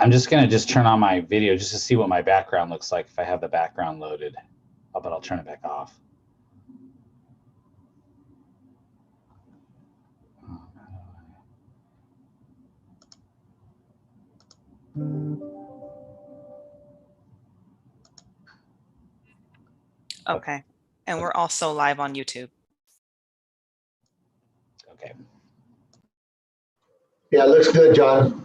I'm just going to turn on my video just to see what my background looks like if I have the background loaded. But I'll turn it back off. Okay. And we're also live on YouTube. Okay. Yeah, it looks good, John.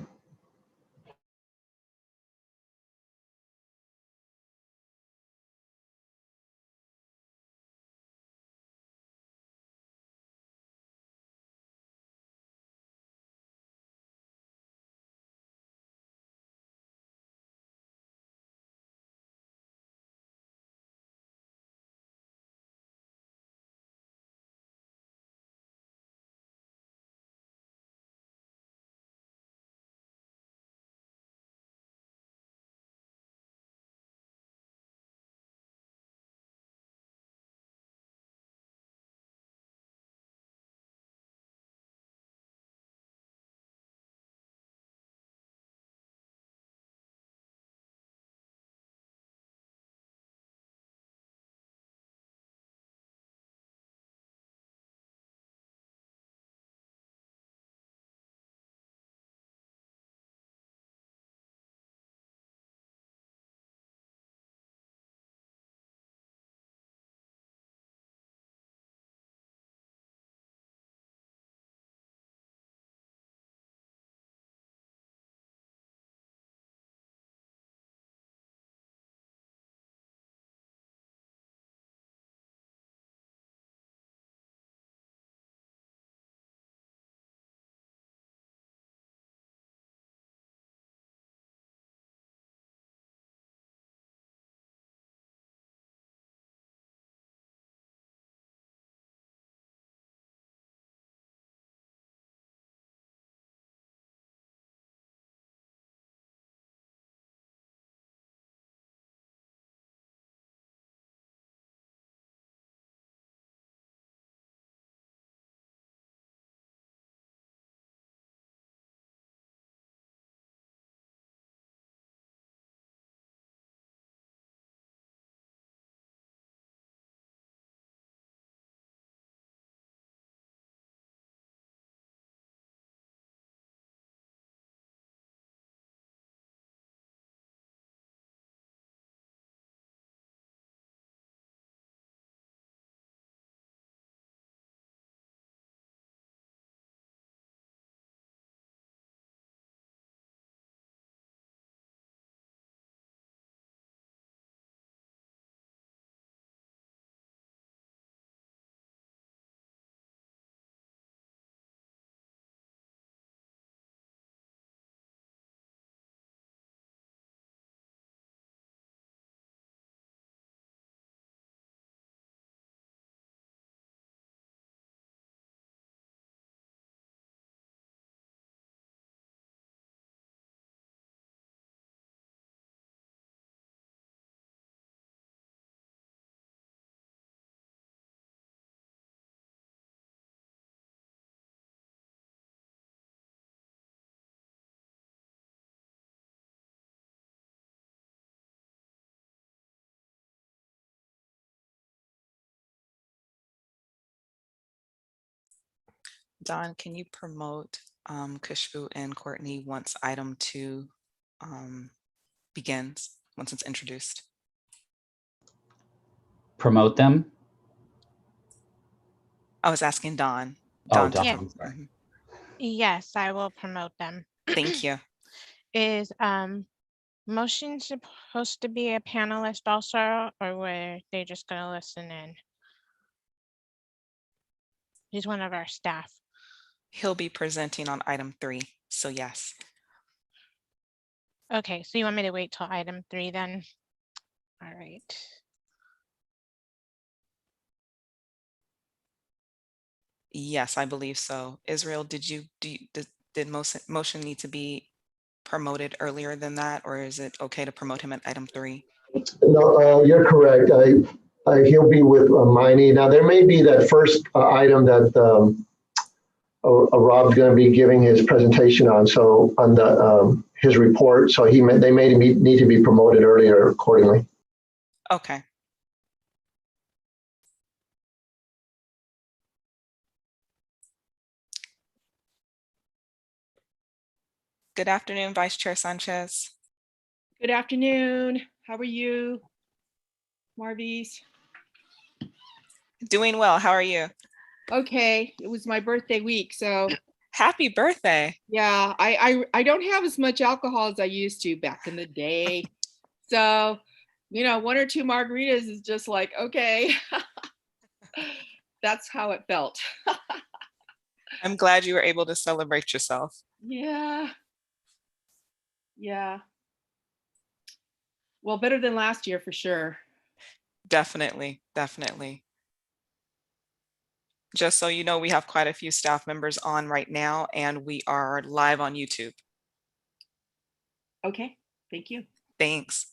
Don, can you promote Kushbu and Courtney once item 2 begins, once it's introduced? Promote them? I was asking Don. Oh, Don. Don. Mm-hmm. Yes, I will promote them. Thank you. Is Motion supposed to be a panelist also, or were they just going to listen in? He's one of our staff. He'll be presenting on item 3, so yes. Okay, so you want me to wait till item 3 then? All right. Yes, I believe so. Israel, did motion need to be promoted earlier than that, or is it okay to promote him at item 3? No, you're correct. He'll be with Miney. Now, there may be that first item that Rob's going to be giving his presentation on. So on the his report, so they may need to be promoted earlier accordingly. Okay. Good afternoon, Vice Chair Sanchez. Good afternoon. How are you, Marvies? Doing well. How are you? Okay, it was my birthday week, so Happy birthday. yeah, I don't have as much alcohol as I used to back in the day. So, you know, 1 or 2 margaritas is just like, okay. That's how it felt. I'm glad you were able to celebrate yourself. Yeah. Yeah. Well, better than last year for sure. Definitely, definitely. Just so you know, we have quite a few staff members on right now, and we are live on YouTube. Okay, thank you. Thanks.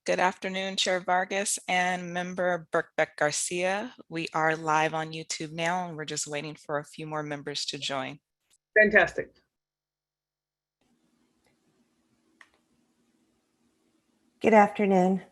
Good afternoon, Chair Vargas and Member Birkbeck Garcia. We are live on YouTube now, and we're just waiting for a few more members to join. Fantastic. Good afternoon.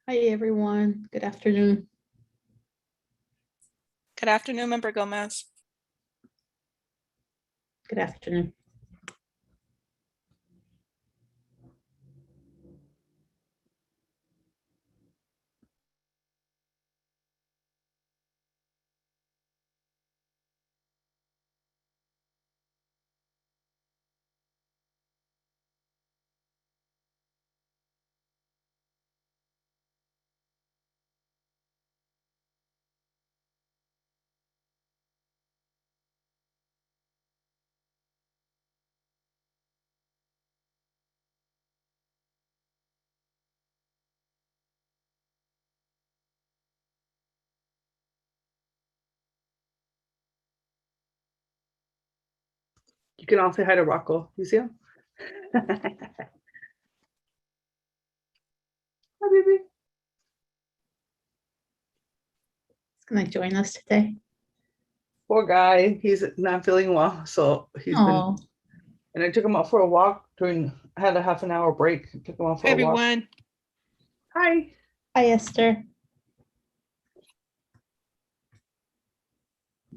Hi, everyone. Good afternoon. Good afternoon, Member Gomez. Good afternoon. You can all say hi to Rocco. You see him? Hi, baby. He's going to join us today. Poor guy. He's not feeling well. So he's been, Oh, and I took him out for a walk I had a half an hour break. Took him out for Hi, a walk. everyone. Hi. hi, Esther.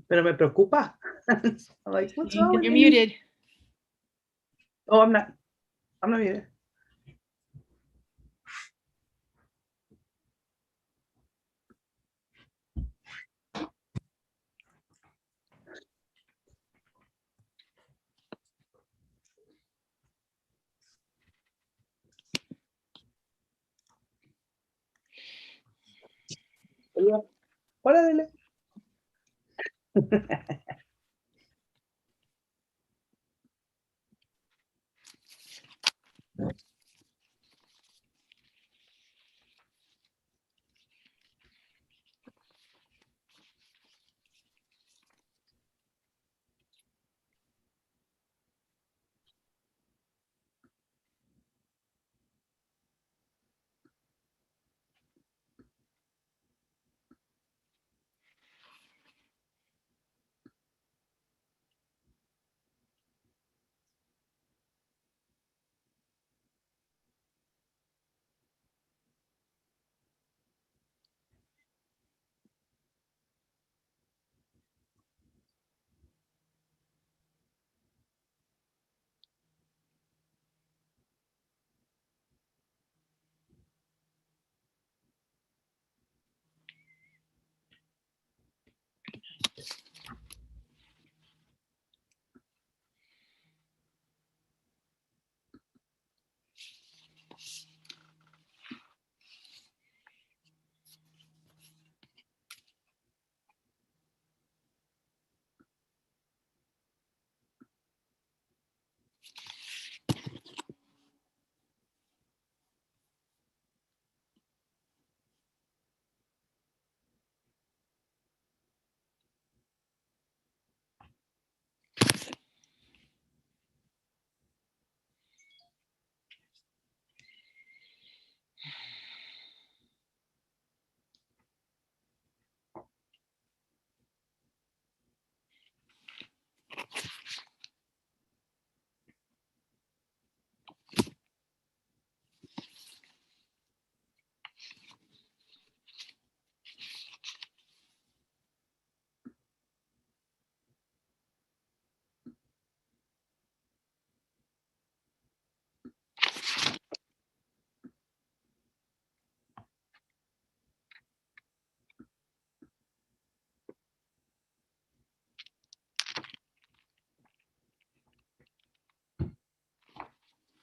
Pero me preocupa. I'm like, what's wrong with You're you? muted. Oh, I'm not muted. Hola, Dele.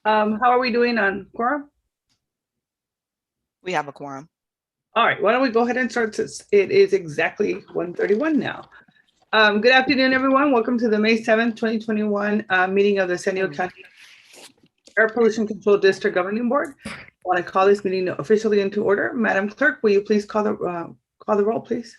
How are we doing on quorum? We have a quorum. All right, why don't we go ahead and start since it is exactly 1:31 now. Good afternoon, everyone. Welcome to the May 7th, 2021 meeting of the San Diego County Air Pollution Control District Governing Board. I want to call this meeting officially into order. Madam Clerk, will you please call the roll, please?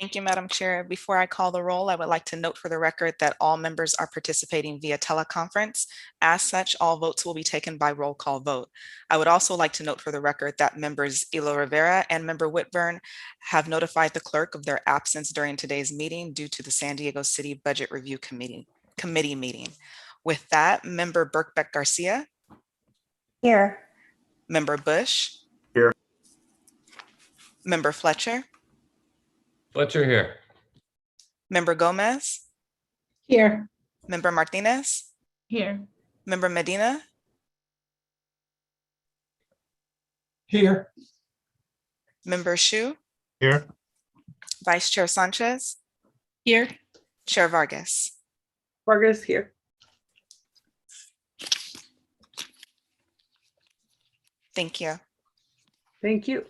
Thank you, Madam Chair. Before I call the roll, I would like to note for the record that all members are participating via teleconference. As such, all votes will be taken by roll call vote. I would also like to note for the record that members Elo Rivera and member Whitburn have notified the clerk of their absence during today's meeting due to the San Diego City Budget Review Committee meeting. With that, member Birkbeck Garcia. Here. Member Bush. Here. Member Fletcher. Fletcher here. Member Gomez. Here. Member Martinez. Here. Member Medina. Here. Member Shu. Here. Vice Chair Sanchez. Here. Chair Vargas. Vargas here. Thank you. Thank you.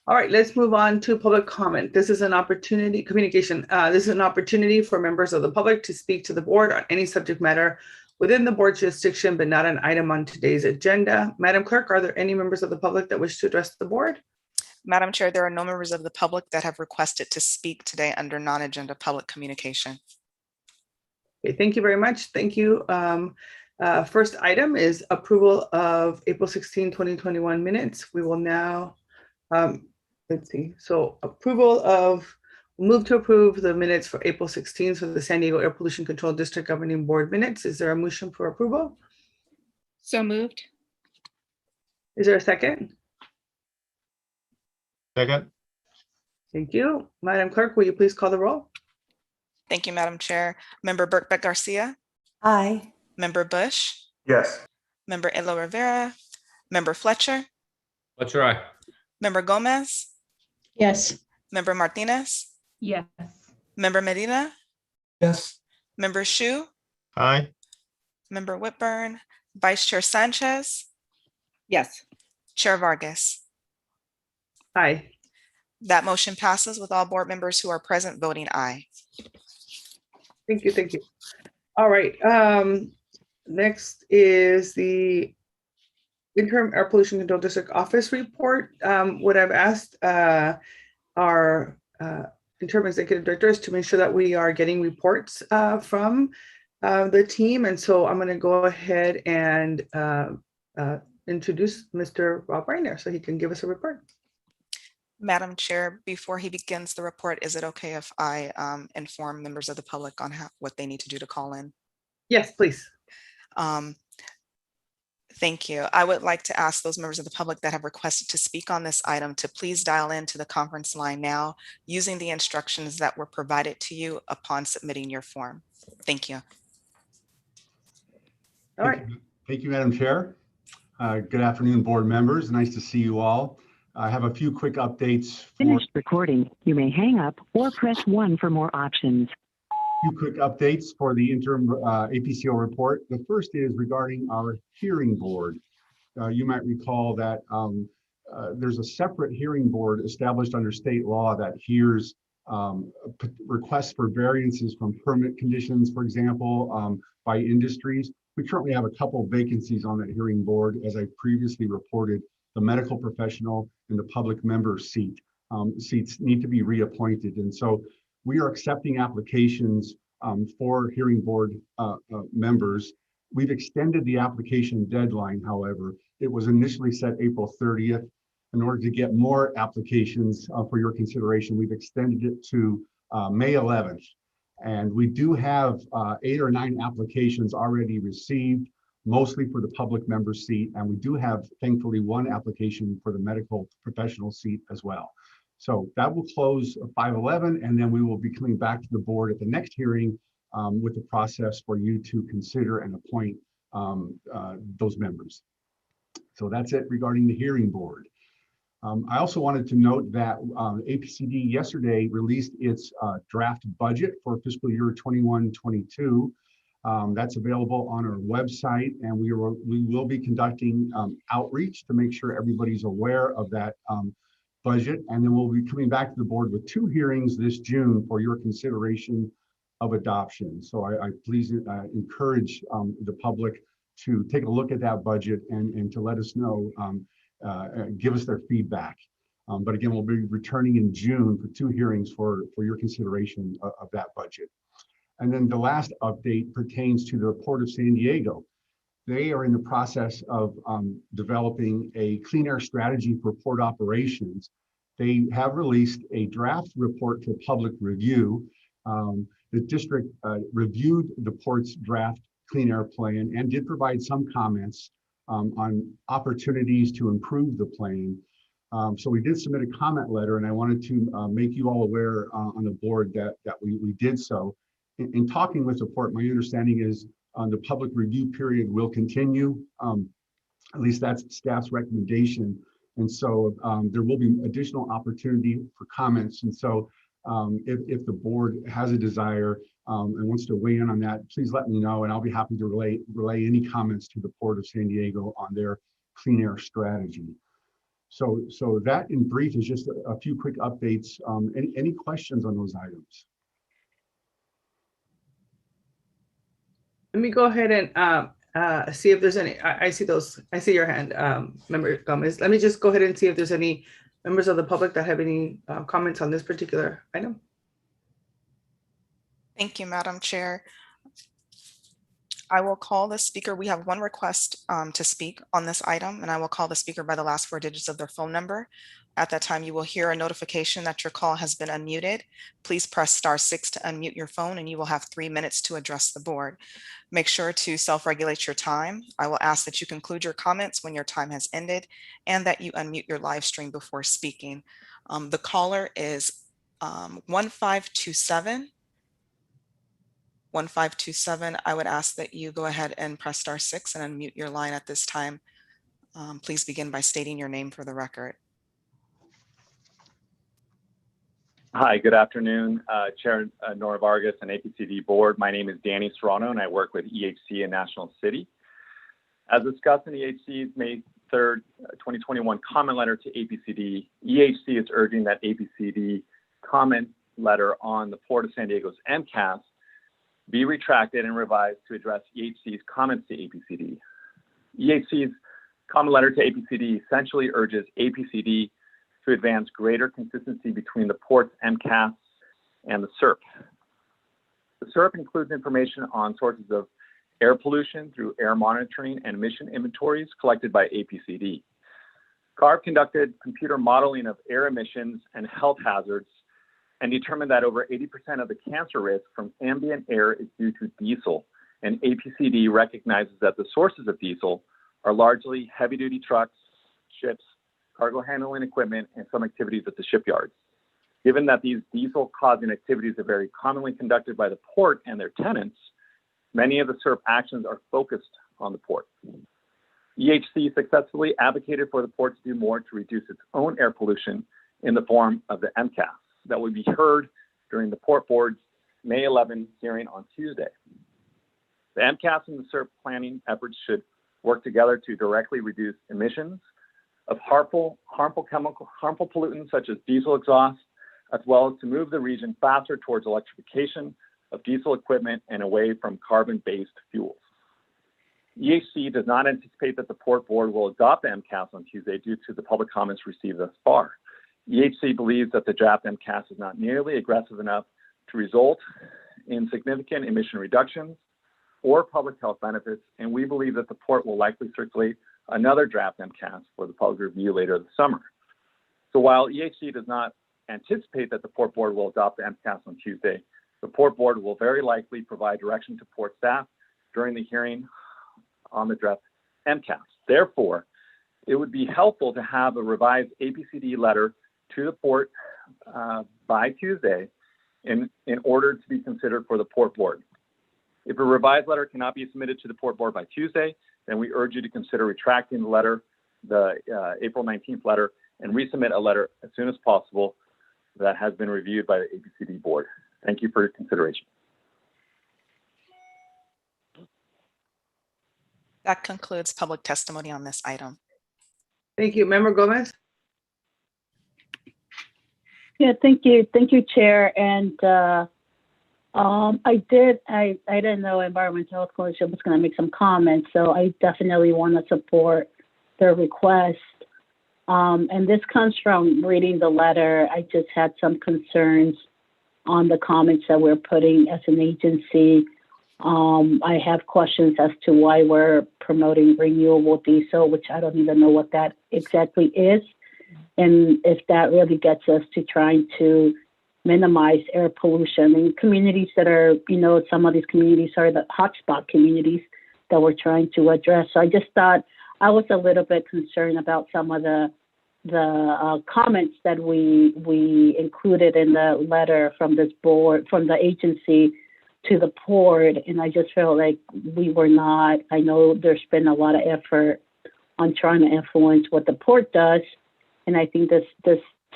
All right, let's move on to public comment. This is an opportunity, communication. This is an opportunity for members of the public to speak to the board on any subject matter within the board jurisdiction, but not an item on today's agenda. Madam Clerk, are there any members of the public that wish to address the board? Madam Chair, there are no members of the public that have requested to speak today under non-agenda public communication. Okay, thank you very much. Thank you. First item is approval of April 16, 2021 minutes. We will now, let's see. So move to approve the minutes for April 16th for the San Diego Air Pollution Control District Governing Board minutes. Is there a motion for approval? So moved. Is there a second? Second. Thank you. Madam Clerk, will you please call the roll? Thank you, Madam Chair. Member Birkbeck Garcia. Aye. Member Bush. Yes. Member Elo Rivera. Member Fletcher. Fletcher, aye. Member Gomez. Yes. Member Martinez. Yes. Member Medina. Yes. Member Shu. Aye. Member Whitburn. Vice Chair Sanchez. Yes. Chair Vargas. Aye. That motion passes with all board members who are present voting aye. Thank you. Thank you. All right. Next is the Interim Air Pollution Control District Office report. What I've asked our interim executive directors to make sure that we are getting reports from the team. And so I'm going to go ahead and introduce Mr. Rob Reiner so he can give us a report. Madam Chair, before he begins the report, is it okay if I inform members of the public on what they need to do to call in? Yes, please. Thank you. I would like to ask those members of the public that have requested to speak on this item to please dial into the conference line now using the instructions that were provided to you upon submitting your form. Thank you. All right. Thank you, Madam Chair. Good afternoon, board members. Nice to see you all. I have a few quick updates. Finished recording. You may hang up or press 1 for more options. Few quick updates for the interim APCO report. The first is regarding our hearing board. You might recall that there's a separate hearing board established under state law that hears requests for variances from permit conditions, for example, by industries. We currently have a couple vacancies on that hearing board, as I previously reported. The medical professional and the public member seats need to be reappointed. And so we are accepting applications for hearing board members. We've extended the application deadline, however. It was initially set April 30th. In order to get more applications for your consideration, we've extended it to May 11th. And we do have 8 or 9 applications already received, mostly for the public member seat. And we do have, thankfully, 1 application for the medical professional seat as well. So that will close 5/11, and then we will be coming back to the board at the next hearing with the process for you to consider and appoint those members. So that's it regarding the hearing board. I also wanted to note that APCD yesterday released its draft budget for fiscal year 21-22. That's available on our website, and we will be conducting outreach to make sure everybody's aware of that budget. And then we'll be coming back to the board with 2 hearings this June for your consideration of adoption. So I please encourage the public to take a look at that budget and to let us know, give us their feedback. But again, we'll be returning in June for 2 hearings for your consideration of that budget. And then the last update pertains to the Port of San Diego. They are in the process of developing a clean air strategy for port operations. They have released a draft report for public review. The district reviewed the port's draft clean air plan and did provide some comments on opportunities to improve the plan. So we did submit a comment letter, and I wanted to make you all aware on the board that we did so. In talking with the port, my understanding is the public review period will continue. At least that's staff's recommendation. And so there will be additional opportunity for comments. And so if the board has a desire and wants to weigh in on that, please let me know, and I'll be happy to relay any comments to the Port of San Diego on their clean air strategy. So that in brief is just a few quick updates. Any questions on those items? Let me go ahead and see if there's any. I see your hand, Member Gomez. Let me just go ahead and see if there's any members of the public that have any comments on this particular item. Thank you, Madam Chair. I will call the speaker. We have one request to speak on this item, and I will call the speaker by the last 4 digits of their phone number. At that time, you will hear a notification that your call has been unmuted. Please press *6 to unmute your phone, and you will have 3 minutes to address the board. Make sure to self-regulate your time. I will ask that you conclude your comments when your time has ended and that you unmute your live stream before speaking. The caller is 1527. 1527, I would ask that you go ahead and press *6 and unmute your line at this time. Please begin by stating your name for the record. Hi, good afternoon, Chair Nora Vargas and APCD Board. My name is Danny Serrano, and I work with EHC in National City. As discussed in EHC's May 3rd, 2021 comment letter to APCD, EHC is urging that APCD comment letter on the Port of San Diego's MCAS be retracted and revised to address EHC's comments to APCD. EHC's comment letter to APCD essentially urges APCD to advance greater consistency between the port's MCAS and the SERP. The SERP includes information on sources of air pollution through air monitoring and emission inventories collected by APCD. CARB conducted computer modeling of air emissions and health hazards and determined that over 80% of the cancer risk from ambient air is due to diesel, and APCD recognizes that the sources of diesel are largely heavy-duty trucks, ships, cargo handling equipment, and some activities at the shipyards. Given that these diesel-causing activities are very commonly conducted by the port and their tenants, many of the SERP actions are focused on the port. EHC successfully advocated for the port to do more to reduce its own air pollution in the form of the MCAS that would be heard during the Port Board's May 11 hearing on Tuesday. The MCAS and the SERP planning efforts should work together to directly reduce emissions of harmful pollutants such as diesel exhaust, as well as to move the region faster towards electrification of diesel equipment and away from carbon-based fuels. EHC does not anticipate that the Port Board will adopt the MCAS on Tuesday due to the public comments received thus far. EHC believes that the draft MCAS is not nearly aggressive enough to result in significant emission reductions or public health benefits, and we believe that the port will likely circulate another draft MCAS for the public review later this summer. So while EHC does not anticipate that the Port Board will adopt the MCAS on Tuesday, the Port Board will very likely provide direction to port staff during the hearing on the draft MCAS. Therefore, it would be helpful to have a revised APCD letter to the port by Tuesday in order to be considered for the Port Board. If a revised letter cannot be submitted to the Port Board by Tuesday, then we urge you to consider retracting the letter, the April 19th letter, and resubmit a letter as soon as possible that has been reviewed by the APCD Board. Thank you for your consideration. That concludes public testimony on this item. Thank you. Member Gomez? Yeah, thank you. Thank you, Chair. And I didn't know Environmental Health Coalition was going to make some comments, so I definitely want to support their request. And this comes from reading the letter. I just had some concerns on the comments that we're putting as an agency. I have questions as to why we're promoting renewable diesel, which I don't even know what that exactly is. And if that really gets us to trying to minimize air pollution in communities that are, some of these communities are the hotspot communities that we're trying to address. So I just thought I was a little bit concerned about some of the comments that we included in the letter from this board, from the agency to the board. And I just felt like we were not, I know there's been a lot of effort on trying to influence what the board does. And I think this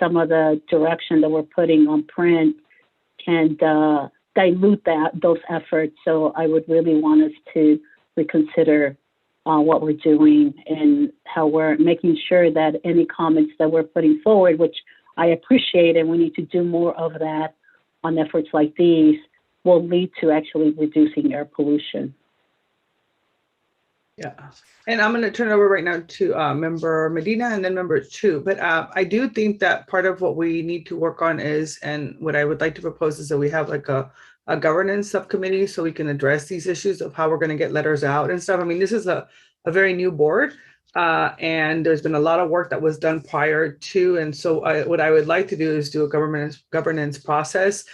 some of the direction that we're putting on print can dilute those efforts. So I would really want us to reconsider what we're doing and how we're making sure that any comments that we're putting forward, which I appreciate, and we need to do more of that on efforts like these, will lead to actually reducing air pollution. Yeah, and I'm going to turn it over right now to Member Medina and then Member Chu. But I do think that part of what we need to work on is, and what I would like to propose is that we have like a governance subcommittee so we can address these issues of how we're going to get letters out and stuff. I mean, this is a very new board, and there's been a lot of work that was done prior to. And so what I would like to do is do a governance process,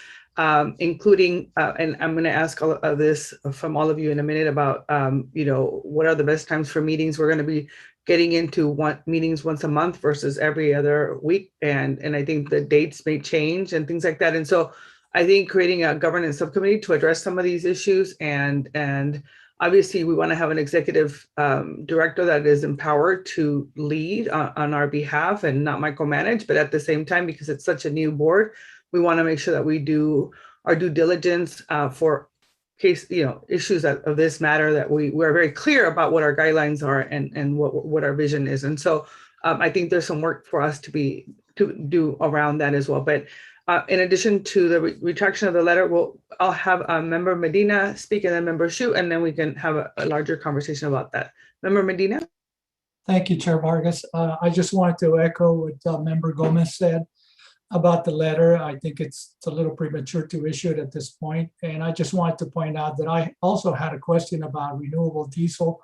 including, and I'm going to ask all of this from all of you in a minute about, what are the best times for meetings. We're going to be getting into meetings once a month versus every other week. And I think the dates may change and things like that. And so I think creating a governance subcommittee to address some of these issues, and obviously we want to have an executive director that is empowered to lead on our behalf and not micromanage, but at the same time, because it's such a new board, we want to make sure that we do our due diligence for case, issues of this matter, that we're very clear about what our guidelines are and what our vision is. And so I think there's some work for us to do around that as well. But in addition to the retraction of the letter, I'll have Member Medina speak and then Member Shu, and then we can have a larger conversation about that. Member Medina? Thank you, Chair Vargas. I just wanted to echo what Member Gomez said about the letter. I think it's a little premature to issue it at this point. And I just wanted to point out that I also had a question about renewable diesel.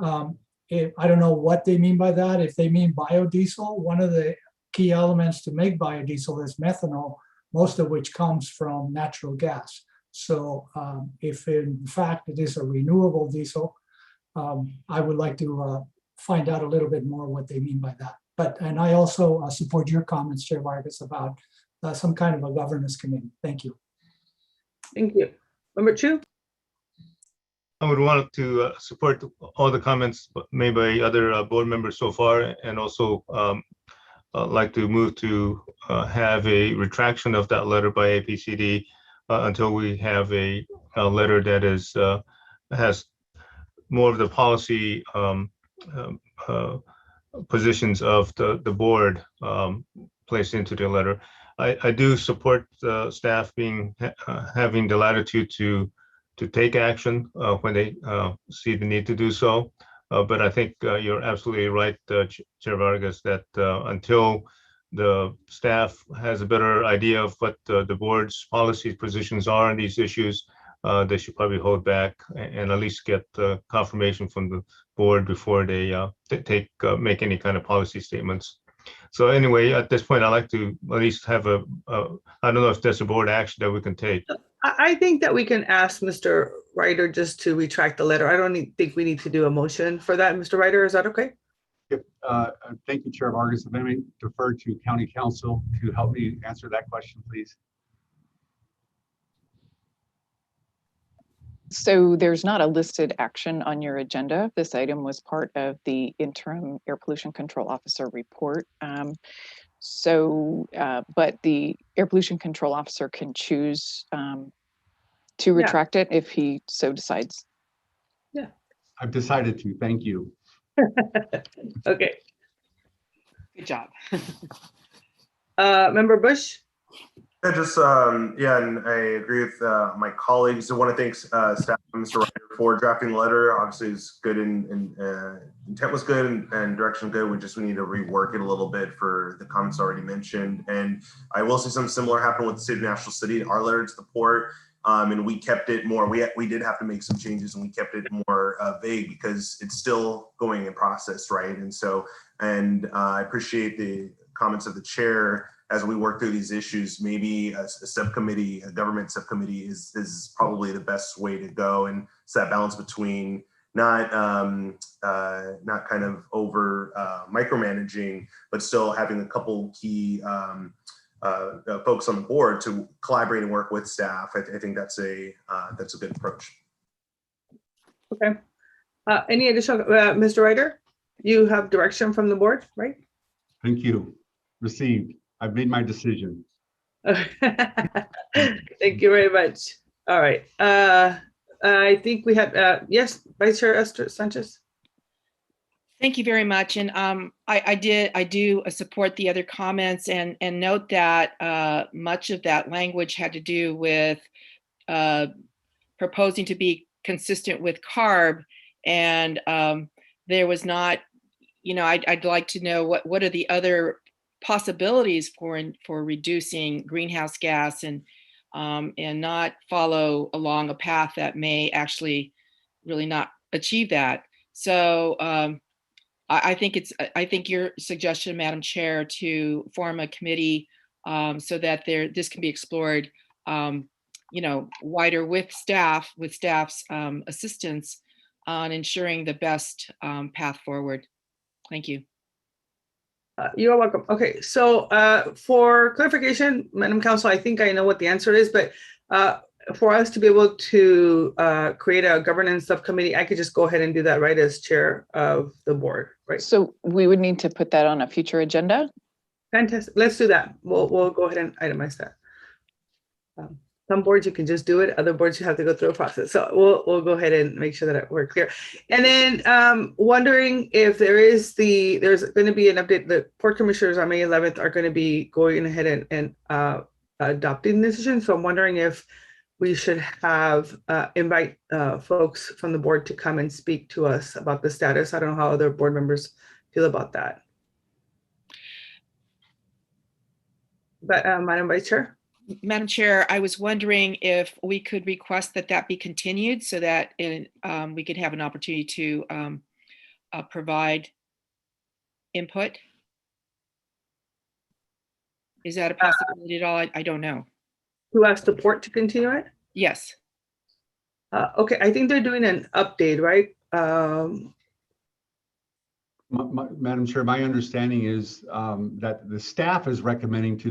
I don't know what they mean by that. If they mean biodiesel, one of the key elements to make biodiesel is methanol, most of which comes from natural gas. So if in fact it is a renewable diesel, I would like to find out a little bit more what they mean by that. And I also support your comments, Chair Vargas, about some kind of a governance committee. Thank you. Thank you. Member Chu? I would want to support all the comments made by other board members so far, and also like to move to have a retraction of that letter by APCD until we have a letter that has more of the policy positions of the board placed into the letter. I do support the staff having the latitude to take action when they see the need to do so. But I think you're absolutely right, Chair Vargas, that until the staff has a better idea of what the board's policy positions are on these issues, they should probably hold back and at least get confirmation from the board before they make any kind of policy statements. So anyway, at this point, I'd like to at least have I don't know if there's a board action that we can take. I think that we can ask Mr. Ryder just to retract the letter. I don't think we need to do a motion for that. Mr. Ryder, is that okay? Yep. Thank you, Chair Vargas. If I may defer to County Council to help me answer that question, please. So there's not a listed action on your agenda. This item was part of the Interim Air Pollution Control Officer report. But the Air Pollution Control Officer can choose to retract it if he so decides. Yeah. I've decided to. Thank you. Okay. Good job. Member Bush? I just, yeah, and I agree with my colleagues. I want to thank staff and Mr. Ryder for drafting the letter. Obviously, it's good and intent was good and direction good. We need to rework it a little bit for the comments already mentioned. And I will say something similar happened with the State of National City, our letter to the port. And we kept it more, we did have to make some changes and we kept it more vague because it's still going in process, right? And so, I appreciate the comments of the chair as we work through these issues. Maybe a subcommittee, a government subcommittee is probably the best way to go. And it's that balance between not kind of over micromanaging, but still having a couple key folks on the board to collaborate and work with staff. I think that's a good approach. Okay. Any additional, Mr. Ryder? You have direction from the board, right? Thank you. Received. I've made my decision. Thank you very much. All right. I think we have, yes, Vice Chair Esther Sanchez. Thank you very much. And I do support the other comments and note that much of that language had to do with proposing to be consistent with CARB. And there was not, I'd like to know what are the other possibilities for reducing greenhouse gas and not follow along a path that may actually really not achieve that. So I think your suggestion, Madam Chair, to form a committee so that this can be explored, wider with staff's assistance on ensuring the best path forward. Thank you. You're welcome. Okay, so for clarification, Madam Council, I think I know what the answer is, but for us to be able to create a governance subcommittee, I could just go ahead and do that, right, as chair of the board, right? So we would need to put that on a future agenda? Fantastic. Let's do that. We'll go ahead and itemize that. Some boards you can just do it, other boards you have to go through a process. So we'll go ahead and make sure that we're clear. And then wondering if there's going to be an update. The port commissioners on May 11th are going to be going ahead and adopting the decision. So I'm wondering if we should have invite folks from the board to come and speak to us about the status. I don't know how other board members feel about that. But Madam Vice Chair. Madam Chair, I was wondering if we could request that be continued so that we could have an opportunity to provide input. Is that a possibility at all? I don't know. To ask the port to continue it? Yes. Okay, I think they're doing an update, right? Madam Chair, my understanding is that the staff is recommending to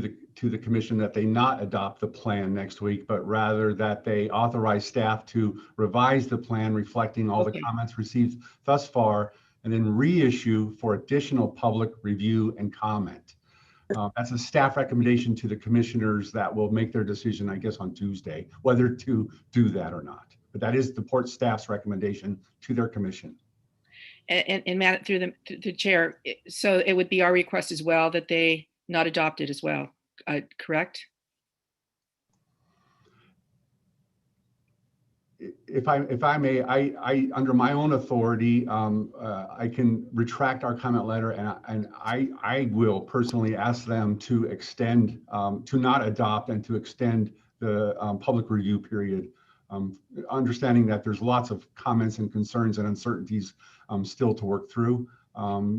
the commission that they not adopt the plan next week, but rather that they authorize staff to revise the plan reflecting all the comments received thus far and then reissue for additional public review and comment. That's a staff recommendation to the commissioners that will make their decision, I guess, on Tuesday, whether to do that or not. But that is the port staff's recommendation to their commission. And Matt, through the chair, so it would be our request as well that they not adopt it as well, correct? If I may, I under my own authority, I can retract our comment letter, and I will personally ask them to extend, to not adopt, and to extend the public review period. Understanding that there's lots of comments and concerns and uncertainties still to work through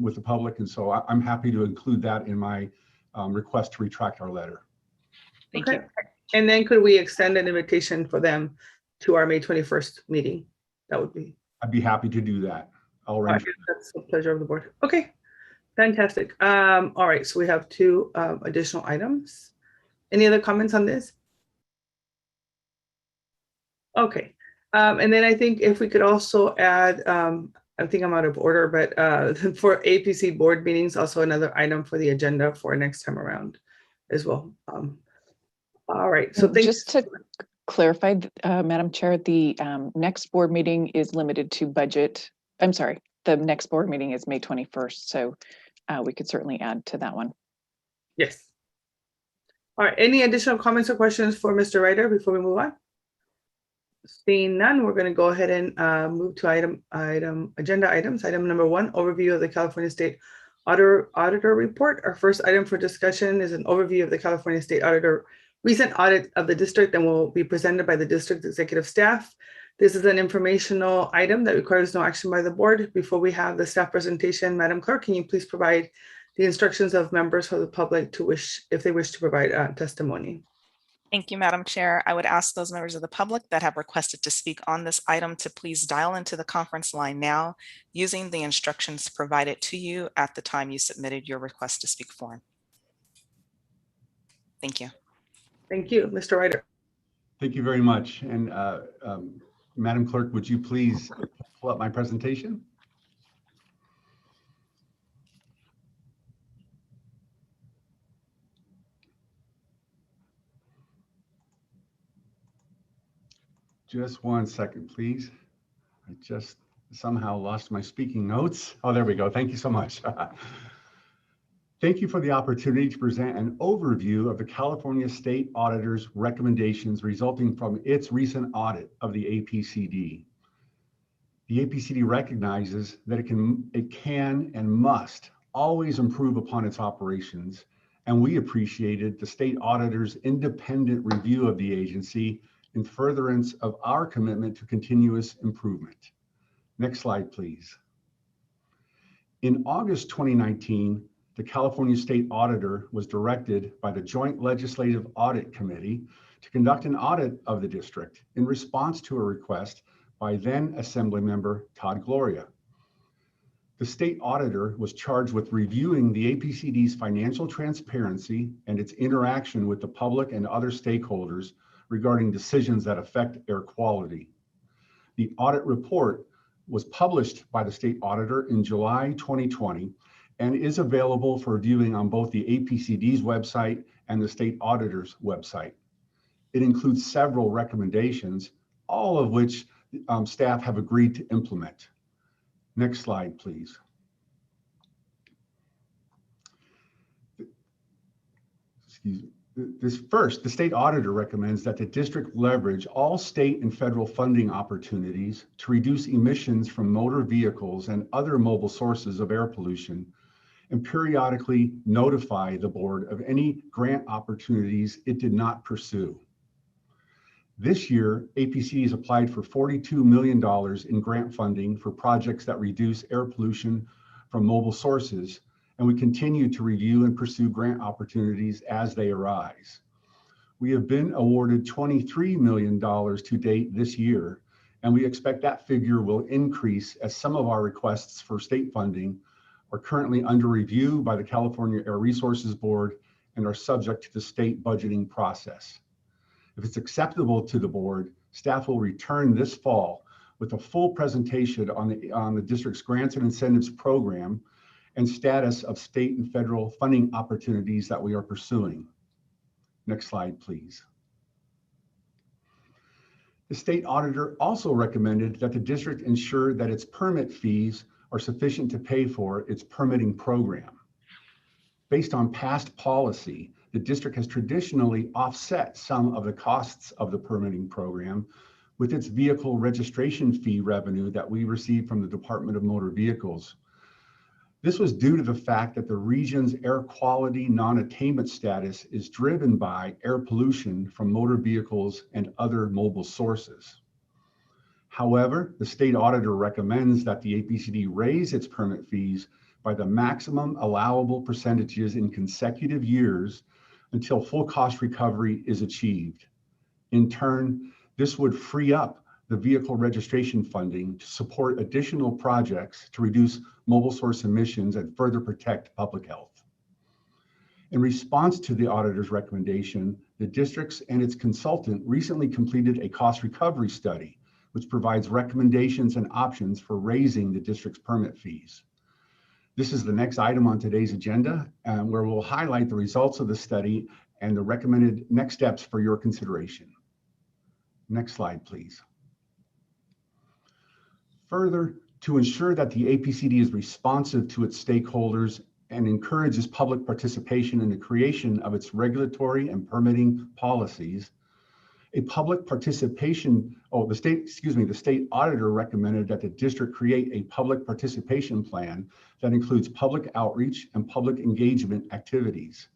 with the public, and so I'm happy to include that in my request to retract our letter. Thank you. And then could we extend an invitation for them to our May 21st meeting? That would be. I'd be happy to do that. I'll arrange. That's the pleasure of the board. Okay, fantastic. All right, so we have two additional items. Any other comments on this? Okay, and then I think if we could also add, I think I'm out of order, but for APC board meetings, also another item for the agenda for next time around as well. All right, so just to clarify, Madam Chair, the next board meeting is limited to budget I'm sorry, the next board meeting is May 21st, so we could certainly add to that one. Yes. All right, any additional comments or questions for Mr. Ryder before we move on? Seeing none, we're going to go ahead and move to agenda items. Item number 1, overview of the California State Auditor report. Our first item for discussion is an overview of the California State Auditor recent audit of the district and will be presented by the district executive staff. This is an informational item that requires no action by the board. Before we have the staff presentation, Madam Clerk, can you please provide the instructions of members of the public if they wish to provide testimony? Thank you, Madam Chair. I would ask those members of the public that have requested to speak on this item to please dial into the conference line now using the instructions provided to you at the time you submitted your request to speak form. Thank you. Thank you, Mr. Ryder. Thank you very much. And Madam Clerk, would you please pull up my presentation? Just 1 second, please. I just somehow lost my speaking notes. Oh, there we go. Thank you so much. Thank you for the opportunity to present an overview of the California State Auditor's recommendations resulting from its recent audit of the APCD. The APCD recognizes that it can and must always improve upon its operations, and we appreciated the state auditor's independent review of the agency in furtherance of our commitment to continuous improvement. Next slide, please. In August 2019, the California State Auditor was directed by the Joint Legislative Audit Committee to conduct an audit of the district in response to a request by then Assemblymember Todd Gloria. The state auditor was charged with reviewing the APCD's financial transparency and its interaction with the public and other stakeholders regarding decisions that affect air quality. The audit report was published by the state auditor in July 2020 and is available for viewing on both the APCD's website and the state auditor's website. It includes several recommendations, all of which staff have agreed to implement. Next slide, please. Excuse me. The state auditor recommends that the district leverage all state and federal funding opportunities to reduce emissions from motor vehicles and other mobile sources of air pollution, and periodically notify the board of any grant opportunities it did not pursue. This year, APCD has applied for $42 million in grant funding for projects that reduce air pollution from mobile sources, and we continue to review and pursue grant opportunities as they arise. We have been awarded $23 million to date this year, and we expect that figure will increase as some of our requests for state funding are currently under review by the California Air Resources Board and are subject to the state budgeting process. If it's acceptable to the board, staff will return this fall with a full presentation on the district's grants and incentives program and status of state and federal funding opportunities that we are pursuing. Next slide, please. The state auditor also recommended that the district ensure that its permit fees are sufficient to pay for its permitting program. Based on past policy, the district has traditionally offset some of the costs of the permitting program with its vehicle registration fee revenue that we receive from the Department of Motor Vehicles. This was due to the fact that the region's air quality non-attainment status is driven by air pollution from motor vehicles and other mobile sources. However, the state auditor recommends that the APCD raise its permit fees by the maximum allowable percentages in consecutive years until full cost recovery is achieved. In turn, this would free up the vehicle registration funding to support additional projects to reduce mobile source emissions and further protect public health. In response to the auditor's recommendation, the districts and its consultant recently completed a cost recovery study, which provides recommendations and options for raising the district's permit fees. This is the next item on today's agenda, where we'll highlight the results of the study and the recommended next steps for your consideration. Next slide, please. Further, To ensure that the APCD is responsive to its stakeholders and encourages public participation in the creation of its regulatory and permitting policies, a public participation, the state auditor recommended that the district create a public participation plan that includes public outreach and public engagement activities.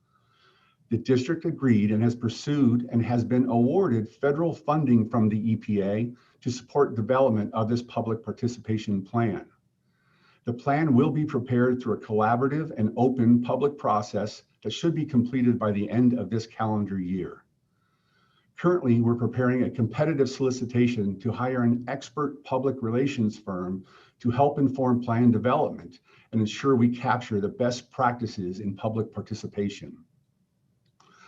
The district agreed and has pursued and has been awarded federal funding from the EPA to support development of this public participation plan. The plan will be prepared through a collaborative and open public process that should be completed by the end of this calendar year. Currently, we're preparing a competitive solicitation to hire an expert public relations firm to help inform plan development and ensure we capture the best practices in public participation.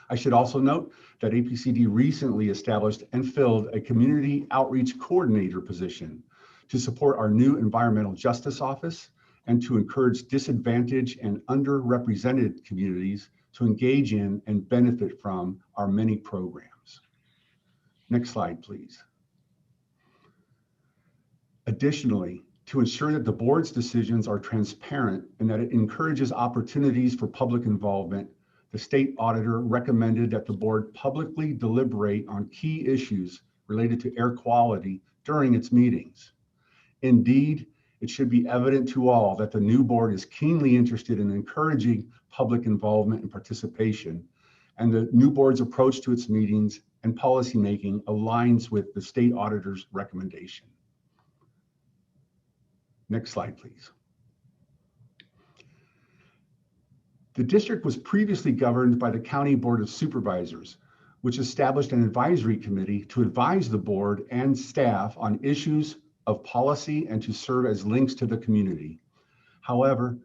I should also note that APCD recently established and filled a community outreach coordinator position to support our new environmental justice office and to encourage disadvantaged and underrepresented communities to engage in and benefit from our many programs. Next slide, please. Additionally, to ensure that the board's decisions are transparent and that it encourages opportunities for public involvement, the state auditor recommended that the board publicly deliberate on key issues related to air quality during its meetings. Indeed, it should be evident to all that the new board is keenly interested in encouraging public involvement and participation, and the new board's approach to its meetings and policymaking aligns with the state auditor's recommendation. Next slide, please. The district was previously governed by the County Board of Supervisors, which established an advisory committee to advise the board and staff on issues of policy and to serve as links to the community. However,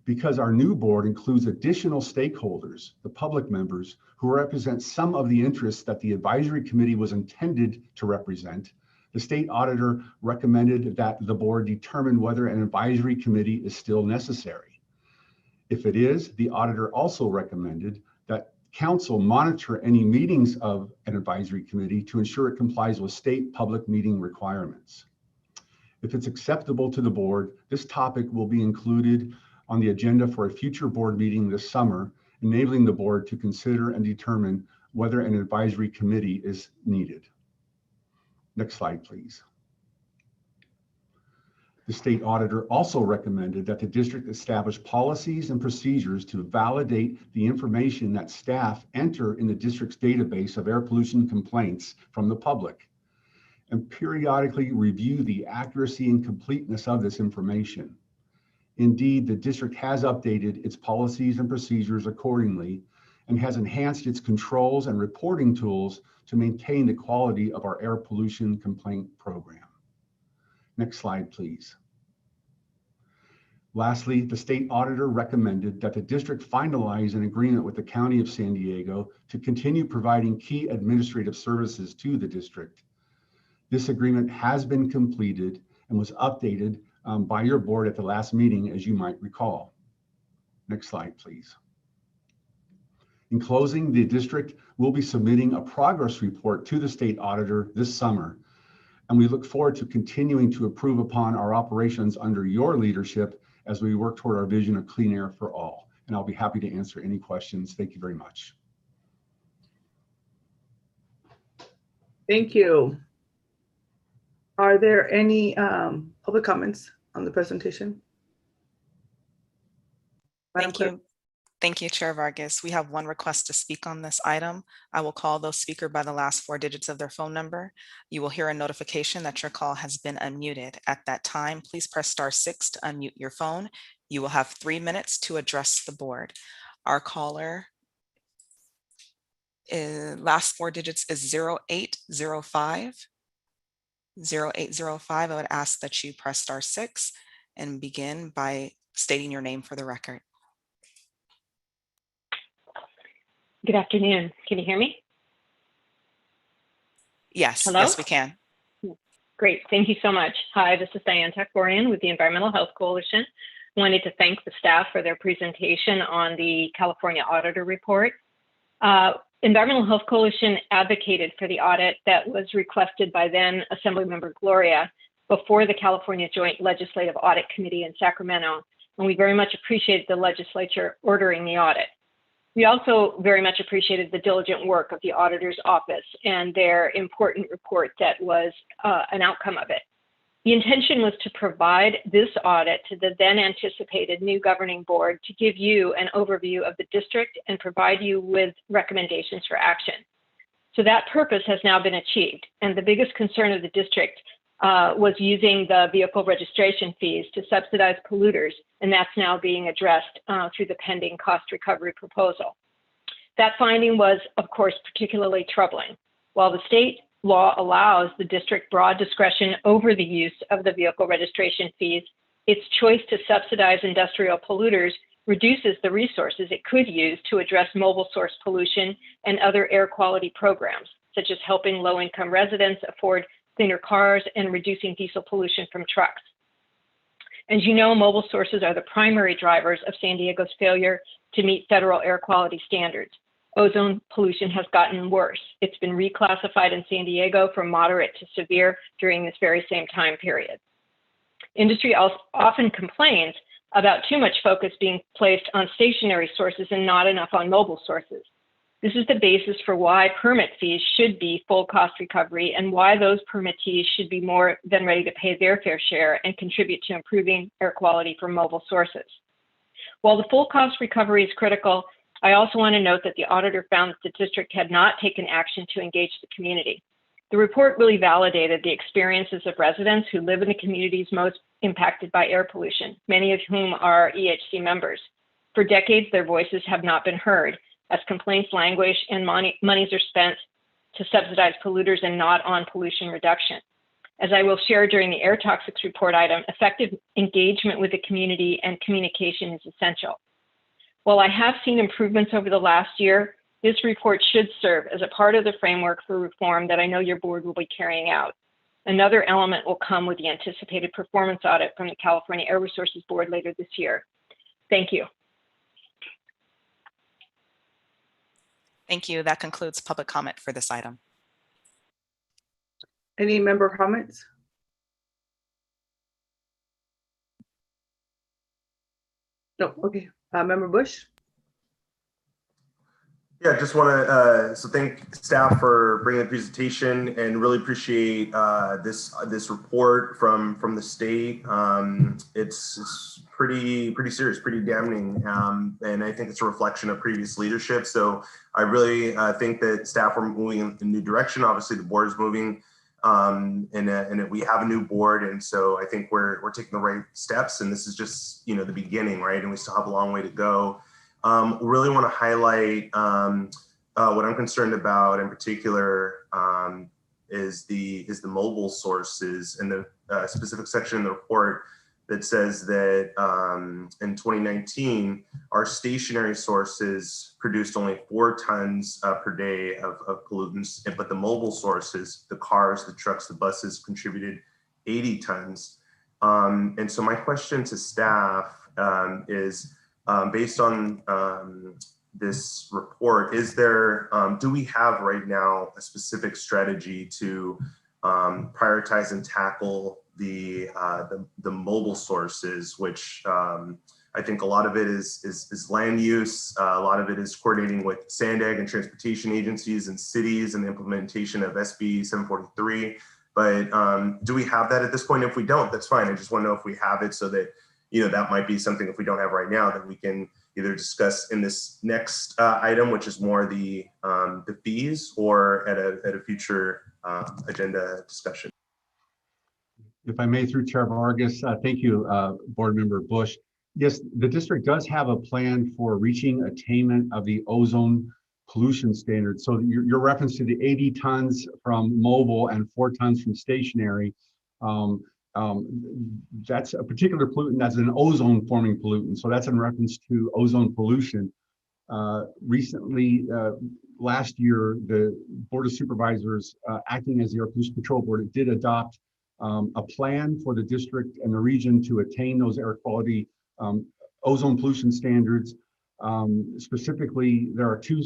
because our new board includes additional stakeholders, the public members, who represent some of the interests that the advisory committee was intended to represent, the state auditor recommended that the board determine whether an advisory committee is still necessary. If it is, the auditor also recommended that council monitor any meetings of an advisory committee to ensure it complies with state public meeting requirements. If it's acceptable to the board, this topic will be included on the agenda for a future board meeting this summer, enabling the board to consider and determine whether an advisory committee is needed. Next slide, please. The state auditor also recommended that the district establish policies and procedures to validate the information that staff enter in the district's database of air pollution complaints from the public, and periodically review the accuracy and completeness of this information. Indeed, the district has updated its policies and procedures accordingly and has enhanced its controls and reporting tools to maintain the quality of our air pollution complaint program. Next slide, please. Lastly, the state auditor recommended that the district finalize an agreement with the County of San Diego to continue providing key administrative services to the district. This agreement has been completed and was updated by your board at the last meeting, as you might recall. Next slide, please. In closing, the district will be submitting a progress report to the state auditor this summer, and we look forward to continuing to improve upon our operations under your leadership as we work toward our vision of clean air for all. And I'll be happy to answer any questions. Thank you very much. Thank you. Are there any public comments on the presentation? Thank you. Thank you, Chair Vargas. We have one request to speak on this item. I will call those speaker by the last 4 digits of their phone number. You will hear a notification that your call has been unmuted. At that time, please press *6 to unmute your phone. You will have 3 minutes to address the board. Our caller, last 4 digits is 0805. 0805, I would ask that you press *6 and begin by stating your name for the record. Good afternoon. Can you hear me? Yes, Hello? yes, we can. Great. Thank you so much. Hi, this is Diane Takborian with the Environmental Health Coalition. Wanted to thank the staff for their presentation on the California Auditor Report. Environmental Health Coalition advocated for the audit that was requested by then Assemblymember Gloria, before the California Joint Legislative Audit Committee in Sacramento, and we very much appreciated the legislature ordering the audit. We also very much appreciated the diligent work of the auditor's office and their important report that was an outcome of it. The intention was to provide this audit to the then anticipated new governing board to give you an overview of the district and provide you with recommendations for action. So that purpose has now been achieved, and the biggest concern of the district was using the vehicle registration fees to subsidize polluters, and that's now being addressed through the pending cost recovery proposal. That finding was, of course, particularly troubling. While the state law allows the district broad discretion over the use of the vehicle registration fees, its choice to subsidize industrial polluters reduces the resources it could use to address mobile source pollution and other air quality programs, such as helping low-income residents afford cleaner cars and reducing diesel pollution from trucks. As you know, mobile sources are the primary drivers of San Diego's failure to meet federal air quality standards. Ozone pollution has gotten worse. It's been reclassified in San Diego from moderate to severe during this very same time period. Industry often complains about too much focus being placed on stationary sources and not enough on mobile sources. This is the basis for why permit fees should be full cost recovery and why those permittees should be more than ready to pay their fair share and contribute to improving air quality from mobile sources. While the full cost recovery is critical, I also want to note that the auditor found that the district had not taken action to engage the community. The report really validated the experiences of residents who live in the communities most impacted by air pollution, many of whom are EHC members. For decades, their voices have not been heard, as complaints languish and monies are spent to subsidize polluters and not on pollution reduction. As I will share during the air toxics report item, effective engagement with the community and communication is essential. While I have seen improvements over the last year, this report should serve as a part of the framework for reform that I know your board will be carrying out. Another element will come with the anticipated performance audit from the California Air Resources Board later this year. Thank you. Thank you. That concludes public comment for this item. Any member comments? No, okay. Member Bush? Yeah, just want to so thank staff for bringing the presentation and really appreciate this report from the state. It's pretty serious, pretty damning, and I think it's a reflection of previous leadership. So I really think that staff are moving in a new direction. Obviously, the board is moving, and we have a new board, and so I think we're taking the right steps. And this is just the beginning, right? And we still have a long way to go. Really want to highlight what I'm concerned about in particular is the mobile sources, and the specific section in the report that says that in 2019 our stationary sources produced only 4 tons per day of pollutants, but the mobile sources, the cars, the trucks, the buses, contributed 80 tons. And so my question to staff is, based on this report, is there, do we have right now a specific strategy to prioritize and tackle the mobile sources, which I think a lot of it is land use, a lot of it is coordinating with SANDAG and transportation agencies and cities and the implementation of SB 743. But do we have that at this point? If we don't, that's fine. I just want to know if we have it, so that that might be something, if we don't have right now, that we can either discuss in this next item, which is more the fees, or at a future agenda discussion. If I may, through Chair Vargas, thank you, Board Member Bush. Yes, the district does have a plan for reaching attainment of the ozone pollution standards. So your reference to the 80 tons from mobile and 4 tons from stationary, that's a particular pollutant that's an ozone forming pollutant. So that's in reference to ozone pollution. Recently, last year, the Board of Supervisors, acting as the Air Pollution Control Board, did adopt a plan for the district and the region to attain those air quality ozone pollution standards. Specifically, there are two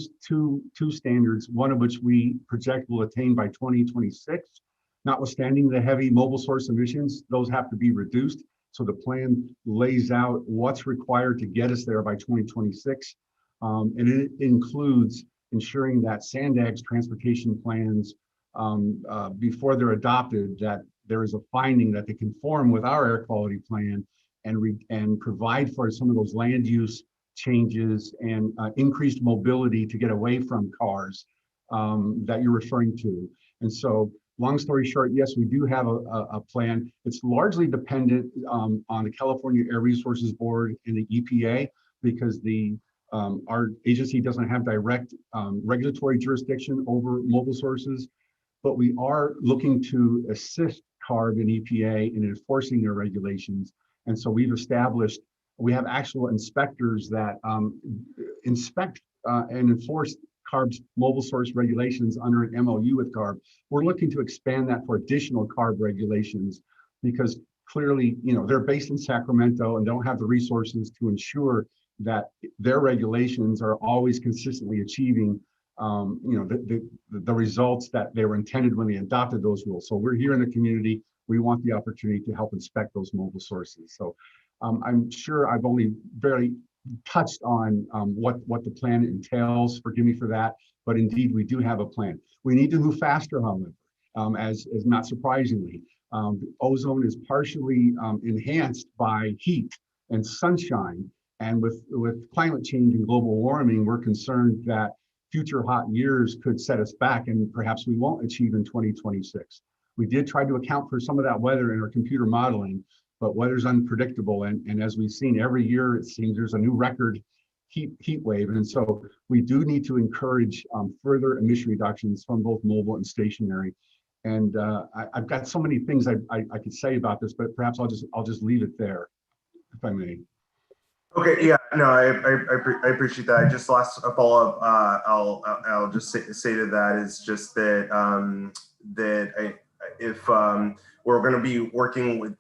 standards, one of which we project will attain by 2026. Notwithstanding the heavy mobile source emissions, those have to be reduced. So the plan lays out what's required to get us there by 2026. And it includes ensuring that SANDAG's transportation plans, before they're adopted, that there is a finding that they conform with our air quality plan and provide for some of those land use changes and increased mobility to get away from cars that you're referring to. And so, long story short, yes, we do have a plan. It's largely dependent on the California Air Resources Board and the EPA, because our agency doesn't have direct regulatory jurisdiction over mobile sources, but we are looking to assist CARB and EPA in enforcing their regulations. And so we have actual inspectors that inspect and enforce CARB's mobile source regulations under an MOU with CARB. We're looking to expand that for additional CARB regulations, because clearly, they're based in Sacramento and don't have the resources to ensure that their regulations are always consistently achieving the results that they were intended when they adopted those rules. So we're here in the community. We want the opportunity to help inspect those mobile sources. So I'm sure I've only barely touched on what the plan entails. Forgive me for that, but indeed we do have a plan. We need to move faster, however, as not surprisingly. Ozone is partially enhanced by heat and sunshine, and with climate change and global warming, we're concerned that future hot years could set us back, and perhaps we won't achieve in 2026. We did try to account for some of that weather in our computer modeling, but weather's unpredictable. And as we've seen every year, it seems there's a new record heat wave. And so we do need to encourage further emission reductions from both mobile and stationary. And I've got so many things I could say about this, but perhaps I'll just leave it there, if I may. Okay, yeah, no, I appreciate that. Just last follow-up, I'll just say to that is just that if we're going to be working with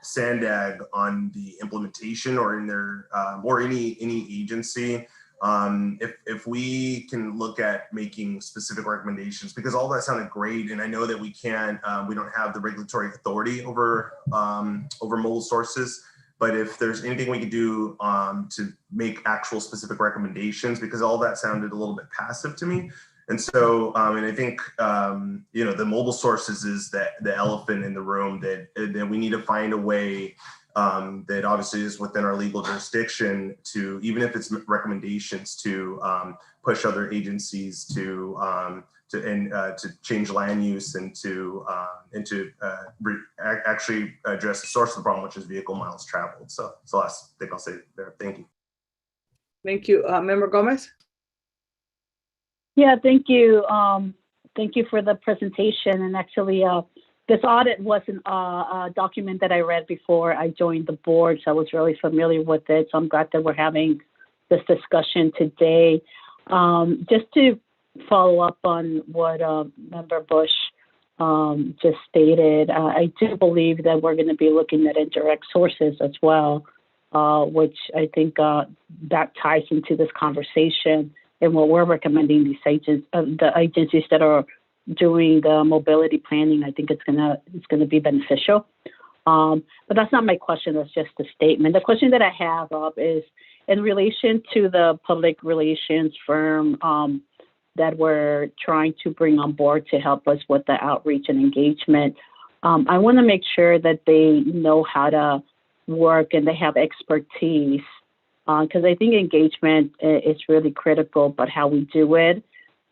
SANDAG on the implementation or in their or any agency, if we can look at making specific recommendations, because all that sounded great, and I know that we don't have the regulatory authority over mobile sources. But if there's anything we could do to make actual specific recommendations, because all that sounded a little bit passive to me. And so, and I think, the mobile sources is the elephant in the room that we need to find a way that obviously is within our legal jurisdiction to, even if it's recommendations, to push other agencies to change land use and to actually address the source of the problem, which is vehicle miles traveled. So it's the last thing I'll say there. Thank you. Thank you. Member Gomez? Yeah, thank you. Thank you for the presentation. And actually, this audit wasn't a document that I read before I joined the board, so I was really familiar with it. So I'm glad that we're having this discussion today. Just to follow up on what Member Bush just stated, I do believe that we're going to be looking at indirect sources as well, which I think that ties into this conversation and what we're recommending these the agencies that are doing the mobility planning. I think it's gonna be beneficial. But that's not my question. That's just a statement. The question that I have is in relation to the public relations firm that we're trying to bring on board to help us with the outreach and engagement. I want to make sure that they know how to work and they have expertise, because I think engagement is really critical, but how we do it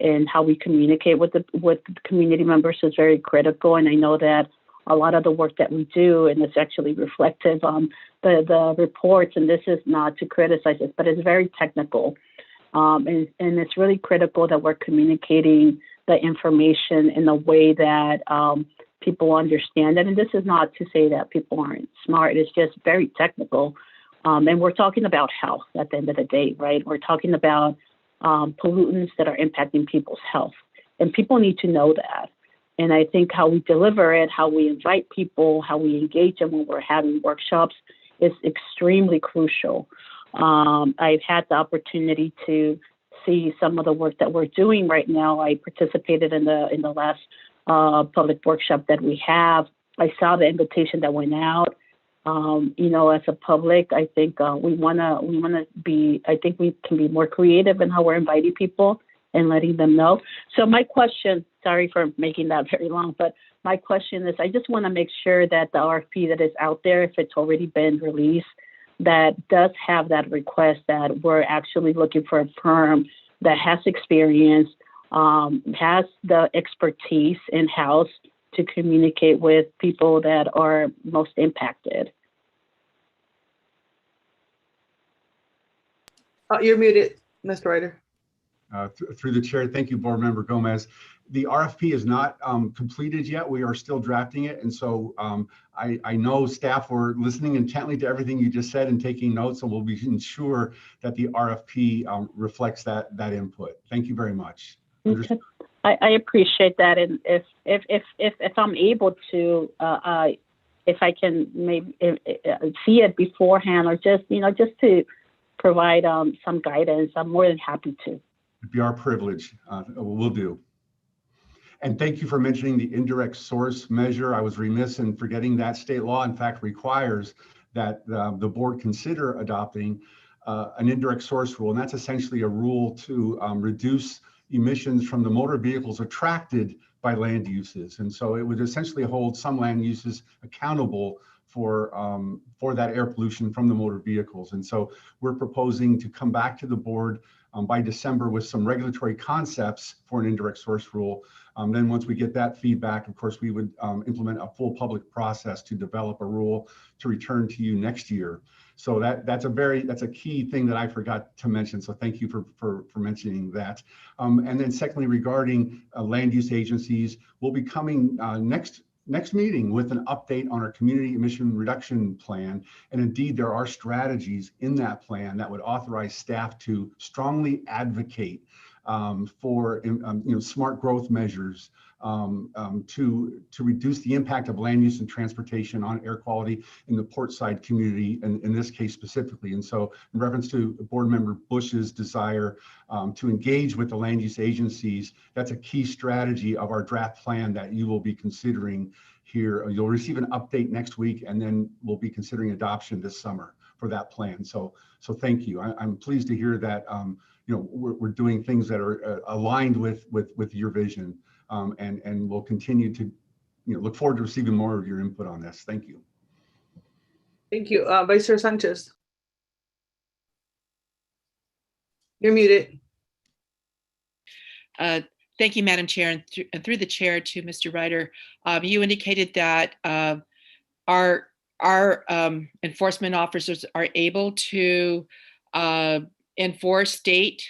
and how we communicate with the community members is very critical. And I know that a lot of the work that we do, and it's actually reflective on the reports, and this is not to criticize it, but it's very technical. And it's really critical that we're communicating the information in a way that people understand it. And this is not to say that people aren't smart. It's just very technical. And we're talking about health at the end of the day, right? We're talking about pollutants that are impacting people's health. And people need to know that. And I think how we deliver it, how we invite people, how we engage them when we're having workshops is extremely crucial. I've had the opportunity to see some of the work that we're doing right now. I participated in the last public workshop that we have. I saw the invitation that went out. As a public, I think we wanna be. I think we can be more creative in how we're inviting people and letting them know. So my question, sorry for making that very long, but my question is, I just want to make sure that the RFP that is out there, if it's already been released, that does have that request that we're actually looking for a firm that has experience, has the expertise in-house to communicate with people that are most impacted. You're muted, Mr. Ryder. Through the chair, thank you, Board Member Gomez. The RFP is not completed yet. We are still drafting it. And so I know staff were listening intently to everything you just said and taking notes, and we'll be ensure that the RFP reflects that input. Thank you very much. Okay. I appreciate that. And if I'm able to, if I can maybe see it beforehand, or just to provide some guidance, I'm more than happy to. It'd be our privilege. We'll do. And thank you for mentioning the indirect source measure. I was remiss in forgetting that state law, in fact, requires that the board consider adopting an indirect source rule. And that's essentially a rule to reduce emissions from the motor vehicles attracted by land uses. And so it would essentially hold some land uses accountable for that air pollution from the motor vehicles. And so we're proposing to come back to the board by December with some regulatory concepts for an indirect source rule. Then once we get that feedback, of course, we would implement a full public process to develop a rule to return to you next year. So that's a key thing that I forgot to mention. So thank you for mentioning that. And then secondly, regarding land use agencies, we'll be coming next meeting with an update on our community emission reduction plan. And indeed, there are strategies in that plan that would authorize staff to strongly advocate for smart growth measures to reduce the impact of land use and transportation on air quality in the portside community, and in this case specifically. And so in reference to Board Member Bush's desire to engage with the land use agencies, that's a key strategy of our draft plan that you will be considering here. You'll receive an update next week, and then we'll be considering adoption this summer for that plan. So thank you. I'm pleased to hear that we're doing things that are aligned with your vision, and we'll continue to look forward to receiving more of your input on this. Thank you. Thank you. Vice Chair Sanchez. You're muted. Thank you, Madam Chair, and through the chair to Mr. Ryder. You indicated that our enforcement officers are able to enforce state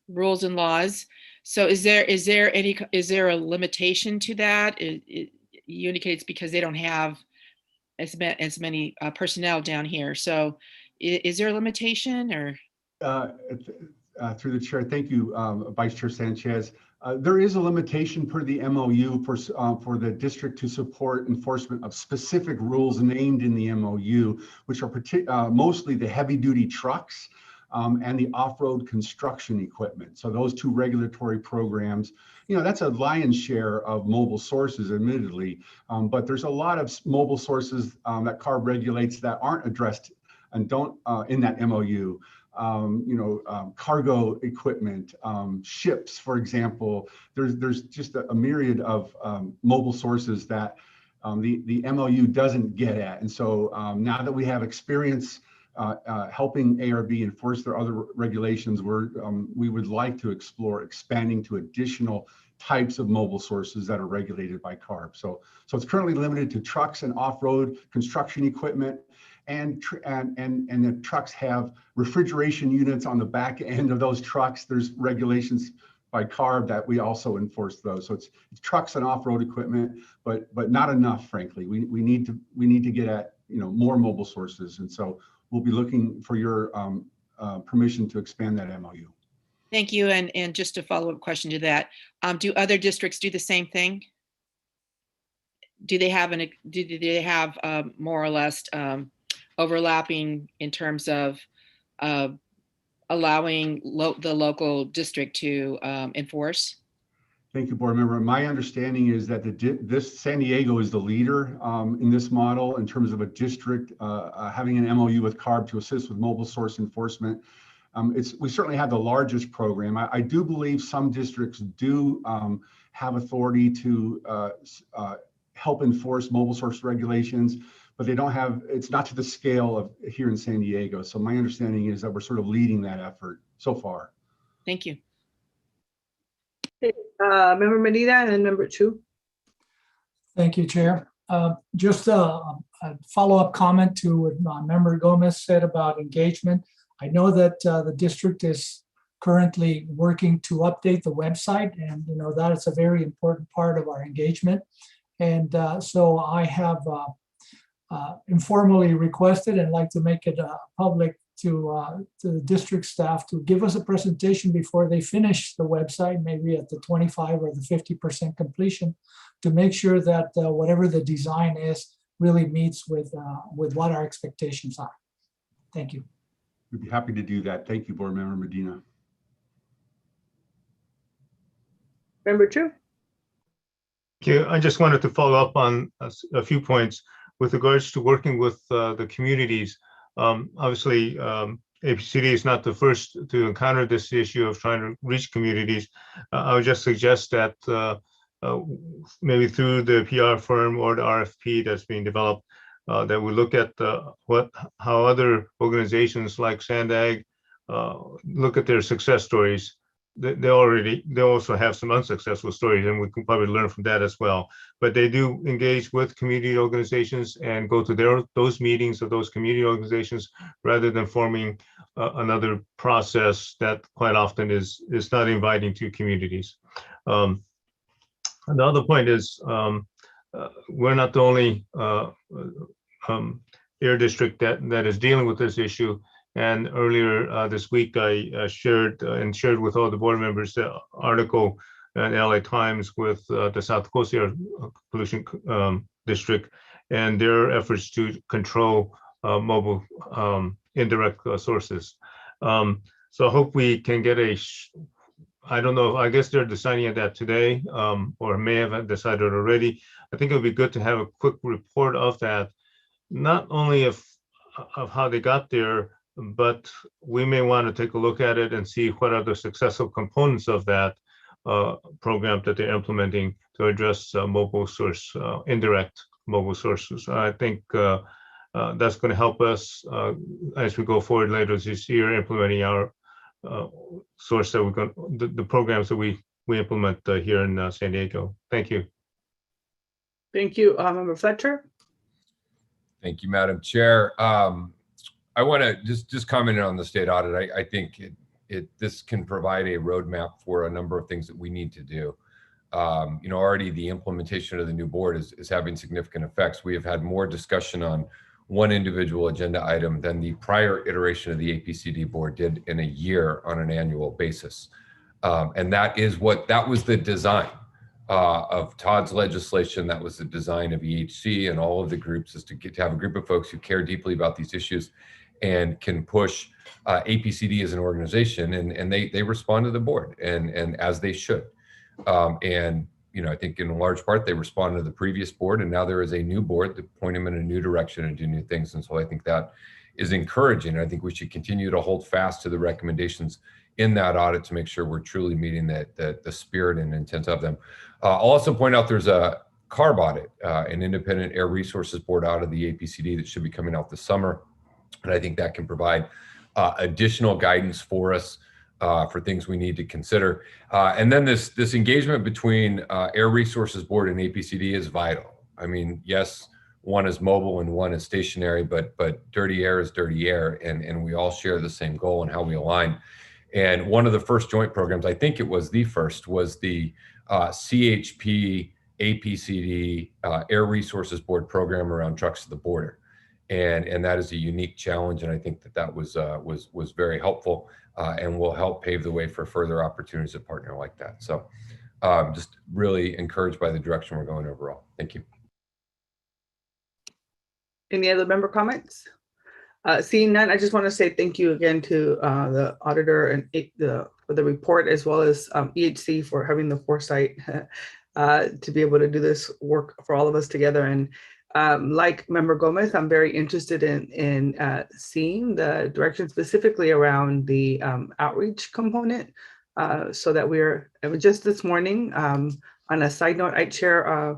rules and laws. So is there a limitation to that? You indicate it's because they don't have as many personnel down here. So is there a limitation, or? Through the chair, thank you, Vice Chair Sanchez. There is a limitation per the MOU for the district to support enforcement of specific rules named in the MOU, which are mostly the heavy-duty trucks and the off-road construction equipment. So those two regulatory programs, that's a lion's share of mobile sources, admittedly, but there's a lot of mobile sources that CARB regulates that aren't addressed and don't in that MOU. Cargo equipment, ships, for example. There's just a myriad of mobile sources that the MOU doesn't get at. And so now that we have experience helping ARB enforce their other regulations, we would like to explore expanding to additional types of mobile sources that are regulated by CARB. So it's currently limited to trucks and off-road construction equipment. And the trucks have refrigeration units on the back end of those trucks. There's regulations by CARB that we also enforce those. So it's trucks and off-road equipment, but not enough, frankly. We need to get at more mobile sources, and so we'll be looking for your permission to expand that MOU. Thank you. And just a follow-up question to that: do other districts do the same thing? Do they have more or less overlapping in terms of allowing the local district to enforce? Thank you, board member. My understanding is that this San Diego is the leader in this model in terms of a district having an MOU with CARB to assist with mobile source enforcement. We certainly have the largest program. I do believe some districts do have authority to help enforce mobile source regulations, but they don't have, it's not to the scale of here in San Diego. So my understanding is that we're sort of leading that effort so far. Thank you. Member Medina and then member 2. Thank you, Chair. Just a follow-up comment to what Member Gomez said about engagement. I know that the district is currently working to update the website, and that is a very important part of our engagement. And so I have informally requested and like to make it public to the district staff to give us a presentation before they finish the website, maybe at the 25 or the 50% completion, to make sure that whatever the design is really meets with what our expectations are. Thank you. We'd be happy to do that. Thank you, Board Member Medina. Member 2. Thank you. I just wanted to follow up on a few points with regards to working with the communities. Obviously, APCD is not the first to encounter this issue of trying to reach communities. I would just suggest that maybe through the PR firm or the RFP that's being developed, that we look at how other organizations like Sandag look at their success stories. They also have some unsuccessful stories, and we can probably learn from that as well. But they do engage with community organizations and go to those meetings of those community organizations rather than forming another process that quite often is not inviting to communities. The other point is we're not the only air district that is dealing with this issue. And earlier this week, I shared with all the board members the article in LA Times with the South Coast Air Pollution District and their efforts to control mobile indirect sources. So I hope we can get I don't know, I guess they're deciding that today or may have decided already. I think it would be good to have a quick report of that, not only of how they got there, but we may want to take a look at it and see what are the successful components of that program that they're implementing to address mobile source, indirect mobile sources. I think that's going to help us as we go forward later this year, implementing our source that we're going, the programs that we implement here in San Diego. Thank you. Thank you, Member Fletcher. Thank you, Madam Chair. I want to just comment on the state audit. I think this can provide a roadmap for a number of things that we need to do. Already the implementation of the new board is having significant effects. We have had more discussion on one individual agenda item than the prior iteration of the APCD board did in a year on an annual basis. And that was the design of Todd's legislation. That was the design of EHC and all of the groups, is to have a group of folks who care deeply about these issues and can push APCD as an organization, and they respond to the board and as they should. And I think in large part they responded to the previous board, and now there is a new board to point them in a new direction and do new things. And so I think that is encouraging. I think we should continue to hold fast to the recommendations in that audit to make sure we're truly meeting the spirit and intent of them. I'll also point out there's a CARB audit, an independent air resources board out of the APCD that should be coming out this summer. And I think that can provide additional guidance for us for things we need to consider. And then this engagement between Air Resources Board and APCD is vital. I mean, yes, one is mobile and one is stationary, but dirty air is dirty air, and we all share the same goal and how we align. And one of the first joint programs, I think it was the first, was the CHP APCD Air Resources Board program around trucks to the border. And that is a unique challenge, and I think that was very helpful and will help pave the way for further opportunities to partner like that. So just really encouraged by the direction we're going overall. Thank you. Any other member comments? Seeing none, I just want to say thank you again to the auditor and the the report, as well as EHC for having the foresight to be able to do this work for all of us together. And like Member Gomez, I'm very interested in seeing the direction specifically around the outreach component, so that just this morning, on a side note, I chair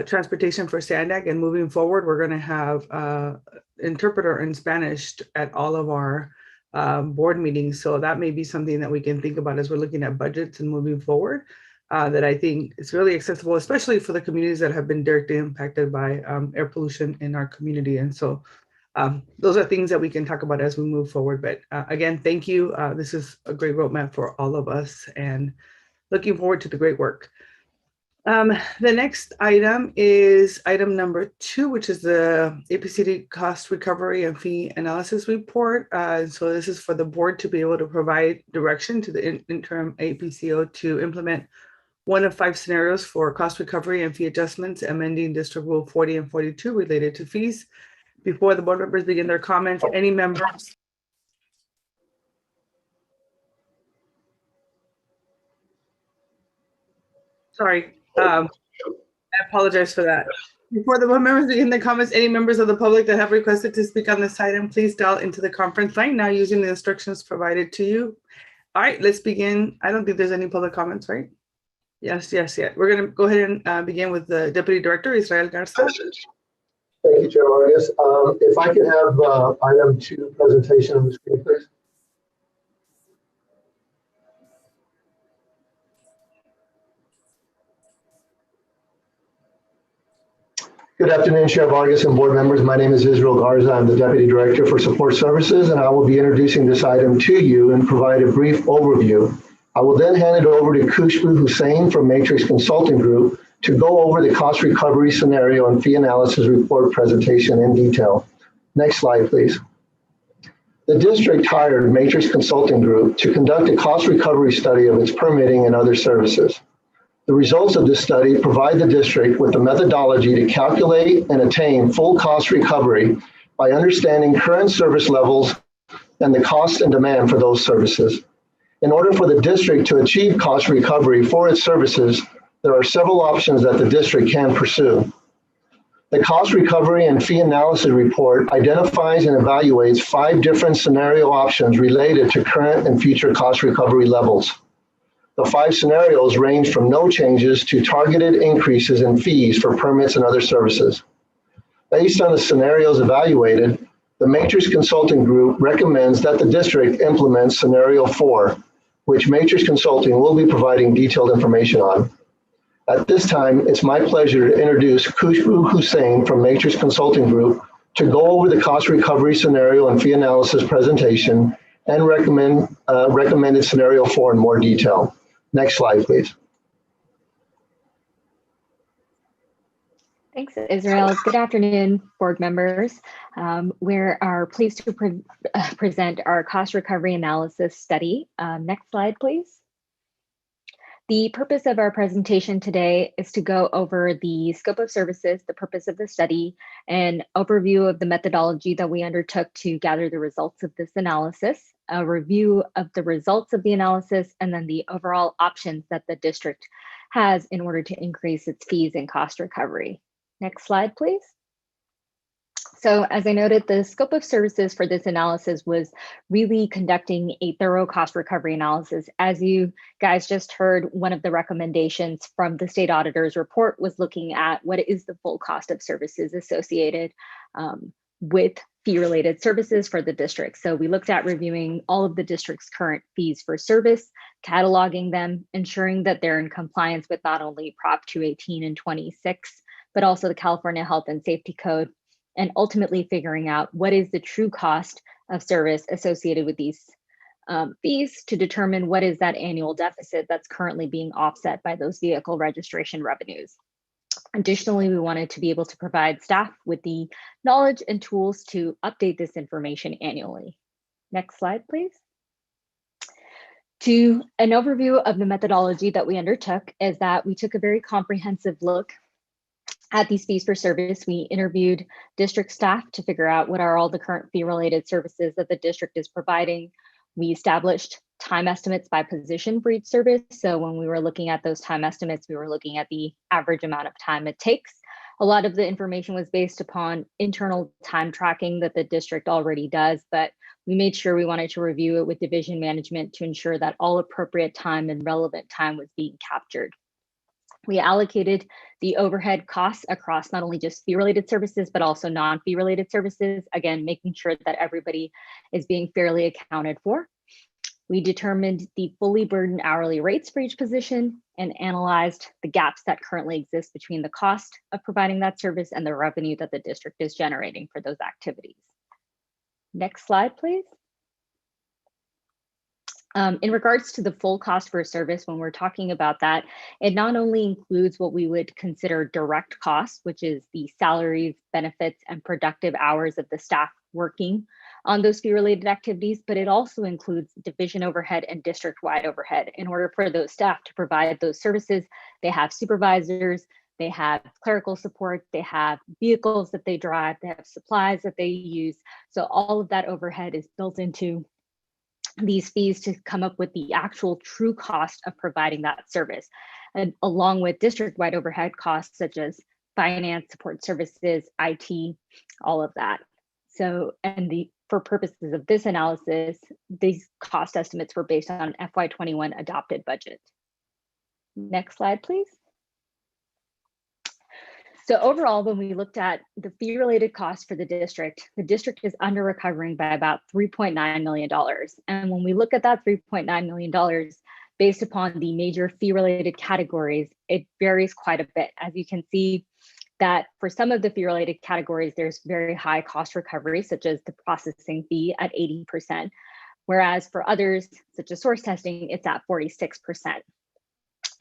transportation for SANDAG, and moving forward, we're going to have interpreter in Spanish at all of our board meetings. So that may be something that we can think about as we're looking at budgets and moving forward, that I think is really accessible, especially for the communities that have been directly impacted by air pollution in our community. And so those are things that we can talk about as we move forward. But again, thank you. This is a great roadmap for all of us, and looking forward to the great work. The next item is item number 2, which is the APCD cost recovery and fee analysis report. So this is for the board to be able to provide direction to the interim APCO to implement one of 5 scenarios for cost recovery and fee adjustments, amending District Rule 40 and 42 related to fees. Before the board members begin their comments, any members. Sorry. I apologize for that. Before the board members begin their comments, any members of the public that have requested to speak on this item, please dial into the conference line now using the instructions provided to you. All right, let's begin. I don't think there's any public comments, right? Yes. We're going to go ahead and begin with the Deputy Director, Israel Garza. Thank you, Chair Vargas. If I could have item 2 presentation on the screen, please. Good afternoon, Chair Vargas and board members. My name is Israel Garza. I'm the Deputy Director for Support Services, and I will be introducing this item to you and provide a brief overview. I will then hand it over to Khushbu Hussain from Matrix Consulting Group to go over the cost recovery scenario and fee analysis report presentation in detail. Next slide, please. The district hired Matrix Consulting Group to conduct a cost recovery study of its permitting and other services. The results of this study provide the district with the methodology to calculate and attain full cost recovery by understanding current service levels and the cost and demand for those services. In order for the district to achieve cost recovery for its services, there are several options that the district can pursue. The cost recovery and fee analysis report identifies and evaluates 5 different scenario options related to current and future cost recovery levels. The 5 scenarios range from no changes to targeted increases in fees for permits and other services. Based on the scenarios evaluated, the Matrix Consulting Group recommends that the district implement scenario 4, which Matrix Consulting will be providing detailed information on. At this time, it's my pleasure to introduce Khushbu Hussain from Matrix Consulting Group to go over the cost recovery scenario and fee analysis presentation and recommended scenario 4 in more detail. Next slide, please. Thanks, Israel. Good afternoon, board members. We are pleased to present our cost recovery analysis study. Next slide, please. The purpose of our presentation today is to go over the scope of services, the purpose of the study, an overview of the methodology that we undertook to gather the results of this analysis, a review of the results of the analysis, and then the overall options that the district has in order to increase its fees and cost recovery. Next slide, please. So as I noted, the scope of services for this analysis was really conducting a thorough cost recovery analysis. As you guys just heard, one of the recommendations from the state auditor's report was looking at what is the full cost of services associated with fee-related services for the district. So we looked at reviewing all of the district's current fees for service, cataloging them, ensuring that they're in compliance with not only Prop 218 and 26, but also the California Health and Safety Code, and ultimately figuring out what is the true cost of service associated with these fees to determine what is that annual deficit that's currently being offset by those vehicle registration revenues. Additionally, we wanted to be able to provide staff with the knowledge and tools to update this information annually. Next slide, please. An overview of the methodology that we undertook is that we took a very comprehensive look at these fees for service. We interviewed district staff to figure out what are all the current fee-related services that the district is providing. We established time estimates by position for each service. So when we were looking at those time estimates, we were looking at the average amount of time it takes. A lot of the information was based upon internal time tracking that the district already does, but we made sure we wanted to review it with division management to ensure that all appropriate time and relevant time was being captured. We allocated the overhead costs across not only just fee-related services, but also non-fee related services, again, making sure that everybody is being fairly accounted for. We determined the fully burdened hourly rates for each position and analyzed the gaps that currently exist between the cost of providing that service and the revenue that the district is generating for those activities. Next slide, please. In regards to the full cost for a service, when we're talking about that, it not only includes what we would consider direct costs, which is the salaries, benefits, and productive hours of the staff working on those fee-related activities, but it also includes division overhead and district-wide overhead. In order for those staff to provide those services, they have supervisors, they have clerical support, they have vehicles that they drive, they have supplies that they use. So all of that overhead is built into these fees to come up with the actual true cost of providing that service, and along with district-wide overhead costs such as finance, support services, IT, all of that. So, and for purposes of this analysis, these cost estimates were based on FY21 adopted budget. Next slide, please. So overall, when we looked at the fee-related costs for the district is under recovering by about $3.9 million. And when we look at that $3.9 million, based upon the major fee-related categories, it varies quite a bit. As you can see that for some of the fee-related categories, there's very high cost recovery, such as the processing fee at 80%, whereas for others, such as source testing, it's at 46%.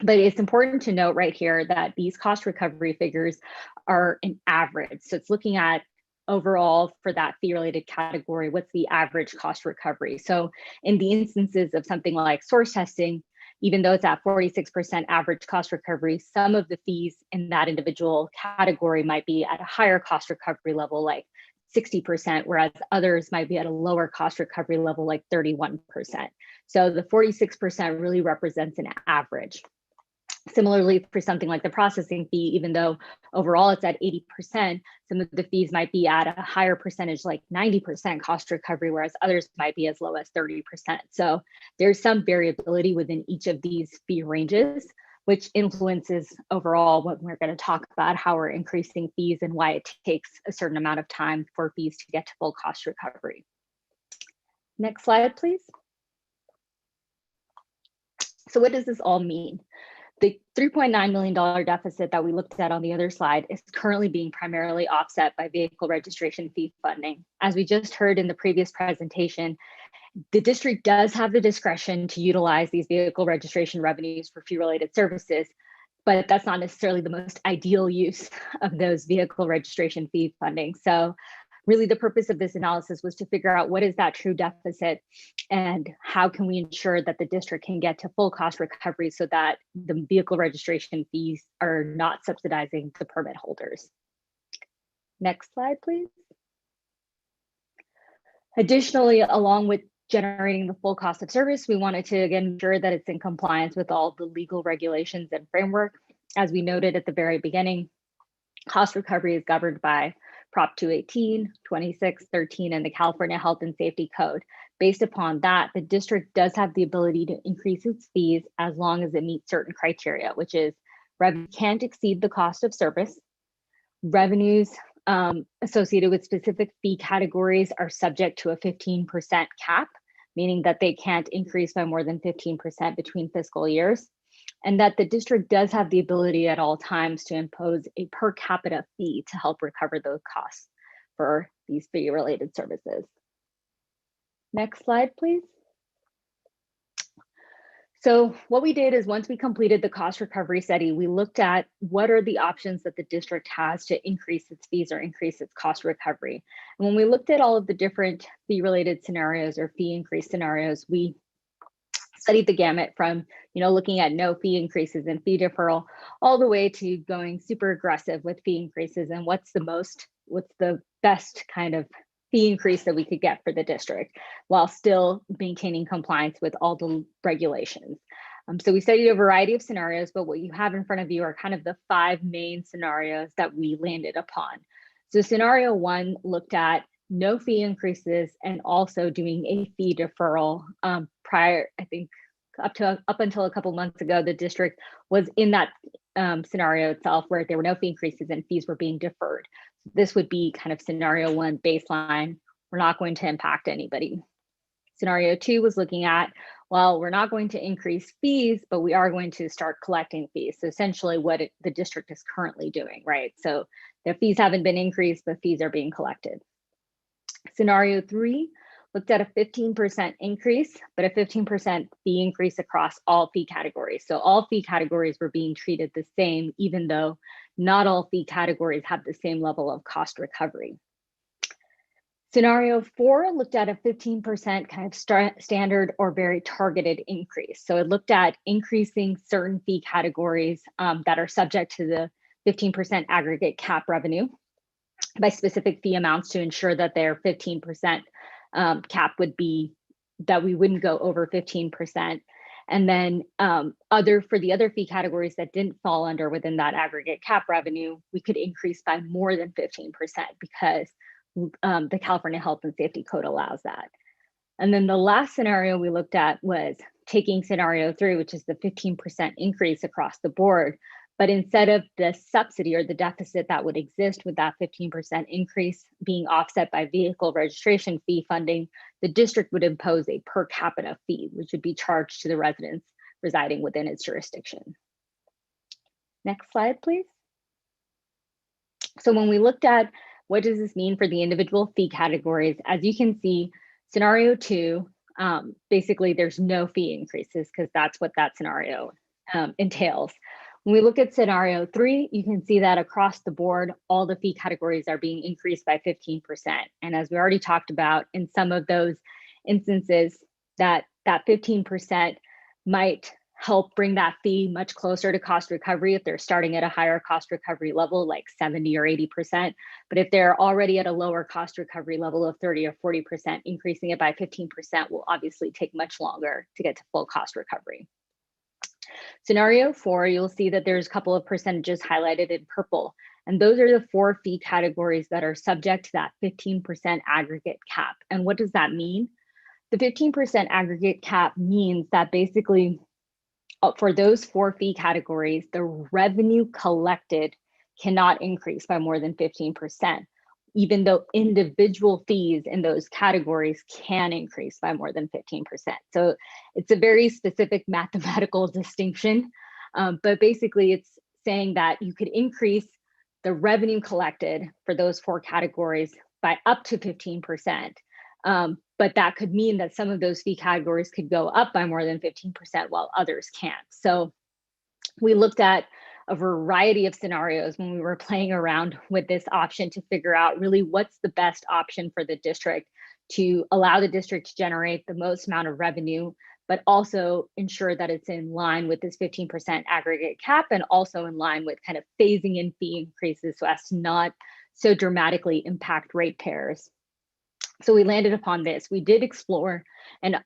But it's important to note right here that these cost recovery figures are an average. So it's looking at overall for that fee related category, what's the average cost recovery? So in the instances of something like source testing, even though it's at 46% average cost recovery, some of the fees in that individual category might be at a higher cost recovery level, like 60%, whereas others might be at a lower cost recovery level, like 31%. So the 46% really represents an average. Similarly, for something like the processing fee, even though overall it's at 80%, some of the fees might be at a higher percentage, like 90% cost recovery, whereas others might be as low as 30%. So there's some variability within each of these fee ranges, which influences overall what we're going to talk about, how we're increasing fees and why it takes a certain amount of time for fees to get to full cost recovery. Next slide, please. So what does this all mean? The $3.9 million deficit that we looked at on the other slide is currently being primarily offset by vehicle registration fee funding. As we just heard in the previous presentation, the district does have the discretion to utilize these vehicle registration revenues for fee-related services, but that's not necessarily the most ideal use of those vehicle registration fee funding. So really the purpose of this analysis was to figure out what is that true deficit and how can we ensure that the district can get to full cost recovery so that the vehicle registration fees are not subsidizing the permit holders. Next slide, please. Additionally, along with generating the full cost of service, we wanted to again ensure that it's in compliance with all the legal regulations and framework. As we noted at the very beginning, cost recovery is governed by Prop 218, 2613, and the California Health and Safety Code. Based upon that, the district does have the ability to increase its fees as long as it meets certain criteria, which is revenue can't exceed the cost of service. Revenues associated with specific fee categories are subject to a 15% cap, meaning that they can't increase by more than 15% between fiscal years, and that the district does have the ability at all times to impose a per capita fee to help recover those costs for these fee-related services. Next slide, please. So what we did is once we completed the cost recovery study, we looked at what are the options that the district has to increase its fees or increase its cost recovery. And when we looked at all of the different fee-related scenarios or fee increase scenarios, we studied the gamut from, looking at no fee increases and fee deferral, all the way to going super aggressive with fee increases and what's the best kind of fee increase that we could get for the district while still maintaining compliance with all the regulations. So we studied a variety of scenarios, but what you have in front of you are kind of the 5 main scenarios that we landed upon. So scenario 1 looked at no fee increases and also doing a fee deferral. Prior, I think up until a couple months ago, the district was in that scenario itself where there were no fee increases and fees were being deferred. This would be kind of scenario 1 baseline. We're not going to impact anybody. Scenario 2 was looking at, well, we're not going to increase fees, but we are going to start collecting fees. So essentially what the district is currently doing, right? So the fees haven't been increased, but fees are being collected. Scenario 3 looked at a 15% increase, but a 15% fee increase across all fee categories. So all fee categories were being treated the same, even though not all fee categories have the same level of cost recovery. Scenario 4 looked at a 15% kind of standard or very targeted increase. So it looked at increasing certain fee categories that are subject to the 15% aggregate cap revenue by specific fee amounts to ensure that their 15% cap would be that we wouldn't go over 15%. And then for the other fee categories that didn't fall under within that aggregate cap revenue, we could increase by more than 15% because the California Health and Safety Code allows that. And then the last scenario we looked at was taking scenario 3, which is the 15% increase across the board. But instead of the subsidy or the deficit that would exist with that 15% increase being offset by vehicle registration fee funding, the district would impose a per capita fee, which would be charged to the residents residing within its jurisdiction. Next slide, please. So when we looked at what does this mean for the individual fee categories, as you can see, scenario 2, basically there's no fee increases because that's what that scenario entails. When we look at scenario 3, you can see that across the board, all the fee categories are being increased by 15%. And as we already talked about, in some of those instances, that 15% might help bring that fee much closer to cost recovery if they're starting at a higher cost recovery level, like 70 or 80%. But if they're already at a lower cost recovery level of 30 or 40%, increasing it by 15% will obviously take much longer to get to full cost recovery. Scenario 4, you'll see that there's a couple of percentages highlighted in purple, and those are the 4 fee categories that are subject to that 15% aggregate cap. And what does that mean? The 15% aggregate cap means that basically for those 4 fee categories, the revenue collected cannot increase by more than 15%, even though individual fees in those categories can increase by more than 15%. So it's a very specific mathematical distinction, but basically it's saying that you could increase the revenue collected for those 4 categories by up to 15%. But that could mean that some of those fee categories could go up by more than 15% while others can't. So we looked at a variety of scenarios when we were playing around with this option to figure out really what's the best option for the district to allow the district to generate the most amount of revenue, but also ensure that it's in line with this 15% aggregate cap and also in line with kind of phasing in fee increases so as to not so dramatically impact ratepayers. So we landed upon this. We did explore an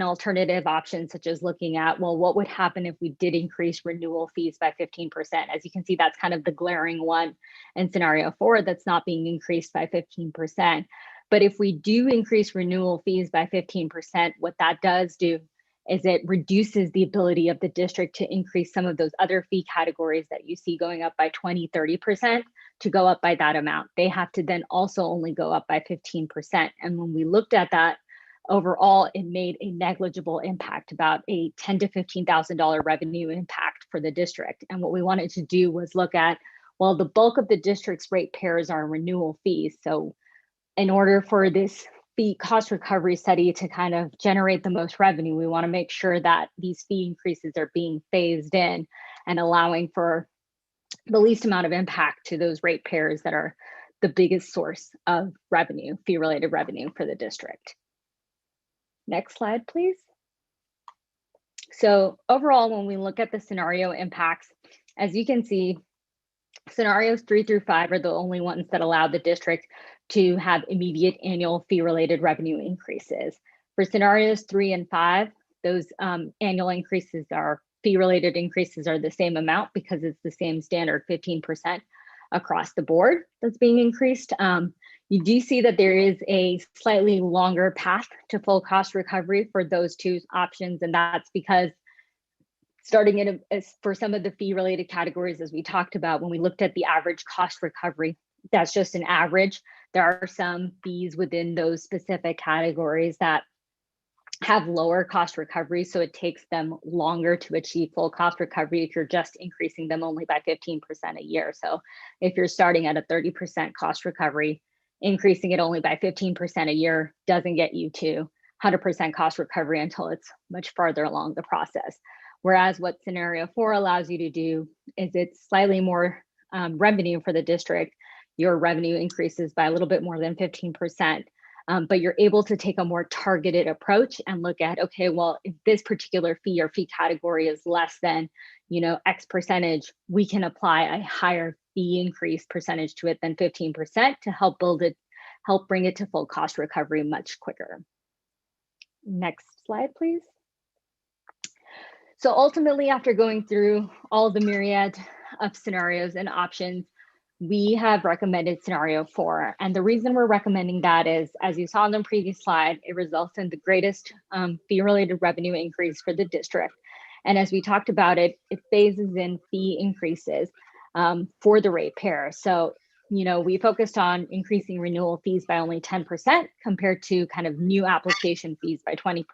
alternative option, such as looking at, well, what would happen if we did increase renewal fees by 15%? As you can see, that's kind of the glaring one in scenario 4 that's not being increased by 15%. But if we do increase renewal fees by 15%, what that does do is it reduces the ability of the district to increase some of those other fee categories that you see going up by 20, 30% to go up by that amount. They have to then also only go up by 15%. And when we looked at that, overall, it made a negligible impact, about a $10,000 to $15,000 revenue impact for the district. And what we wanted to do was look at, well, the bulk of the district's ratepayers are renewal fees. So in order for this fee cost recovery study to kind of generate the most revenue, we want to make sure that these fee increases are being phased in and allowing for the least amount of impact to those ratepayers that are the biggest source of revenue, fee-related revenue for the district. Next slide, please. So overall, when we look at the scenario impacts, as you can see, scenarios 3 through 5 are the only ones that allow the district to have immediate annual fee-related revenue increases. For scenarios 3 and 5, those annual increases are fee-related increases are the same amount because it's the same standard 15% across the board that's being increased. You do see that there is a slightly longer path to full cost recovery for those two options, and that's because starting for some of the fee-related categories, as we talked about, when we looked at the average cost recovery, that's just an average. There are some fees within those specific categories that have lower cost recovery, so it takes them longer to achieve full cost recovery if you're just increasing them only by 15% a year. So if you're starting at a 30% cost recovery, increasing it only by 15% a year doesn't get you to 100% cost recovery until it's much farther along the process. Whereas what scenario 4 allows you to do is it's slightly more revenue for the district. Your revenue increases by a little bit more than 15%. But you're able to take a more targeted approach and look at, okay, well, if this particular fee or fee category is less than, X percentage, we can apply a higher fee increase percentage to it than 15% to help bring it to full cost recovery much quicker. Next slide, please. So ultimately, after going through all the myriad of scenarios and options, we have recommended scenario 4. And the reason we're recommending that is, as you saw on the previous slide, it results in the greatest fee-related revenue increase for the district. And as we talked about it phases in fee increases for the ratepayer. So, we focused on increasing renewal fees by only 10% compared to kind of new application fees by 20%.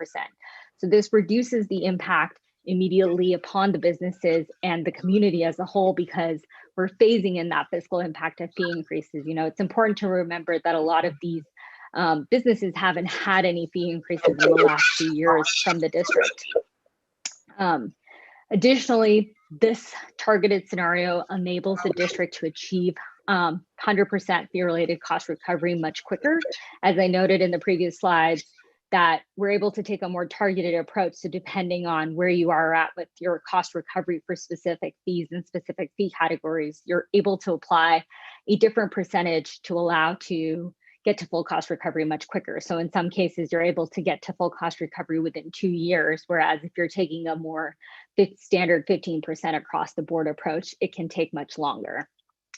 So this reduces the impact immediately upon the businesses and the community as a whole, because we're phasing in that fiscal impact of fee increases. It's important to remember that a lot of these businesses haven't had any fee increases in the last 2 years from the district. Additionally, this targeted scenario enables the district to achieve 100% fee-related cost recovery much quicker. As I noted in the previous slides, that we're able to take a more targeted approach. So depending on where you are at with your cost recovery for specific fees and specific fee categories, you're able to apply a different percentage to allow to get to full cost recovery much quicker. So in some cases, you're able to get to full cost recovery within 2 years, whereas if you're taking a more standard 15% across the board approach, it can take much longer.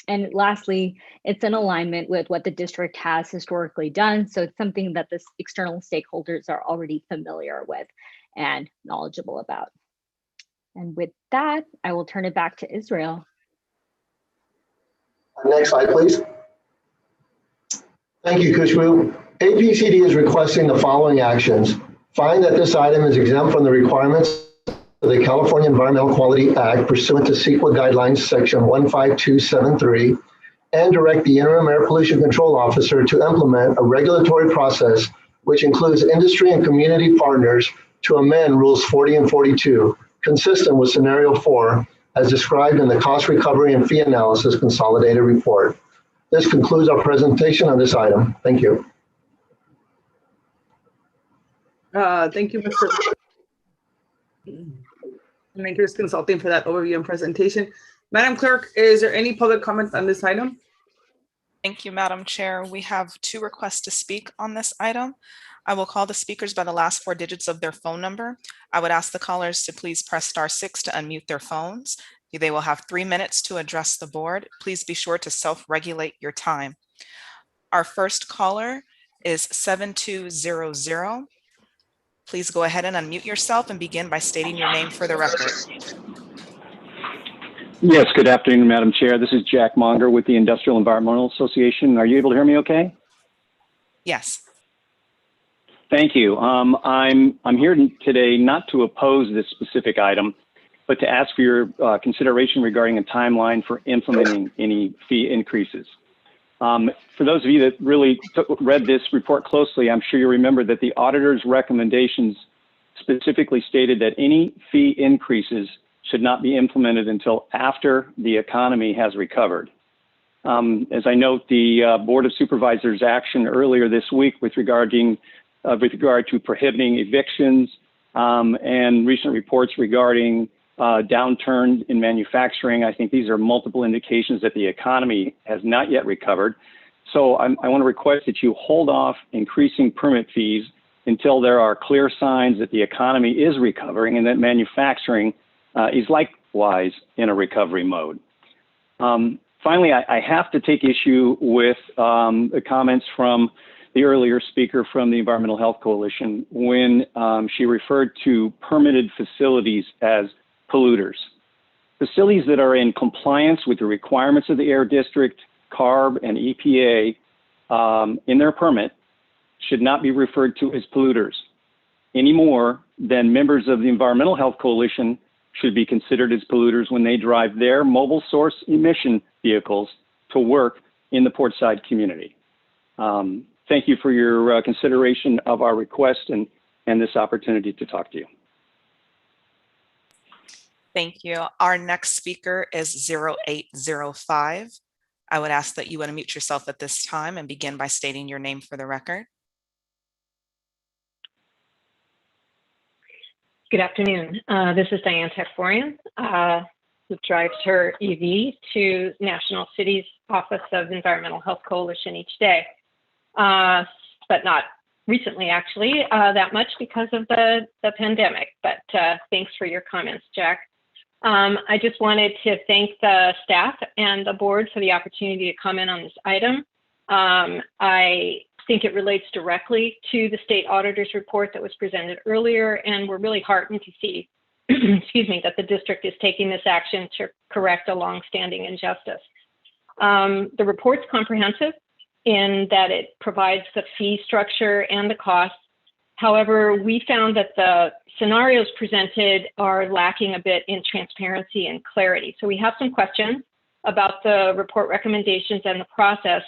And lastly, it's in alignment with what the district has historically done. So it's something that the external stakeholders are already familiar with and knowledgeable about. And with that, I will turn it back to Israel. Next slide, please. Thank you, Kushbu. APCD is requesting the following actions. Find that this item is exempt from the requirements of the California Environmental Quality Act pursuant to CEQA guidelines section 15273, and direct the interim air pollution control officer to implement a regulatory process which includes industry and community partners to amend rules 40 and 42, consistent with scenario 4, as described in the cost recovery and fee analysis consolidated report. This concludes our presentation on this item. Thank you. Thank you, Mr. Mankers Consulting, for that overview and presentation. Madam Clerk, is there any public comment on this item? Thank you, Madam Chair. We have 2 requests to speak on this item. I will call the speakers by the last 4 digits of their phone number. I would ask the callers to please press *6 to unmute their phones. They will have 3 minutes to address the board. Please be sure to self-regulate your time. Our first caller is 7200. Please go ahead and unmute yourself and begin by stating your name for the record. Yes, good afternoon, Madam Chair. This is Jack Monger with the Industrial Environmental Association. Are you able to hear me okay? Yes. Thank you. I'm here today not to oppose this specific item, but to ask for your consideration regarding a timeline for implementing any fee increases. For those of you that really read this report closely, I'm sure you remember that the auditor's recommendations specifically stated that any fee increases should not be implemented until after the economy has recovered. As I note, the Board of Supervisors action earlier this week with regard to prohibiting evictions and recent reports regarding downturn in manufacturing, I think these are multiple indications that the economy has not yet recovered. So I want to request that you hold off increasing permit fees until there are clear signs that the economy is recovering and that manufacturing is likewise in a recovery mode. Finally, I have to take issue with the comments from the earlier speaker from the Environmental Health Coalition when she referred to permitted facilities as polluters. Facilities that are in compliance with the requirements of the Air District, CARB, and EPA in their permit should not be referred to as polluters any more than members of the Environmental Health Coalition should be considered as polluters when they drive their mobile source emission vehicles to work in the Portside community. Thank you for your consideration of our request and this opportunity to talk to you. Thank you. Our next speaker is 0805. I would ask that you unmute yourself at this time and begin by stating your name for the record. Good afternoon. This is Diane Tekforian, who drives her EV to National City's Office of Environmental Health Coalition each day, but not recently, actually, that much because of the pandemic. But thanks for your comments, Jack. I just wanted to thank the staff and the board for the opportunity to comment on this item. I think it relates directly to the state auditor's report that was presented earlier, and we're really heartened to see, excuse me, that the district is taking this action to correct a longstanding injustice. The report's comprehensive in that it provides the fee structure and the costs. However, we found that the scenarios presented are lacking a bit in transparency and clarity. So we have some questions about the report recommendations and the process,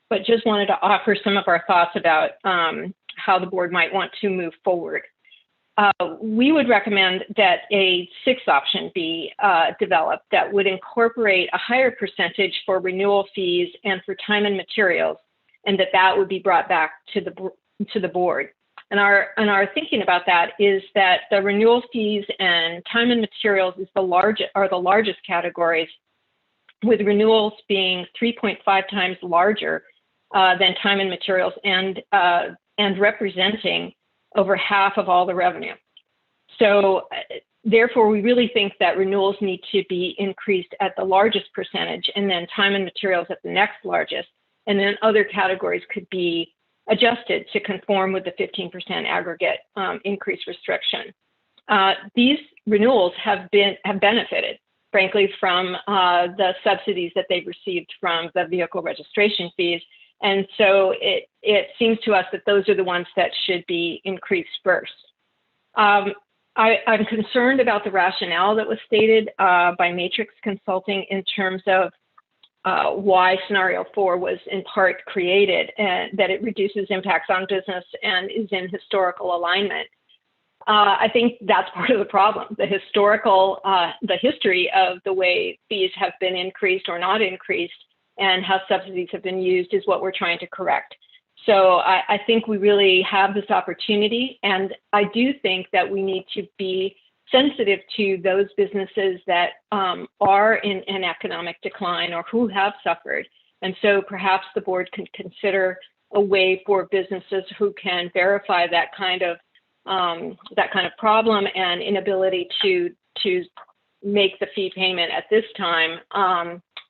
but just wanted to offer some of our thoughts about how the board might want to move forward. We would recommend that a sixth option be developed that would incorporate a higher percentage for renewal fees and for time and materials, and that would be brought back to the board. And our thinking about that is that the renewal fees and time and materials are the largest categories, with renewals being 3.5 times larger than time and materials, and representing over half of all the revenue. So therefore, we really think that renewals need to be increased at the largest percentage, and then time and materials at the next largest, and then other categories could be adjusted to conform with the 15% aggregate increase restriction. These renewals have benefited, frankly, from the subsidies that they've received from the vehicle registration fees. And so it seems to us that those are the ones that should be increased first. I'm concerned about the rationale that was stated by Matrix Consulting in terms of why scenario 4 was in part created, and that it reduces impacts on business and is in historical alignment. I think that's part of the problem. The history of the way fees have been increased or not increased and how subsidies have been used is what we're trying to correct. So I think we really have this opportunity, and I do think that we need to be sensitive to those businesses that are in an economic decline or who have suffered. And so perhaps the board can consider a way for businesses who can verify that kind of problem and inability to make the fee payment at this time.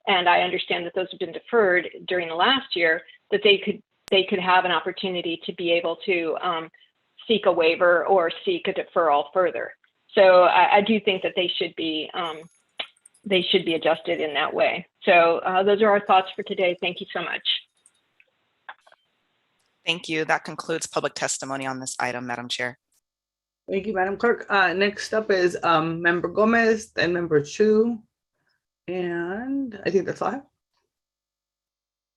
And I understand that those have been deferred during the last year, that they could have an opportunity to be able to seek a waiver or seek a deferral further. So I do think that they should be adjusted in that way. So those are our thoughts for today. Thank you so much. Thank you. That concludes public testimony on this item, Madam Chair. Thank you, Madam Clerk. Next up is Member Gomez, then Member Chu. And I think that's all I have.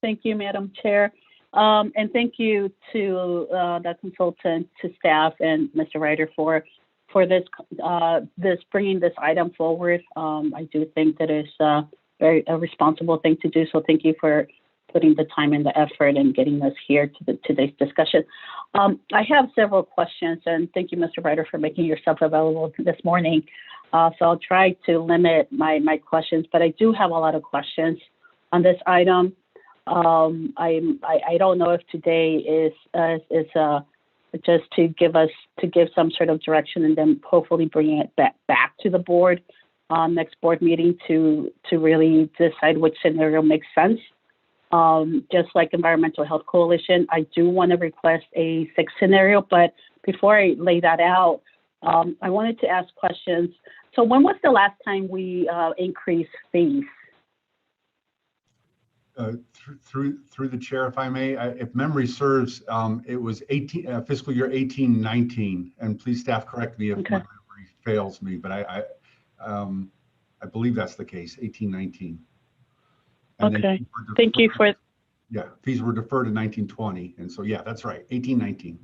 Thank you, Madam Chair. And thank you to the consultant, to staff, and Mr. Ryder for this bringing this item forward. I do think that it's a responsible thing to do. So thank you for putting the time and the effort and getting us here to today's discussion. I have several questions, and thank you, Mr. Ryder, for making yourself available this morning. So I'll try to limit my questions, but I do have a lot of questions on this item. I don't know if today is just to give some sort of direction and then hopefully bringing it back to the board next board meeting to really decide which scenario makes sense. Just like Environmental Health Coalition, I do want to request a sixth scenario, but before I lay that out, I wanted to ask questions. So when was the last time we increased fees? Through the chair, if I may, if memory serves, it was fiscal year 18-19, and please staff correct me if my memory fails me, but I believe that's the case, 18-19. Okay, thank you for. Yeah, fees were deferred in 1920, and so yeah, that's right, 18-19.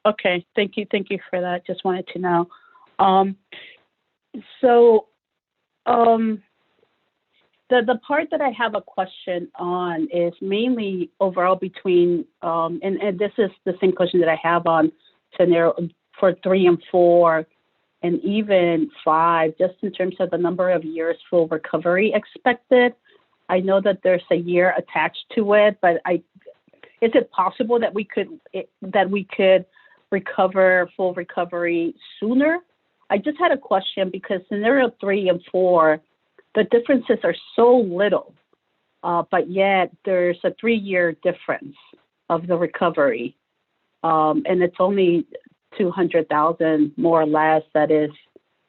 Okay, thank you for that. Just wanted to know. The part that I have a question on is mainly overall between, and this is the same question that I have on scenario for 3 and 4, and even 5, just in terms of the number of years full recovery expected. I know that there's a year attached to it, but is it possible that we could recover full recovery sooner? I just had a question because scenario 3 and 4, the differences are so little, but yet there's a 3-year difference of the recovery, and it's only 200,000 more or less. That is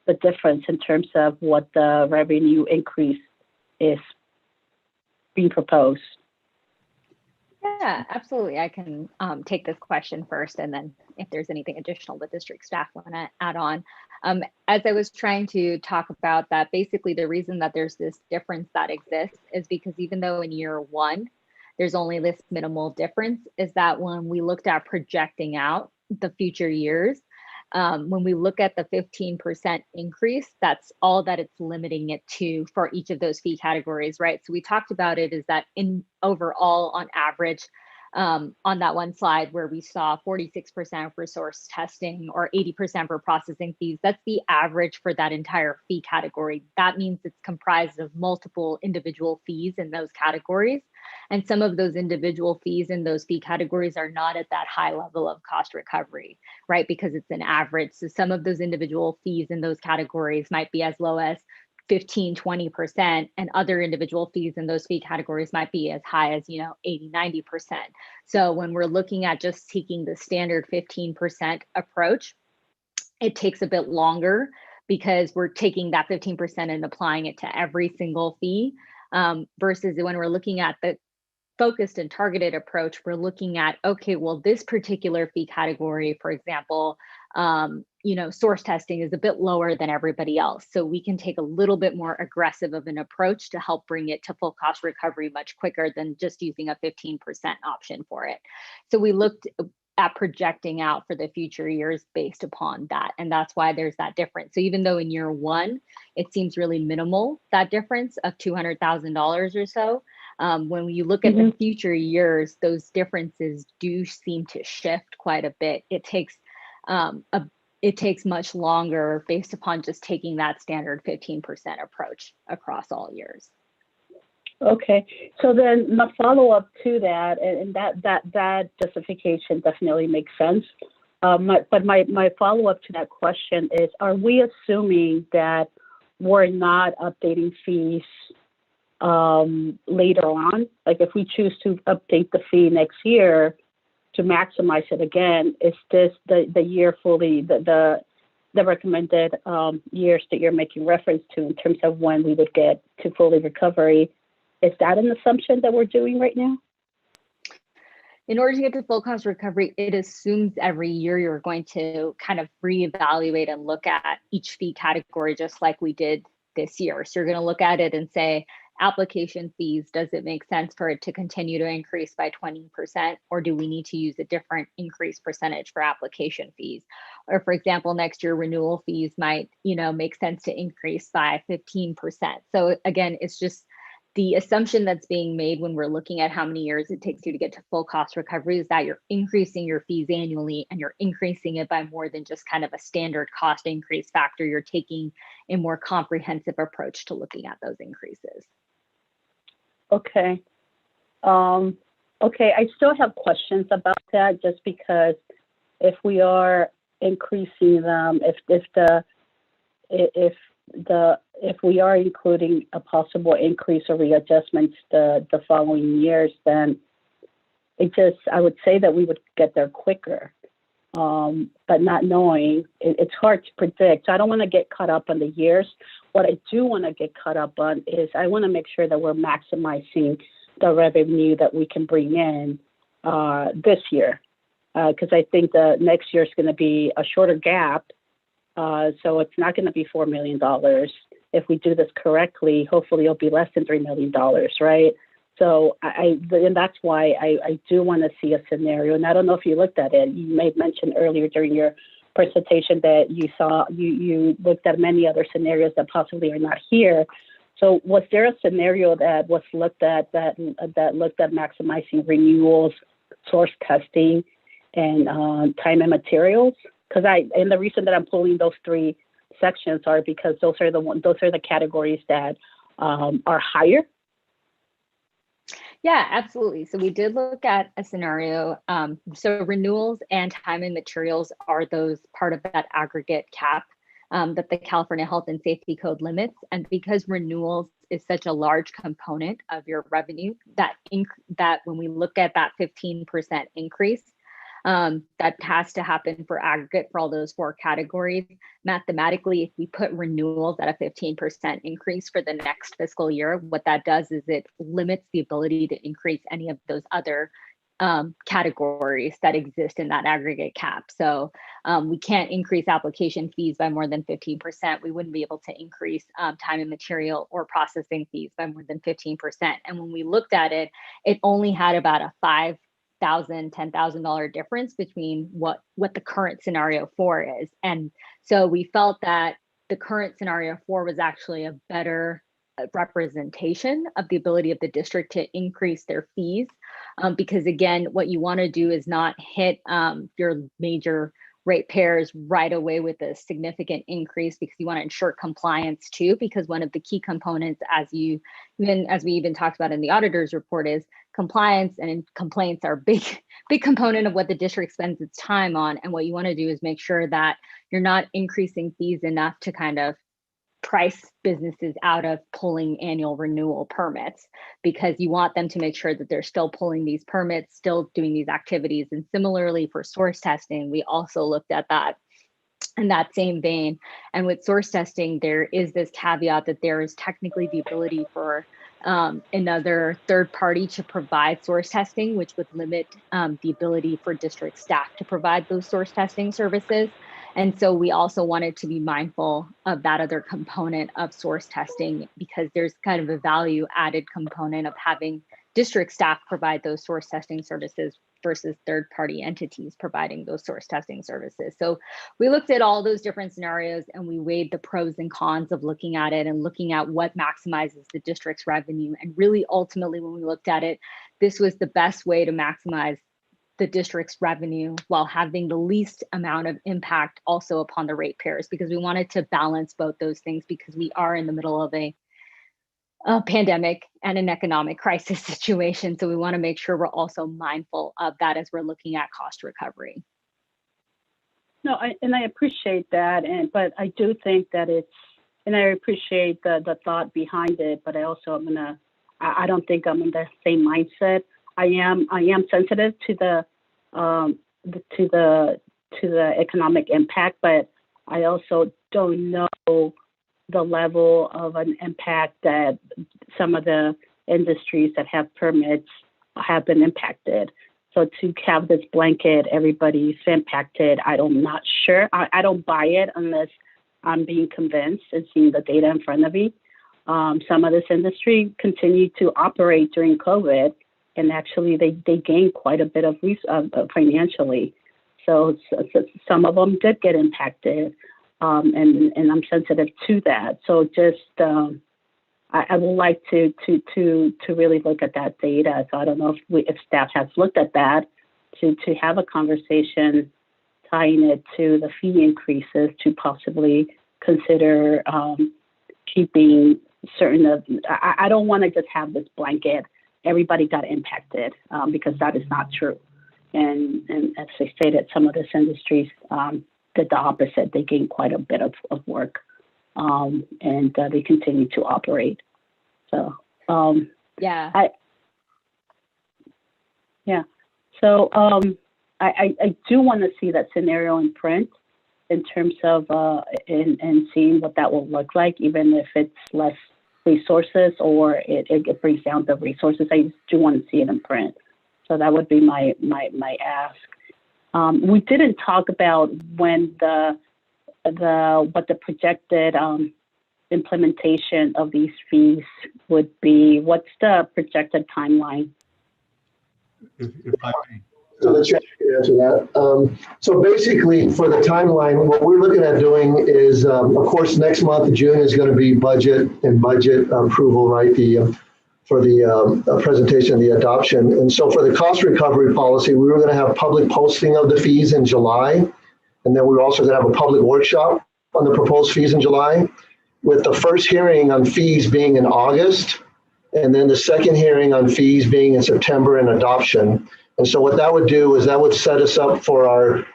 the difference in terms of what the revenue increase is being proposed. Yeah, absolutely. I can take this question first, and then if there's anything additional the district staff want to add on. As I was trying to talk about that, basically the reason that there's this difference that exists is because even though in year 1, there's only this minimal difference, is that when we looked at projecting out the future years, when we look at the 15% increase, that's all that it's limiting it to for each of those fee categories, right? So we talked about it is that in overall on average, on that one slide where we saw 46% for source testing or 80% for processing fees, that's the average for that entire fee category. That means it's comprised of multiple individual fees in those categories. And some of those individual fees in those fee categories are not at that high level of cost recovery, right? Because it's an average. So some of those individual fees in those categories might be as low as 15, 20%, and other individual fees in those fee categories might be as high as, 80, 90%. So when we're looking at just taking the standard 15% approach, it takes a bit longer because we're taking that 15% and applying it to every single fee, versus when we're looking at the focused and targeted approach, we're looking at, okay, well, this particular fee category, for example, source testing is a bit lower than everybody else. So we can take a little bit more aggressive of an approach to help bring it to full cost recovery much quicker than just using a 15% option for it. So we looked at projecting out for the future years based upon that. And that's why there's that difference. So even though in year 1, it seems really minimal, that difference of $200,000 or so, when you look at the future years, those differences do seem to shift quite a bit. It takes much longer based upon just taking that standard 15% approach across all years. Okay, so then my follow-up to that, and that justification definitely makes sense. But my follow-up to that question is: are we assuming that we're not updating fees later on? Like if we choose to update the fee next year to maximize it again, is this the year fully the recommended years that you're making reference to in terms of when we would get to fully recovery? Is that an assumption that we're doing right now? In order to get to full cost recovery, it assumes every year you're going to kind of reevaluate and look at each fee category just like we did this year. So you're going to look at it and say, application fees, does it make sense for it to continue to increase by 20%, or do we need to use a different increase percentage for application fees? Or for example, next year renewal fees might, make sense to increase by 15%. So again, it's just the assumption that's being made when we're looking at how many years it takes you to get to full cost recovery is that you're increasing your fees annually, and you're increasing it by more than just kind of a standard cost increase factor. You're taking a more comprehensive approach to looking at those increases. Okay. Okay, I still have questions about that, just because if we are increasing them, if we are including a possible increase or readjustments the following years, then I would say that we would get there quicker. But not knowing, it's hard to predict. So I don't want to get caught up on the years. What I do want to get caught up on is I want to make sure that we're maximizing the revenue that we can bring in this year. Because I think the next year is going to be a shorter gap. So it's not going to be $4 million. If we do this correctly, hopefully it'll be less than $3 million, right? So and that's why I do want to see a scenario. And I don't know if you looked at it. You may have mentioned earlier during your presentation that you looked at many other scenarios that possibly are not here. So was there a scenario that was looked at that looked at maximizing renewals, source testing, and time and materials? And the reason that I'm pulling those three sections are because those are the categories that are higher. Yeah, absolutely. So we did look at a scenario. So renewals and time and materials are those part of that aggregate cap that the California Health and Safety Code limits. And because renewals is such a large component of your revenue, that when we look at that 15% increase, that has to happen for aggregate for all those four categories. Mathematically, if we put renewals at a 15% increase for the next fiscal year, what that does is it limits the ability to increase any of those other categories that exist in that aggregate cap. So we can't increase application fees by more than 15%. We wouldn't be able to increase time and material or processing fees by more than 15%. And when we looked at it, it only had about a $10,000 difference between what the current scenario 4 is. And so we felt that the current scenario 4 was actually a better representation of the ability of the district to increase their fees. Because again, what you want to do is not hit your major ratepayers right away with a significant increase, because you want to ensure compliance too, because one of the key components, as we even talked about in the auditor's report, is compliance, and complaints are a big component of what the district spends its time on. And what you want to do is make sure that you're not increasing fees enough to kind of price businesses out of pulling annual renewal permits, because you want them to make sure that they're still pulling these permits, still doing these activities. And similarly for source testing, we also looked at that in that same vein. And with source testing, there is this caveat that there is technically the ability for another third party to provide source testing, which would limit the ability for district staff to provide those source testing services. And so we also wanted to be mindful of that other component of source testing, because there's kind of a value added component of having district staff provide those source testing services versus third party entities providing those source testing services. So we looked at all those different scenarios and we weighed the pros and cons of looking at it and looking at what maximizes the district's revenue. And really, ultimately, when we looked at it, this was the best way to maximize the district's revenue while having the least amount of impact also upon the ratepayers, because we wanted to balance both those things, because we are in the middle of a pandemic and an economic crisis situation. So we want to make sure we're also mindful of that as we're looking at cost recovery. No, I appreciate that, but I do think that and I appreciate the thought behind it, but I also I don't think I'm in the same mindset. I am sensitive to the economic impact, but I also don't know the level of an impact that some of the industries that have permits have been impacted. So to have this blanket, everybody's impacted, I'm not sure. I don't buy it unless I'm being convinced and seeing the data in front of me. Some of this industry continued to operate during COVID, and actually they gained quite a bit of financially. So some of them did get impacted, and I'm sensitive to that. So just I would like to really look at that data. So I don't know if staff has looked at that to have a conversation tying it to the fee increases, to possibly consider keeping certain of. I don't want to just have this blanket everybody got impacted, because that is not true. And as I stated, some of these industries did the opposite. They gained quite a bit of work, and they continue to operate. So Yeah. So I do want to see that scenario in print in terms of and seeing what that will look like, even if it's less resources or it brings down the resources. I just do want to see it in print. So that would be my ask. We didn't talk about when what the projected implementation of these fees would be. What's the projected timeline? If I may. So the chair can answer that. So basically, for the timeline, what we're looking at doing is, of course, next month, June, is going to be budget approval, right? For the presentation of the adoption. And so for the cost recovery policy, we were going to have public posting of the fees in July. And then we were also going to have a public workshop on the proposed fees in July, with the first hearing on fees being in August, and then the second hearing on fees being in September and adoption. And so what that would do is that would set us up for our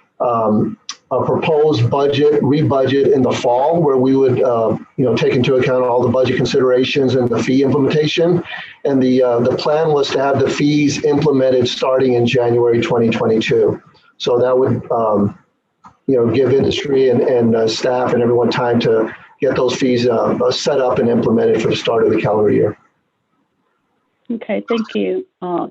proposed budget, rebudget in the fall, where we would take into account all the budget considerations and the fee implementation. And the plan was to have the fees implemented starting in January 2022. So that would give industry and staff and everyone time to get those fees set up and implemented for the start of the calendar year. Okay, thank you.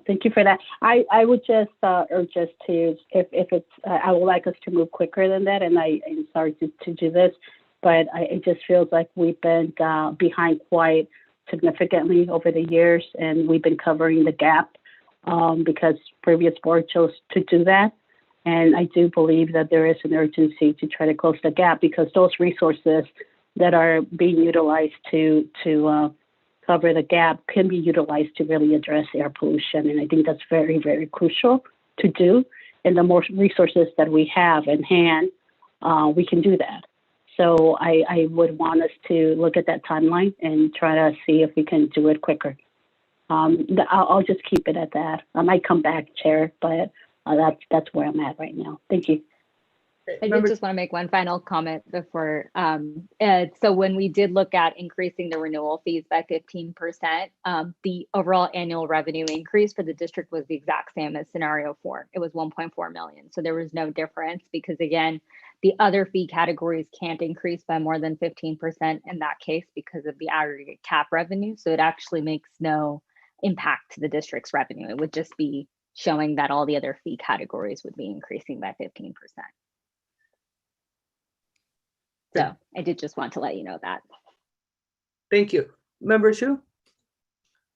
Thank you for that. I would just urge us to, if it's, I would like us to move quicker than that. And I'm sorry to do this, but it just feels like we've been behind quite significantly over the years, and we've been covering the gap because previous board chose to do that. And I do believe that there is an urgency to try to close the gap, because those resources that are being utilized to cover the gap can be utilized to really address air pollution. And I think that's very, very crucial to do. And the more resources that we have in hand, we can do that. So I would want us to look at that timeline and try to see if we can do it quicker. I'll just keep it at that. I might come back, Chair, but that's where I'm at right now. Thank you. I did just want to make one final comment before. So when we did look at increasing the renewal fees by 15%, the overall annual revenue increase for the district was the exact same as scenario 4. It was 1.4 million. So there was no difference, because again, the other fee categories can't increase by more than 15% in that case because of the aggregate cap revenue. So it actually makes no impact to the district's revenue. It would just be showing that all the other fee categories would be increasing by 15%. So I did just want to let you know that. Thank you. Member Chu?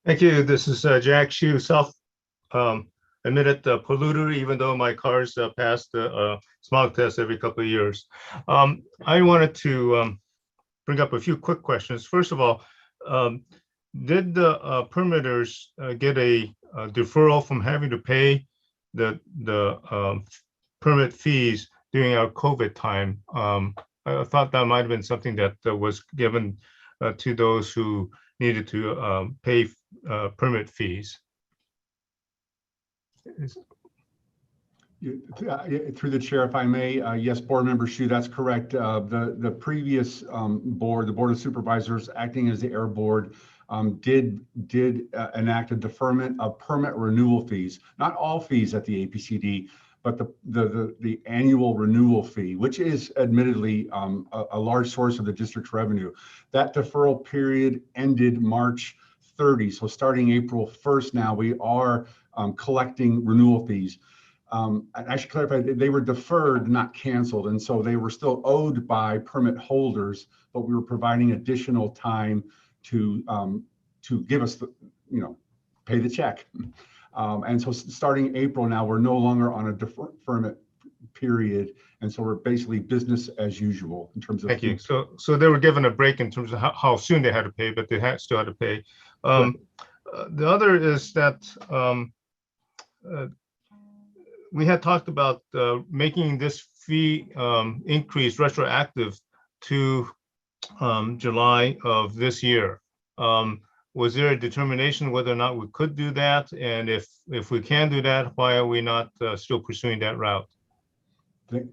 Thank you. This is Jack Chu, self-admitted polluter, even though my cars pass the smog test every couple of years. I wanted to bring up a few quick questions. First of all, did the permitters get a deferral from having to pay the permit fees during our COVID time? I thought that might have been something that was given to those who needed to pay permit fees. Through the chair, if I may, yes, board member Shu, that's correct. The previous board, the Board of Supervisors acting as the air board, did enact a deferment of permit renewal fees, not all fees at the APCD, but the annual renewal fee, which is admittedly a large source of the district's revenue. That deferral period ended March 30. So starting April 1st now, we are collecting renewal fees. I should clarify, they were deferred, not canceled. And so they were still owed by permit holders, but we were providing additional time to give us the, pay the check. And so starting April now, we're no longer on a deferment period. And so we're basically business as usual in terms of. Thank you. So they were given a break in terms of how soon they had to pay, but they still had to pay. The other is that we had talked about making this fee increase retroactive to July of this year. was there a determination whether or not we could do that? And if we can do that, why are we not still pursuing that route?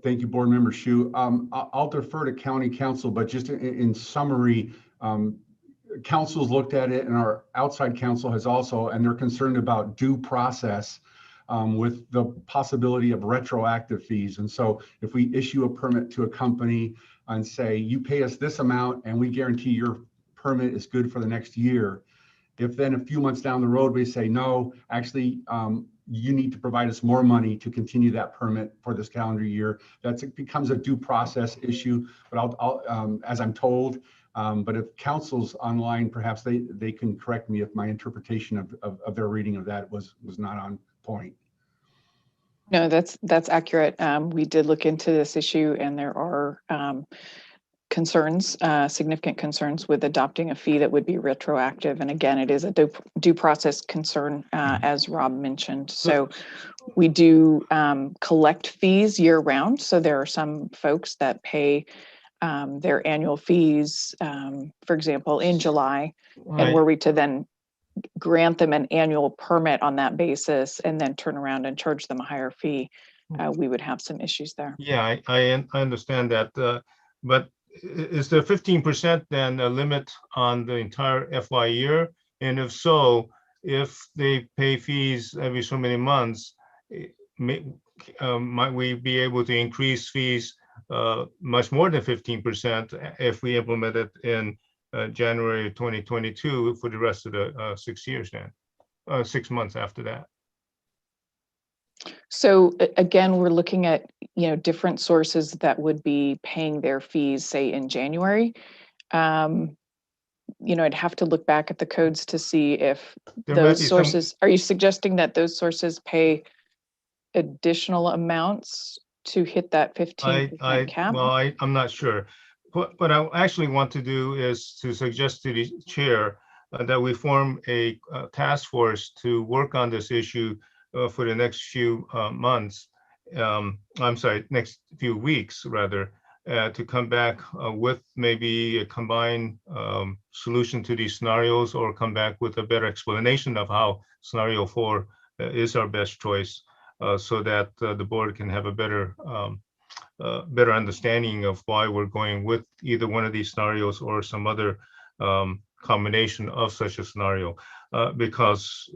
Thank you, Board Member Shu. I'll defer to County Council, but just in summary, council's looked at it, and our outside counsel has also, and they're concerned about due process with the possibility of retroactive fees. And so if we issue a permit to a company and say, you pay us this amount and we guarantee your permit is good for the next year, if then a few months down the road we say, no, actually, you need to provide us more money to continue that permit for this calendar year, it becomes a due process issue. But I'll as I'm told, but if council's online, perhaps they can correct me if my interpretation of their reading of that was not on point. No, that's accurate. We did look into this issue, and there are concerns, significant concerns with adopting a fee that would be retroactive. And again, it is a due process concern, as Rob mentioned. So we do collect fees year round. So there are some folks that pay their annual fees, for example, in July, and were we to then grant them an annual permit on that basis and then turn around and charge them a higher fee, we would have some issues there. Yeah, I understand that, but is the 15% then a limit on the entire FY year? And if so, if they pay fees every so many months, might we be able to increase fees much more than 15% if we implement it in January 2022 for the rest of the 6 years then, 6 months after that? So again, we're looking at, different sources that would be paying their fees, say in January. I'd have to look back at the codes to see if those sources, are you suggesting that those sources pay additional amounts to hit that 15% cap? Well, I'm not sure. What I actually want to do is to suggest to the chair that we form a task force to work on this issue for the next few months. I'm sorry, next few weeks rather, to come back with maybe a combined solution to these scenarios, or come back with a better explanation of how scenario 4 is our best choice, so that the board can have a better understanding of why we're going with either one of these scenarios or some other combination of such a scenario. Because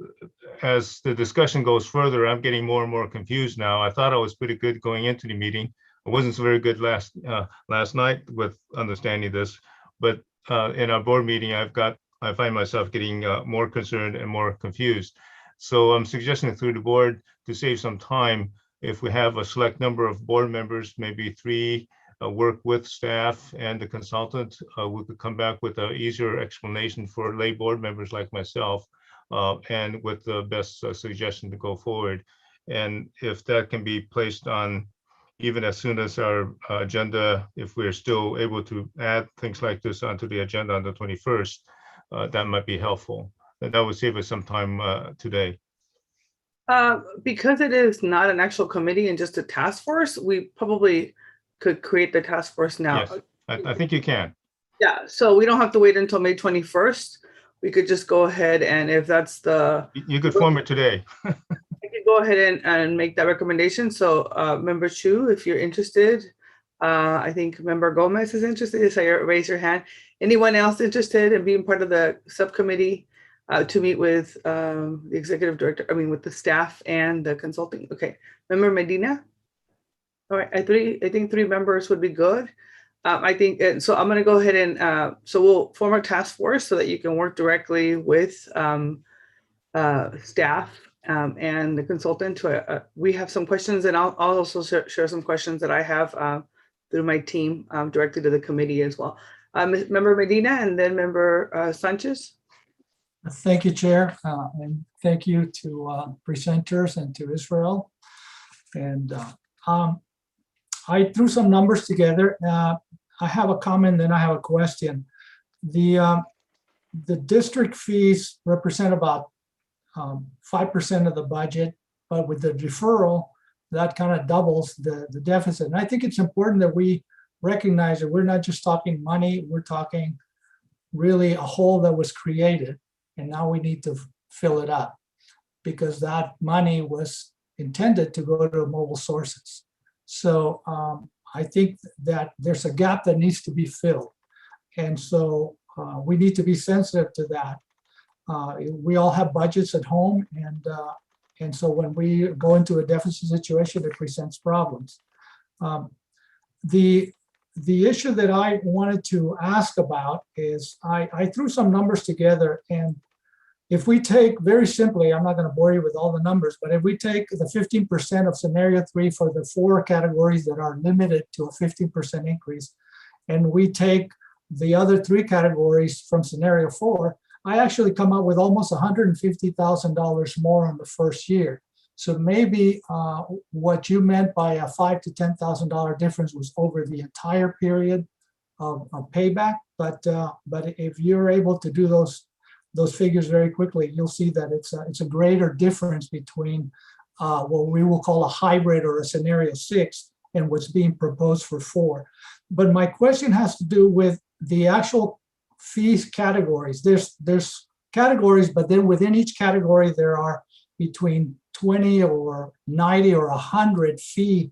as the discussion goes further, I'm getting more and more confused now. I thought I was pretty good going into the meeting. I wasn't so very good last night with understanding this, but in our board meeting, I find myself getting more concerned and more confused. So I'm suggesting through the board to save some time, if we have a select number of board members, maybe 3, work with staff and the consultant, we could come back with an easier explanation for lay board members like myself, and with the best suggestion to go forward. And if that can be placed on even as soon as our agenda, if we're still able to add things like this onto the agenda on the 21st, that might be helpful. And that would save us some time today. Because it is not an actual committee and just a task force, we probably could create the task force now. Yes, I think you can. Yeah, so we don't have to wait until May 21st. We could just go ahead, and if that's you could form it today. I could go ahead and make that recommendation. So Member Chu, if you're interested, I think Member Gomez is interested, so raise your hand. Anyone else interested in being part of the subcommittee to meet with the executive director, with the staff and the consulting? Okay, Member Medina? All right, I think 3 members would be good. I think, so I'm gonna go ahead and, so we'll form a task force so that you can work directly with staff and the consultant. We have some questions, and I'll also share some questions that I have through my team directly to the committee as well. Member Medina, and then Member Sanchez. Thank you, Chair, and thank you to presenters and to Israel. And I threw some numbers together. I have a comment, then I have a question. The district fees represent about 5% of the budget, but with the deferral, that kind of doubles the deficit. And I think it's important that we recognize that we're not just talking money, we're talking really a hole that was created. and now we need to fill it up because that money was intended to go to mobile sources. So I think that there's a gap that needs to be filled. And so we need to be sensitive to that. We all have budgets at home, and so when we go into a deficit situation, it presents problems. The issue that I wanted to ask about is I threw some numbers together, and if we take, very simply, I'm not going to bore you with all the numbers, but if we take the 15% of scenario 3 for the 4 categories that are limited to a 15% increase, and we take the other 3 categories from scenario 4, I actually come up with almost $150,000 more on the first year. So maybe what you meant by a $5,000 to $10,000 difference was over the entire period of payback. But if you're able to do those figures very quickly, you'll see that it's a greater difference between what we will call a hybrid or a scenario 6 and what's being proposed for 4. But my question has to do with the actual fees categories. There's categories, but then within each category there are between 20 or 90 or 100 fees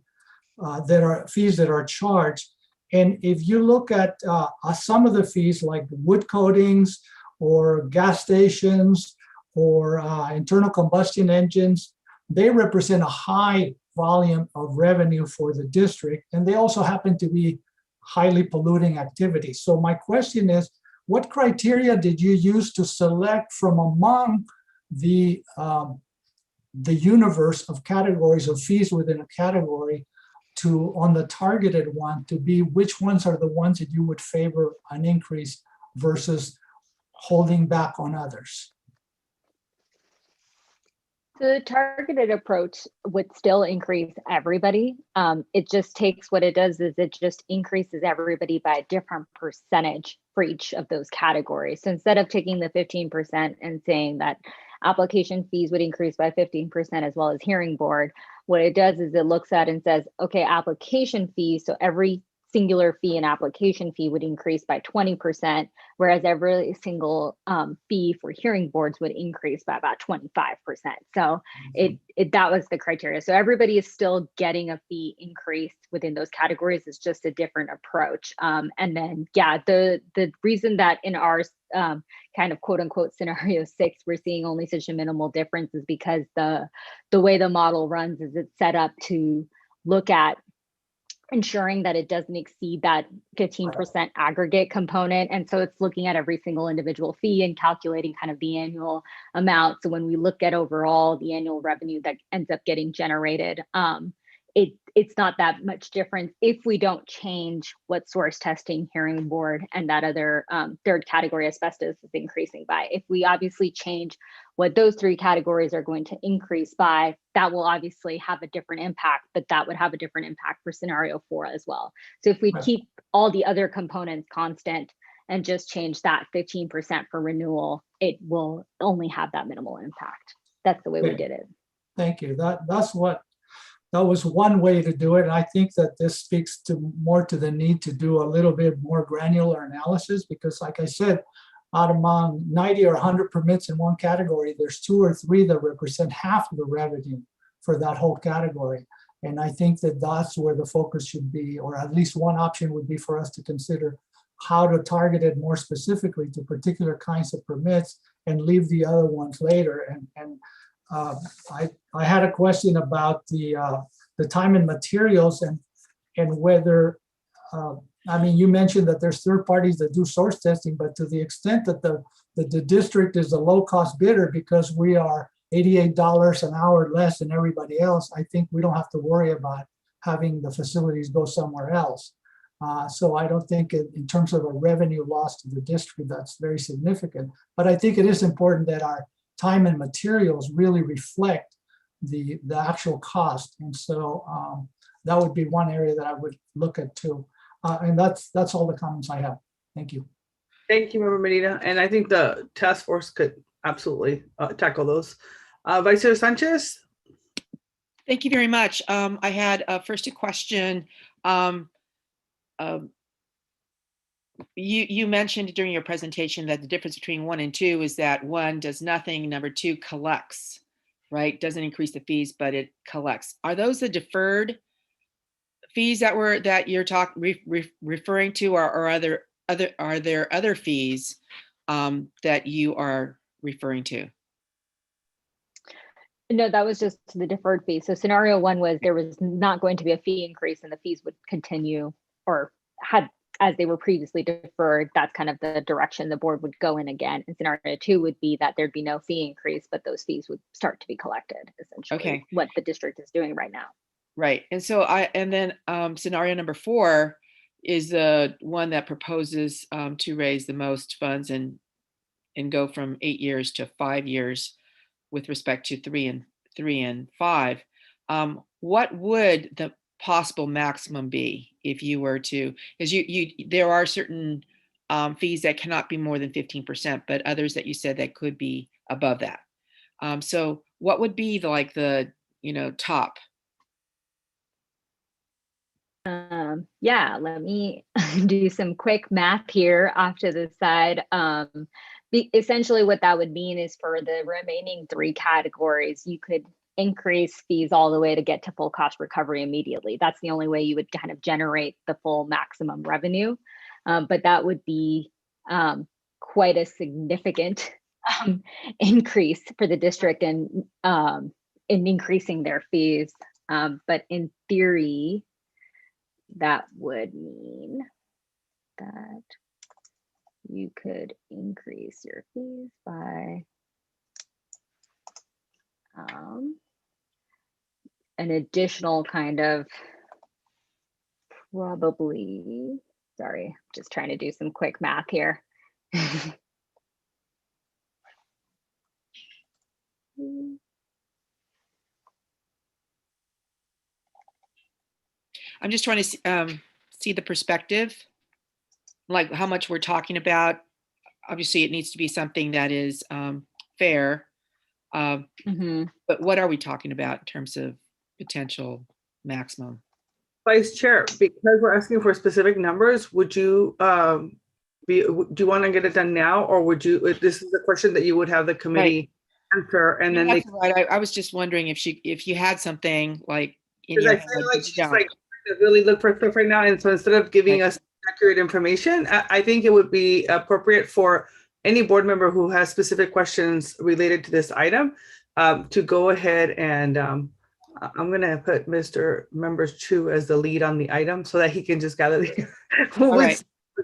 that are charged. And if you look at some of the fees like wood coatings or gas stations or internal combustion engines, they represent a high volume of revenue for the district, and they also happen to be highly polluting activities. So my question is, what criteria did you use to select from among the universe of categories of fees within a category to, on the targeted one, to be which ones are the ones that you would favor an increase versus holding back on others? The targeted approach would still increase everybody. It just takes, what it does is it just increases everybody by a different percentage for each of those categories. So instead of taking the 15% and saying that application fees would increase by 15% as well as hearing board, what it does is it looks at and says, okay, application fees, so every singular fee and application fee would increase by 20%, whereas every single fee for hearing boards would increase by about 25%. So that was the criteria. So everybody is still getting a fee increase within those categories. It's just a different approach. And then, yeah, the reason that in our kind of quote unquote scenario 6, we're seeing only such a minimal difference is because the way the model runs is it's set up to look at ensuring that it doesn't exceed that 15% aggregate component. And so it's looking at every single individual fee and calculating kind of the annual amount. So when we look at overall the annual revenue that ends up getting generated, it's not that much difference if we don't change what source testing, hearing board, and that other third category asbestos is increasing by. If we obviously change what those 3 categories are going to increase by, that will obviously have a different impact, but that would have a different impact for scenario 4 as well. So if we keep all the other components constant and just change that 15% for renewal, it will only have that minimal impact. That's the way we did it. Thank you. That was one way to do it. And I think that this speaks to more to the need to do a little bit more granular analysis, because like I said, out among 90 or 100 permits in one category, there's 2 or 3 that represent half of the revenue for that whole category. And I think that that's where the focus should be, or at least one option would be for us to consider how to target it more specifically to particular kinds of permits and leave the other ones later. I had a question about the time and materials and whether, I mean, you mentioned that there's third parties that do source testing, but to the extent that the district is a low cost bidder because we are $88 an hour less than everybody else, I think we don't have to worry about having the facilities go somewhere else. So I don't think in terms of a revenue loss to the district, that's very significant. But I think it is important that our time and materials really reflect the actual cost. And so that would be one area that I would look at too. And that's all the comments I have. Thank you. Thank you, Member Medina. And I think the task force could absolutely tackle those. Vice Chair Sanchez? Thank you very much. I had first a question you mentioned during your presentation that the difference between 1 and 2 is that 1 does nothing, number 2 collects, right? Doesn't increase the fees, but it collects. Are those the deferred fees that you're referring to, or are there other fees that you are referring to? No, that was just the deferred fee. So scenario 1 was there was not going to be a fee increase and the fees would continue or had as they were previously deferred. That's kind of the direction the board would go in again. And scenario 2 would be that there'd be no fee increase, but those fees would start to be collected, essentially. Okay. What the district is doing right now. Right. And so scenario number 4 is the one that proposes to raise the most funds and go from 8 years to 5 years with respect to 3 and 5. What would the possible maximum be if you were to, because there are certain fees that cannot be more than 15%, but others that you said that could be above that. So what would be the top? Yeah, let me do some quick math here off to the side. Essentially what that would mean is for the remaining 3 categories, you could increase fees all the way to get to full cost recovery immediately. That's the only way you would kind of generate the full maximum revenue. But that would be quite a significant increase for the district in increasing their fees. But in theory, that would mean that you could increase your fees by an additional kind of probably, sorry, just trying to do some quick math here. I'm just trying to see the perspective, like how much we're talking about. Obviously, it needs to be something that is fair. But what are we talking about in terms of potential maximum? Vice Chair, because we're asking for specific numbers, would you do you want to get it done now, or would you? If this is a question that you would have the committee answer, and then That's right. I was just wondering if you had something like in because your I feel like she's like to really look for stuff right now, and so instead of giving us accurate information, I think it would be appropriate for any board member who has specific questions related to this item to go ahead and I'm going to put Mr. Members Chu as the lead on the item so that he can just gather the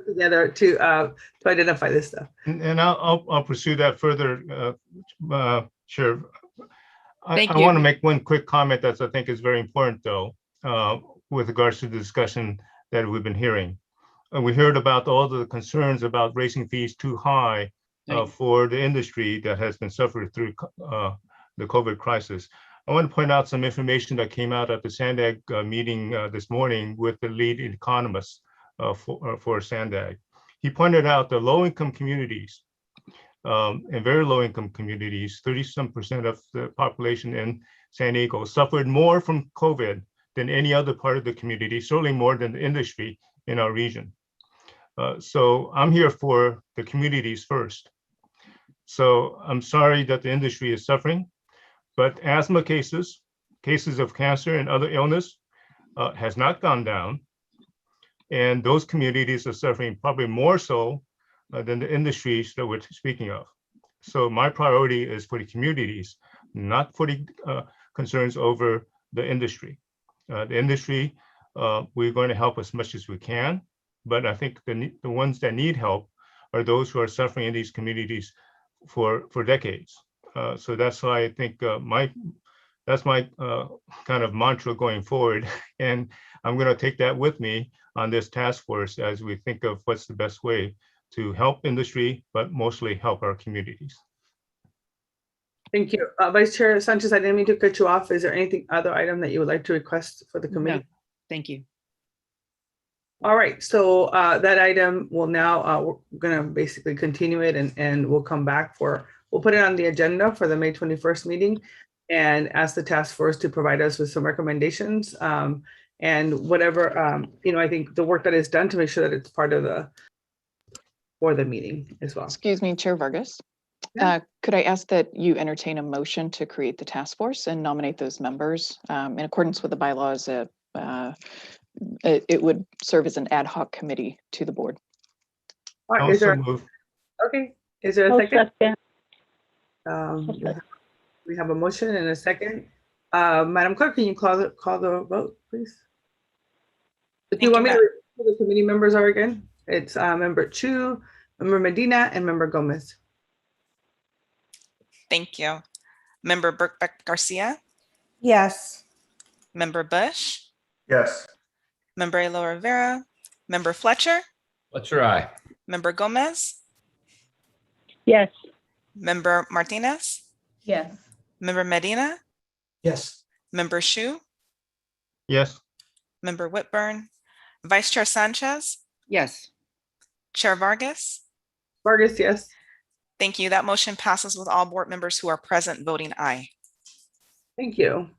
together to identify this stuff. And I'll pursue that further, Chair. I Thank you. want to make one quick comment that I think is very important, though, with regards to the discussion that we've been hearing. We heard about all the concerns about raising fees too high for the industry that has been suffering through the COVID crisis. I want to point out some information that came out at the SANDAG meeting this morning with the lead economist for SANDAG. He pointed out the low-income communities and very low-income communities, 30-some% of the population in San Diego suffered more from COVID than any other part of the community, certainly more than the industry in our region. So I'm here for the communities first. So I'm sorry that the industry is suffering, but asthma cases of cancer and other illness has not gone down. And those communities are suffering probably more so than the industries that we're speaking of. So my priority is for the communities, not for the concerns over the industry. The industry, we're going to help as much as we can, but I think the ones that need help are those who are suffering in these communities for decades. So that's why I think that's my kind of mantra going forward. And I'm going to take that with me on this task force as we think of what's the best way to help industry, but mostly help our communities. Thank you. Vice Chair Sanchez, I didn't mean to cut you off. Is there anything other item that you would like to request for the committee? No, thank you. All right, so that item will now, we're gonna basically continue it and we'll come back we'll put it on the agenda for the May 21st meeting and ask the task force to provide us with some recommendations and whatever, I think the work that is done to make sure that it's part of the for the meeting as well. Excuse me, Chair Vargas. Could I ask that you entertain a motion to create the task force and nominate those members in accordance with the bylaws? It would serve as an ad hoc committee to the board. Is there, move. okay, is there a I'll second? second. We have a motion and a second. Madam Clerk, can you call the vote, please? If you want me to repeat who the committee members are again, it's Member Chu, Member Medina, and Member Gomez. Thank you. Member Birkbeck Garcia, Yes. Member Bush, Yes. Member Elo Rivera, Member Fletcher, Fletcher, aye. Member Gomez, Yes. Member Martinez, Yes. Member Medina, Yes. Member Shu, Yes. Member Whitburn, Vice Chair Sanchez, Yes. Chair Vargas. Vargas, yes. Thank you. That motion passes with all board members who are present voting aye. Thank you.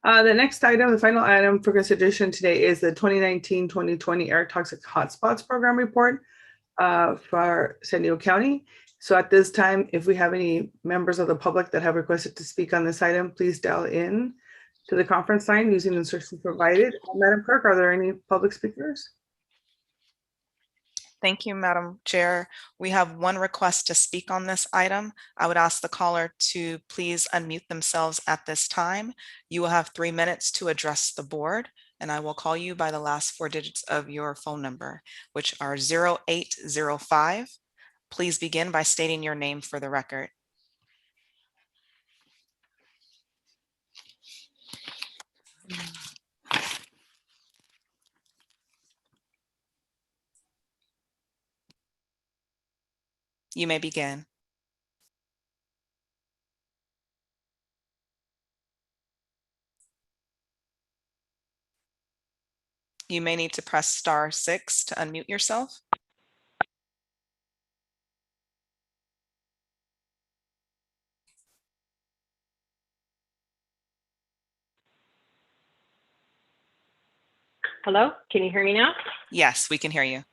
The next item, the final item for consideration today is the 2019-2020 air toxic hotspots program report for San Diego County. So at this time, if we have any members of the public that have requested to speak on this item, please dial in to the conference line using the instructions provided. Madam Clerk, are there any public speakers? Thank you, Madam Chair. We have one request to speak on this item. I would ask the caller to please unmute themselves at this time. You will have 3 minutes to address the board, and I will call you by the last 4 digits of your phone number, which are 0805. Please begin by stating your name for the record. You may begin. You may need to press *6 to unmute yourself. Hello, can you hear me now? Yes, we can hear you.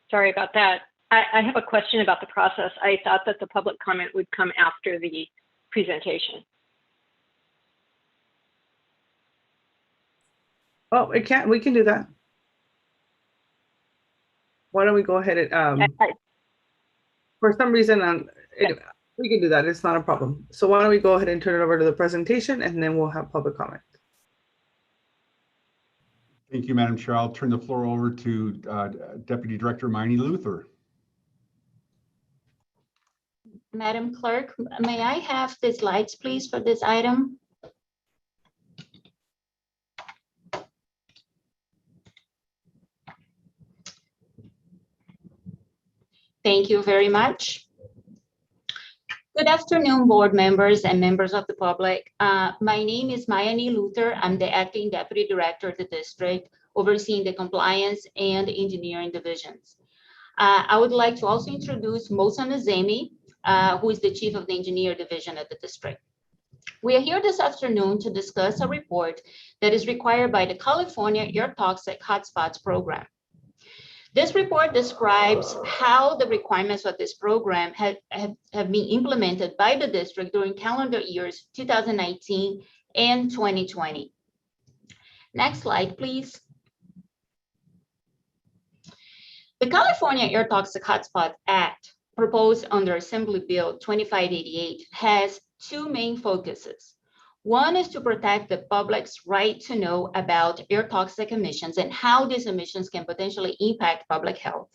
Sorry about that. I have a question about the process. I thought that the public comment would come after the presentation. Oh, we can do that. Why don't we go ahead and, for some reason, anyway, we can do that. It's not a problem. So why don't we go ahead and turn it over to the presentation, and then we'll have public comment. Thank you, Madam Chair. I'll turn the floor over to Deputy Director Miney Luther. Madam Clerk, may I have the slides, please, for this item? Thank you very much. Good afternoon, board members and members of the public. My name is Mayani Luther. I'm the acting deputy director of the district, overseeing the compliance and engineering divisions. I would like to also introduce Mohsen Azemi, who is the chief of the engineer division at the district. We are here this afternoon to discuss a report that is required by the California Air Toxic Hotspots program. This report describes how the requirements of this program have been implemented by the district during calendar years 2019 and 2020. Next slide, please. The California Air Toxic Hotspot Act, proposed under Assembly Bill 2588, has 2 main focuses. One is to protect the public's right to know about air toxic emissions and how these emissions can potentially impact public health.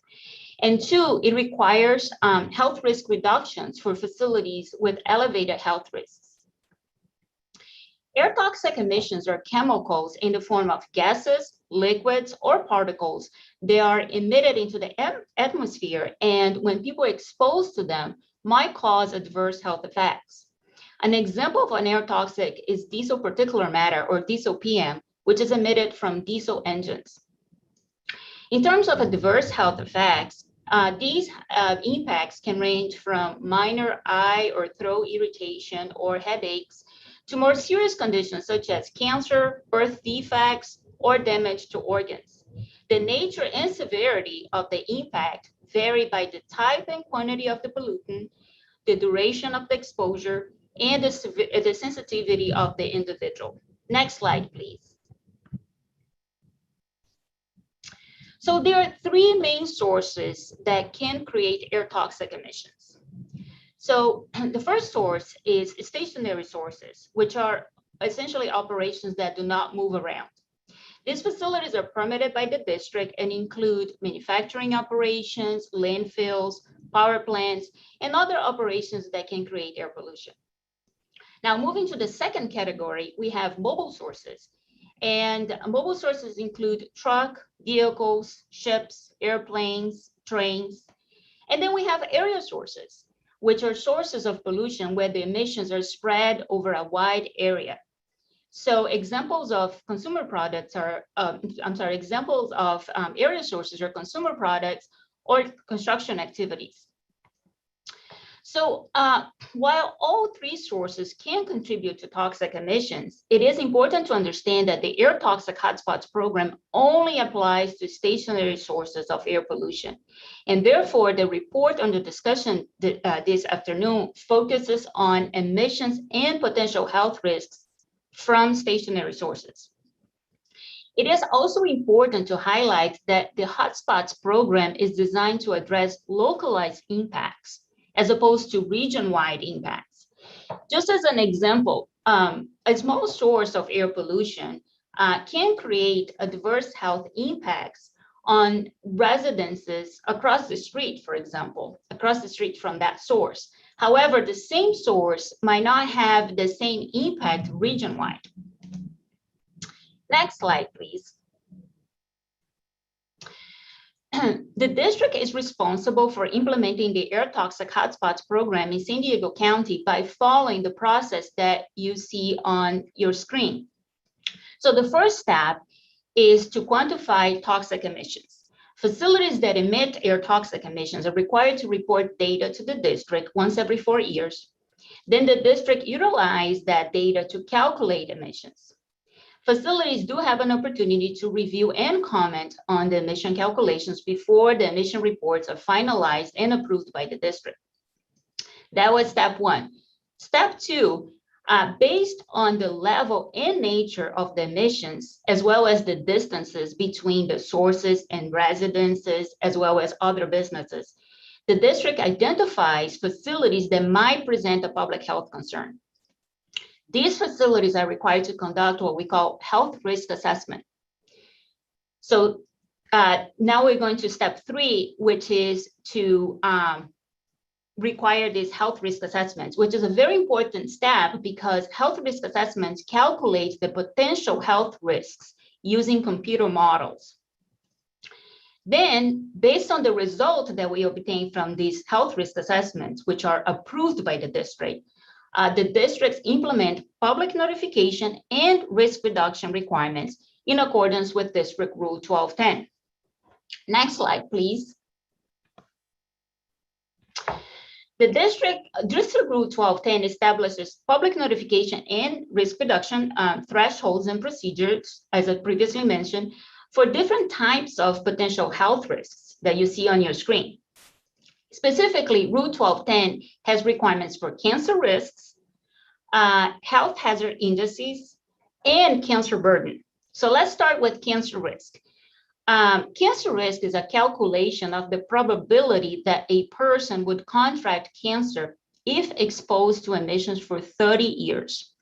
And 2, it requires health risk reductions for facilities with elevated health risks. Air toxic emissions are chemicals in the form of gases, liquids, or particles. They are emitted into the atmosphere, and when people are exposed to them, might cause adverse health effects. An example of an air toxic is diesel particulate matter, or diesel PM, which is emitted from diesel engines. In terms of adverse health effects, these impacts can range from minor eye or throat irritation or headaches to more serious conditions such as cancer, birth defects, or damage to organs. The nature and severity of the impact vary by the type and quantity of the pollutant, the duration of the exposure, and the sensitivity of the individual. Next slide, please. So there are three main sources that can create air toxic emissions. So the first source is stationary sources, which are essentially operations that do not move around. These facilities are permitted by the district and include manufacturing operations, landfills, power plants, and other operations that can create air pollution. Now, moving to the second category, we have mobile sources. And mobile sources include truck, vehicles, ships, airplanes, trains. And then we have area sources, which are sources of pollution where the emissions are spread over a wide area. So examples of consumer products are, examples of area sources are consumer products or construction activities. So while all three sources can contribute to toxic emissions, it is important to understand that the Air Toxic Hotspots program only applies to stationary sources of air pollution. And therefore, the report under discussion this afternoon focuses on emissions and potential health risks from stationary sources. It is also important to highlight that the Hotspots program is designed to address localized impacts as opposed to region-wide impacts. Just as an example, a small source of air pollution can create adverse health impacts on residences across the street, for example, across the street from that source. However, the same source might not have the same impact region-wide. Next slide, please. The district is responsible for implementing the Air Toxic Hotspots program in San Diego County by following the process that you see on your screen. So the first step is to quantify toxic emissions. Facilities that emit air toxic emissions are required to report data to the district once every 4 years. Then the district utilizes that data to calculate emissions. Facilities do have an opportunity to review and comment on the emission calculations before the emission reports are finalized and approved by the district. That was step one. Step two, based on the level and nature of the emissions, as well as the distances between the sources and residences, as well as other businesses, the district identifies facilities that might present a public health concern. These facilities are required to conduct what we call health risk assessment. So now we're going to step three, which is to require these health risk assessments, which is a very important step because health risk assessments calculate the potential health risks using computer models. Then, based on the result that we obtain from these health risk assessments, which are approved by the districts implement public notification and risk reduction requirements in accordance with District Rule 1210. Next slide, please. The District Rule 1210 establishes public notification and risk reduction thresholds and procedures, as I previously mentioned, for different types of potential health risks that you see on your screen. Specifically, Rule 1210 has requirements for cancer risks, health hazard indices, and cancer burden. So let's start with cancer risk. Cancer risk is a calculation of the probability that a person would contract cancer if exposed to emissions for 30 years.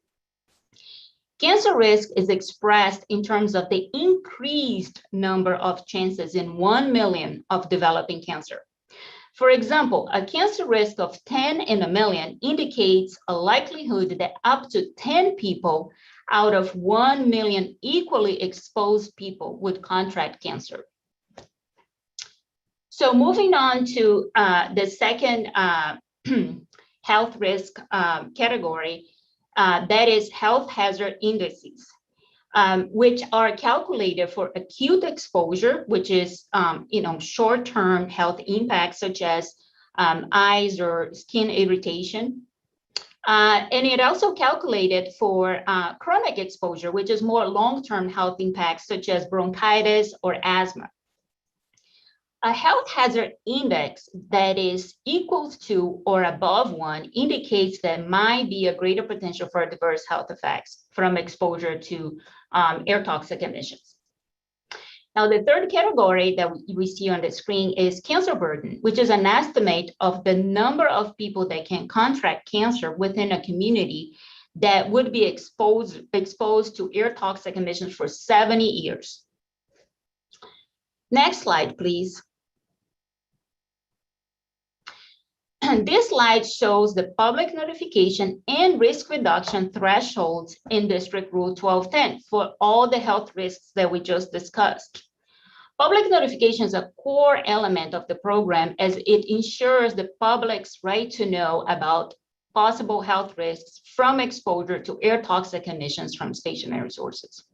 Cancer risk is expressed in terms of the increased number of chances in 1 million of developing cancer. For example, a cancer risk of 10 in a million indicates a likelihood that up to 10 people out of 1 million equally exposed people would contract cancer. So moving on to the second health risk category, that is health hazard indices, which are calculated for acute exposure, which is short-term health impacts such as eyes or skin irritation, And it also calculated for chronic exposure, which is more long-term health impacts such as bronchitis or asthma. A health hazard index that is equal to or above 1 indicates that might be a greater potential for adverse health effects from exposure to air toxic emissions. Now, the third category that we see on the screen is cancer burden, which is an estimate of the number of people that can contract cancer within a community that would be exposed to air toxic emissions for 70 years. Next slide, please. And this slide shows the public notification and risk reduction thresholds in District Rule 1210 for all the health risks that we just discussed. Public notification is a core element of the program as it ensures the public's right to know about possible health risks from exposure to air toxic emissions from stationary sources.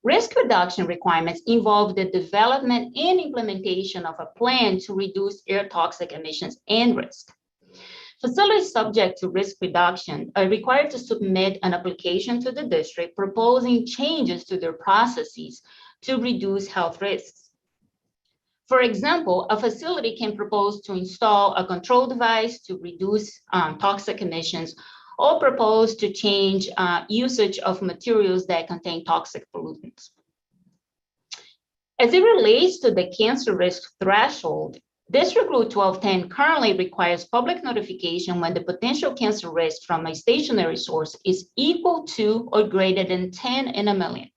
Risk reduction requirements involve the development and implementation of a plan to reduce air toxic emissions and risk. Facilities subject to risk reduction are required to submit an application to the district proposing changes to their processes to reduce health risks. For example, a facility can propose to install a control device to reduce toxic emissions, or propose to change usage of materials that contain toxic pollutants. As it relates to the cancer risk threshold, District Rule 1210 currently requires public notification when the potential cancer risk from a stationary source is equal to or greater than 10 in a million.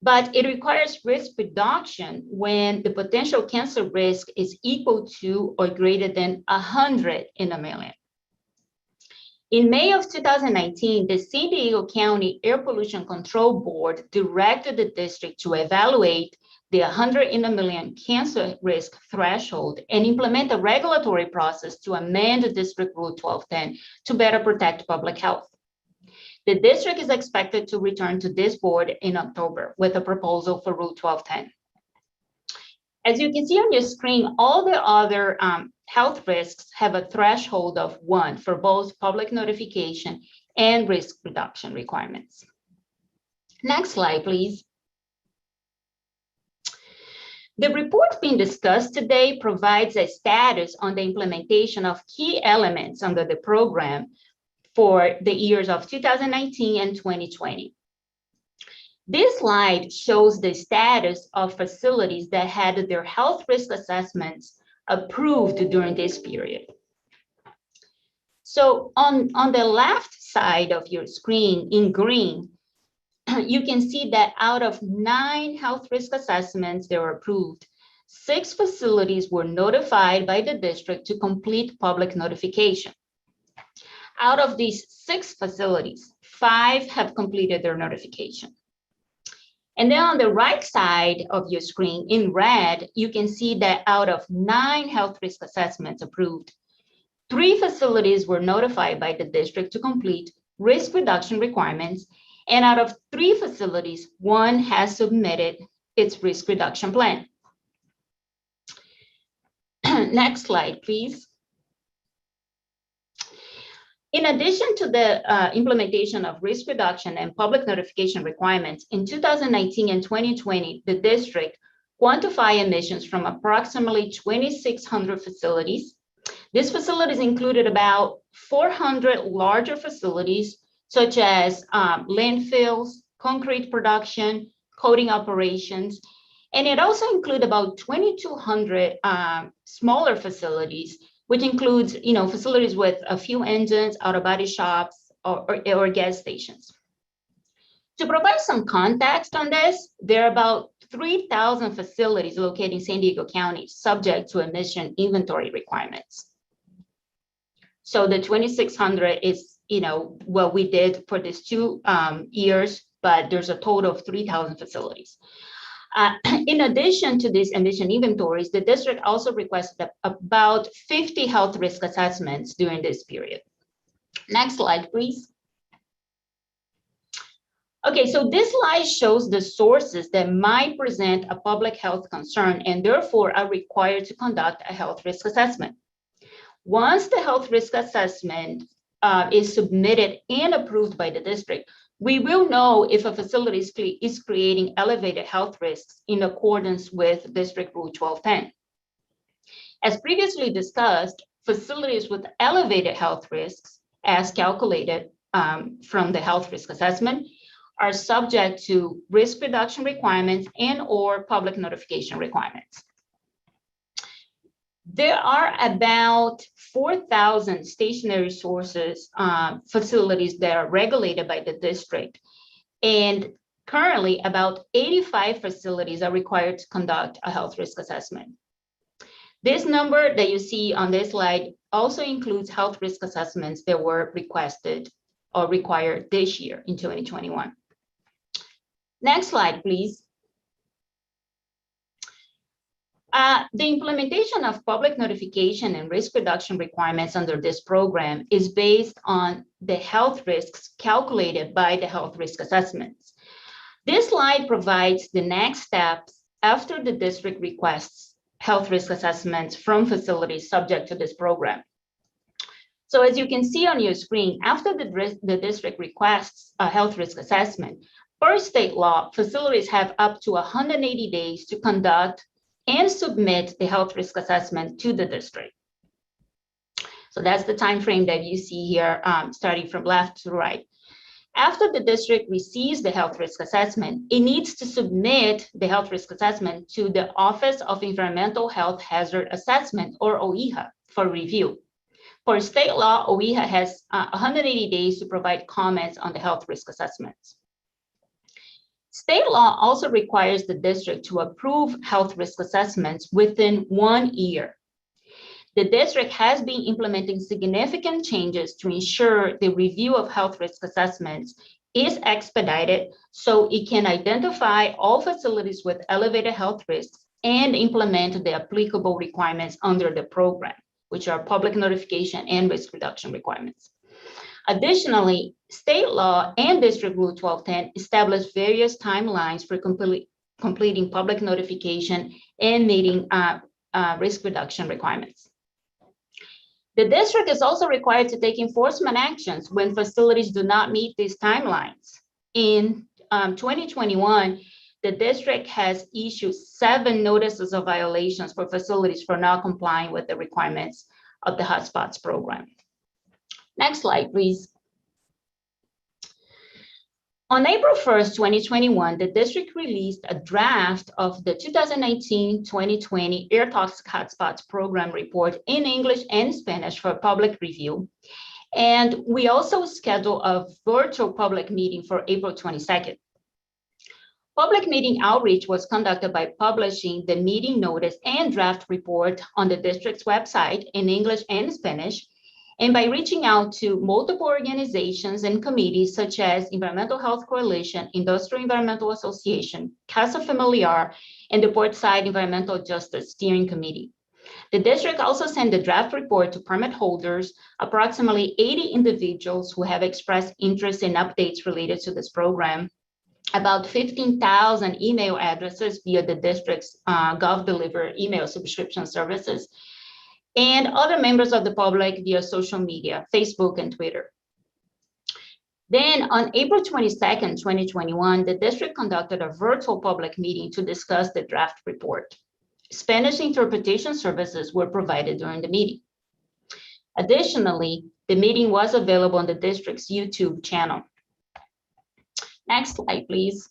But it requires risk reduction when the potential cancer risk is equal to or greater than 100 in a million. In May of 2019, the San Diego County Air Pollution Control Board directed the district to evaluate the 100 in a million cancer risk threshold and implement a regulatory process to amend the District Rule 1210 to better protect public health. The district is expected to return to this board in October with a proposal for Rule 1210. As you can see on your screen, all the other health risks have a threshold of 1 for both public notification and risk reduction requirements. Next slide, please. The report being discussed today provides a status on the implementation of key elements under the program for the years of 2019 and 2020. This slide shows the status of facilities that had their health risk assessments approved during this period. So on the left side of your screen in green, you can see that out of 9 health risk assessments that were approved, 6 facilities were notified by the district to complete public notification. Out of these 6 facilities, 5 have completed their notification. And then on the right side of your screen in red, you can see that out of 9 health risk assessments approved, 3 facilities were notified by the district to complete risk reduction requirements. And out of 3 facilities, 1 has submitted its risk reduction plan. Next slide, please. In addition to the implementation of risk reduction and public notification requirements, in 2019 and 2020, the district quantified emissions from approximately 2,600 facilities. These facilities included about 400 larger facilities, such as landfills, concrete production, coating operations, and it also included about 2,200 smaller facilities, which includes, facilities with a few engines, auto body shops, or gas stations. To provide some context on this, there are about 3,000 facilities located in San Diego County subject to emission inventory requirements. So the 2,600 is, what we did for these 2 years, but there's a total of 3,000 facilities. In addition to these emission inventories, the district also requested about 50 health risk assessments during this period. Next slide, please. Okay, so this slide shows the sources that might present a public health concern and therefore are required to conduct a health risk assessment. Once the health risk assessment is submitted and approved by the district, we will know if a facility is creating elevated health risks in accordance with District Rule 1210. As previously discussed, facilities with elevated health risks, as calculated from the health risk assessment, are subject to risk reduction requirements and/or public notification requirements. There are about 4,000 stationary sources facilities that are regulated by the district. And currently, about 85 facilities are required to conduct a health risk assessment. This number that you see on this slide also includes health risk assessments that were requested or required this year in 2021. Next slide, please. The implementation of public notification and risk reduction requirements under this program is based on the health risks calculated by the health risk assessments. This slide provides the next steps after the district requests health risk assessments from facilities subject to this program. So as you can see on your screen, after the district requests a health risk assessment, per state law, facilities have up to 180 days to conduct and submit the health risk assessment to the district. So that's the time frame that you see here, starting from left to right. After the district receives the health risk assessment, it needs to submit the health risk assessment to the Office of Environmental Health Hazard Assessment, or OEHA, for review. For state law, OEHA has 180 days to provide comments on the health risk assessments. State law also requires the district to approve health risk assessments within 1 year. The district has been implementing significant changes to ensure the review of health risk assessments is expedited so it can identify all facilities with elevated health risks and implement the applicable requirements under the program, which are public notification and risk reduction requirements. Additionally, state law and District Rule 1210 establish various timelines for completing public notification and meeting risk reduction requirements. The district is also required to take enforcement actions when facilities do not meet these timelines. In 2021, the district has issued 7 notices of violations for facilities for not complying with the requirements of the Hotspots program. Next slide, please. On April 1st, 2021, the district released a draft of the 2019-2020 Air Toxic Hotspots program report in English and Spanish for public review. And we also scheduled a virtual public meeting for April 22nd. Public meeting outreach was conducted by publishing the meeting notice and draft report on the district's website in English and Spanish, and by reaching out to multiple organizations and committees such as Environmental Health Coalition, Industrial Environmental Association, Casa Familiar, and the Portside Environmental Justice Steering Committee. The district also sent the draft report to permit holders, approximately 80 individuals who have expressed interest in updates related to this program, about 15,000 email addresses via the district's GovDeliver email subscription services, and other members of the public via social media, Facebook and Twitter. Then on April 22nd, 2021, the district conducted a virtual public meeting to discuss the draft report. Spanish interpretation services were provided during the meeting. Additionally, the meeting was available on the district's YouTube channel. Next slide, please.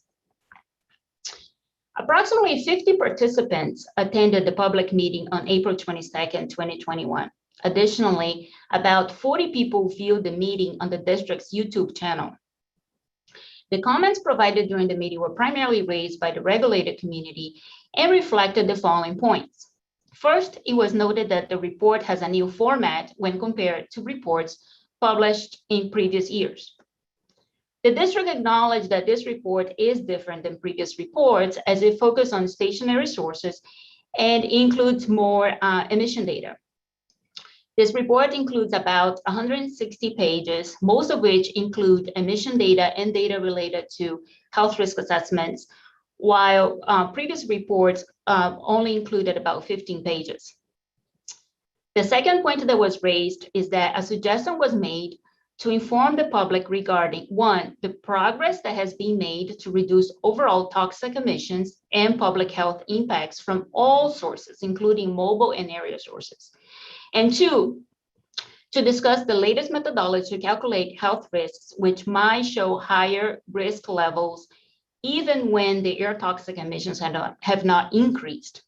Approximately 50 participants attended the public meeting on April 22nd, 2021. Additionally, about 40 people viewed the meeting on the district's YouTube channel. The comments provided during the meeting were primarily raised by the regulated community and reflected the following points. First, it was noted that the report has a new format when compared to reports published in previous years. The district acknowledged that this report is different than previous reports as it focuses on stationary sources and includes more emission data. This report includes about 160 pages, most of which include emission data and data related to health risk assessments, while previous reports only included about 15 pages. The second point that was raised is that a suggestion was made to inform the public regarding, one, the progress that has been made to reduce overall toxic emissions and public health impacts from all sources, including mobile and area sources. And two, to discuss the latest methodology to calculate health risks, which might show higher risk levels even when the air toxic emissions have not increased.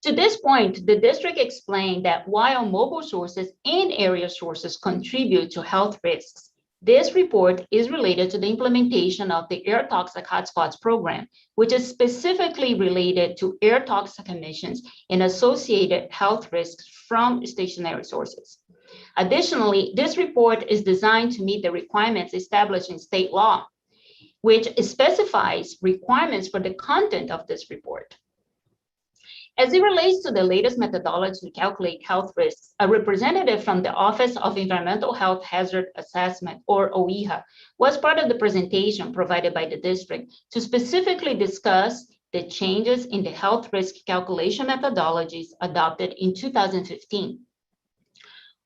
To this point, the district explained that while mobile sources and area sources contribute to health risks, this report is related to the implementation of the Air Toxic Hotspots program, which is specifically related to air toxic emissions and associated health risks from stationary sources. Additionally, this report is designed to meet the requirements established in state law, which specifies requirements for the content of this report. As it relates to the latest methodology to calculate health risks, a representative from the Office of Environmental Health Hazard Assessment, or OEHA, was part of the presentation provided by the district to specifically discuss the changes in the health risk calculation methodologies adopted in 2015.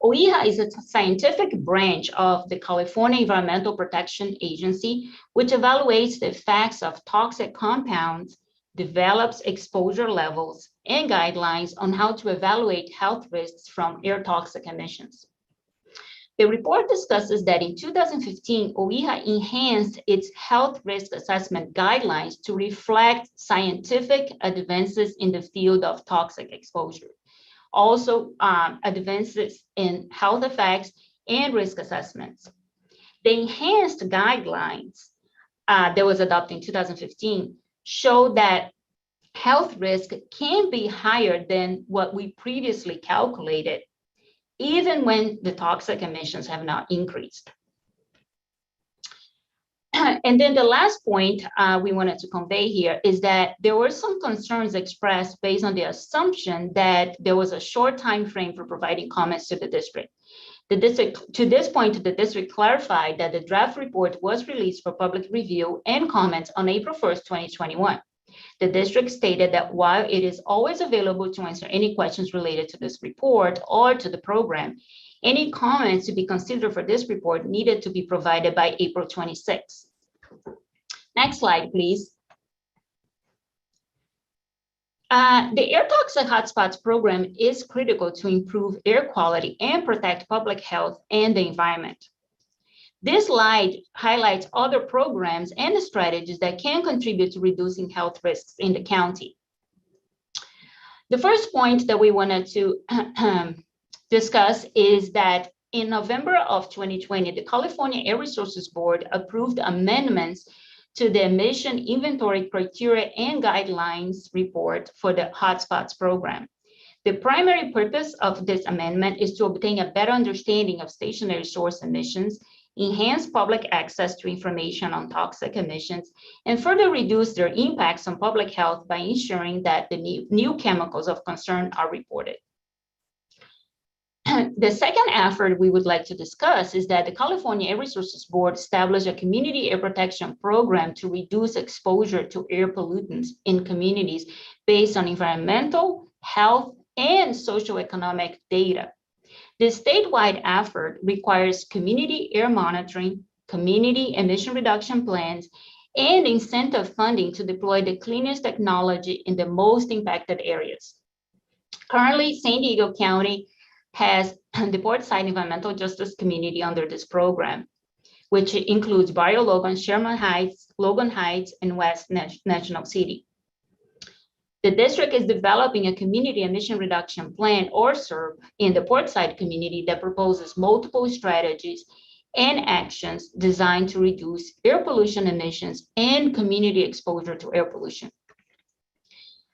OEHA is a scientific branch of the California Environmental Protection Agency, which evaluates the effects of toxic compounds, develops exposure levels and guidelines on how to evaluate health risks from air toxic emissions. The report discusses that in 2015, OEHA enhanced its health risk assessment guidelines to reflect scientific advances in the field of toxic exposure. Also, advances in health effects and risk assessments. The enhanced guidelines that was adopted in 2015 show that health risk can be higher than what we previously calculated, even when the toxic emissions have not increased. And then the last point we wanted to convey here is that there were some concerns expressed based on the assumption that there was a short time frame for providing comments to the district. The district, to this point, the district clarified that the draft report was released for public review and comments on April 1st, 2021. The district stated that while it is always available to answer any questions related to this report or to the program, any comments to be considered for this report needed to be provided by April 26th. Next slide, please. The Air Toxic Hotspots program is critical to improve air quality and protect public health and the environment. This slide highlights other programs and strategies that can contribute to reducing health risks in the county. The first point that we wanted to discuss is that in November of 2020, the California Air Resources Board approved amendments to the emission inventory criteria and guidelines report for the Hotspots program. The primary purpose of this amendment is to obtain a better understanding of stationary source emissions, enhance public access to information on toxic emissions, and further reduce their impacts on public health by ensuring that the new chemicals of concern are reported. The second effort we would like to discuss is that the California Air Resources Board established a community air protection program to reduce exposure to air pollutants in communities based on environmental, health, and socioeconomic data. This statewide effort requires community air monitoring, community emission reduction plans, and incentive funding to deploy the cleanest technology in the most impacted areas. Currently, San Diego County has the Portside Environmental Justice Community under this program, which includes Barrio Logan, Sherman Heights, Logan Heights, and West National City. The district is developing a community emission reduction plan, or CERP, in the Portside community that proposes multiple strategies and actions designed to reduce air pollution emissions and community exposure to air pollution.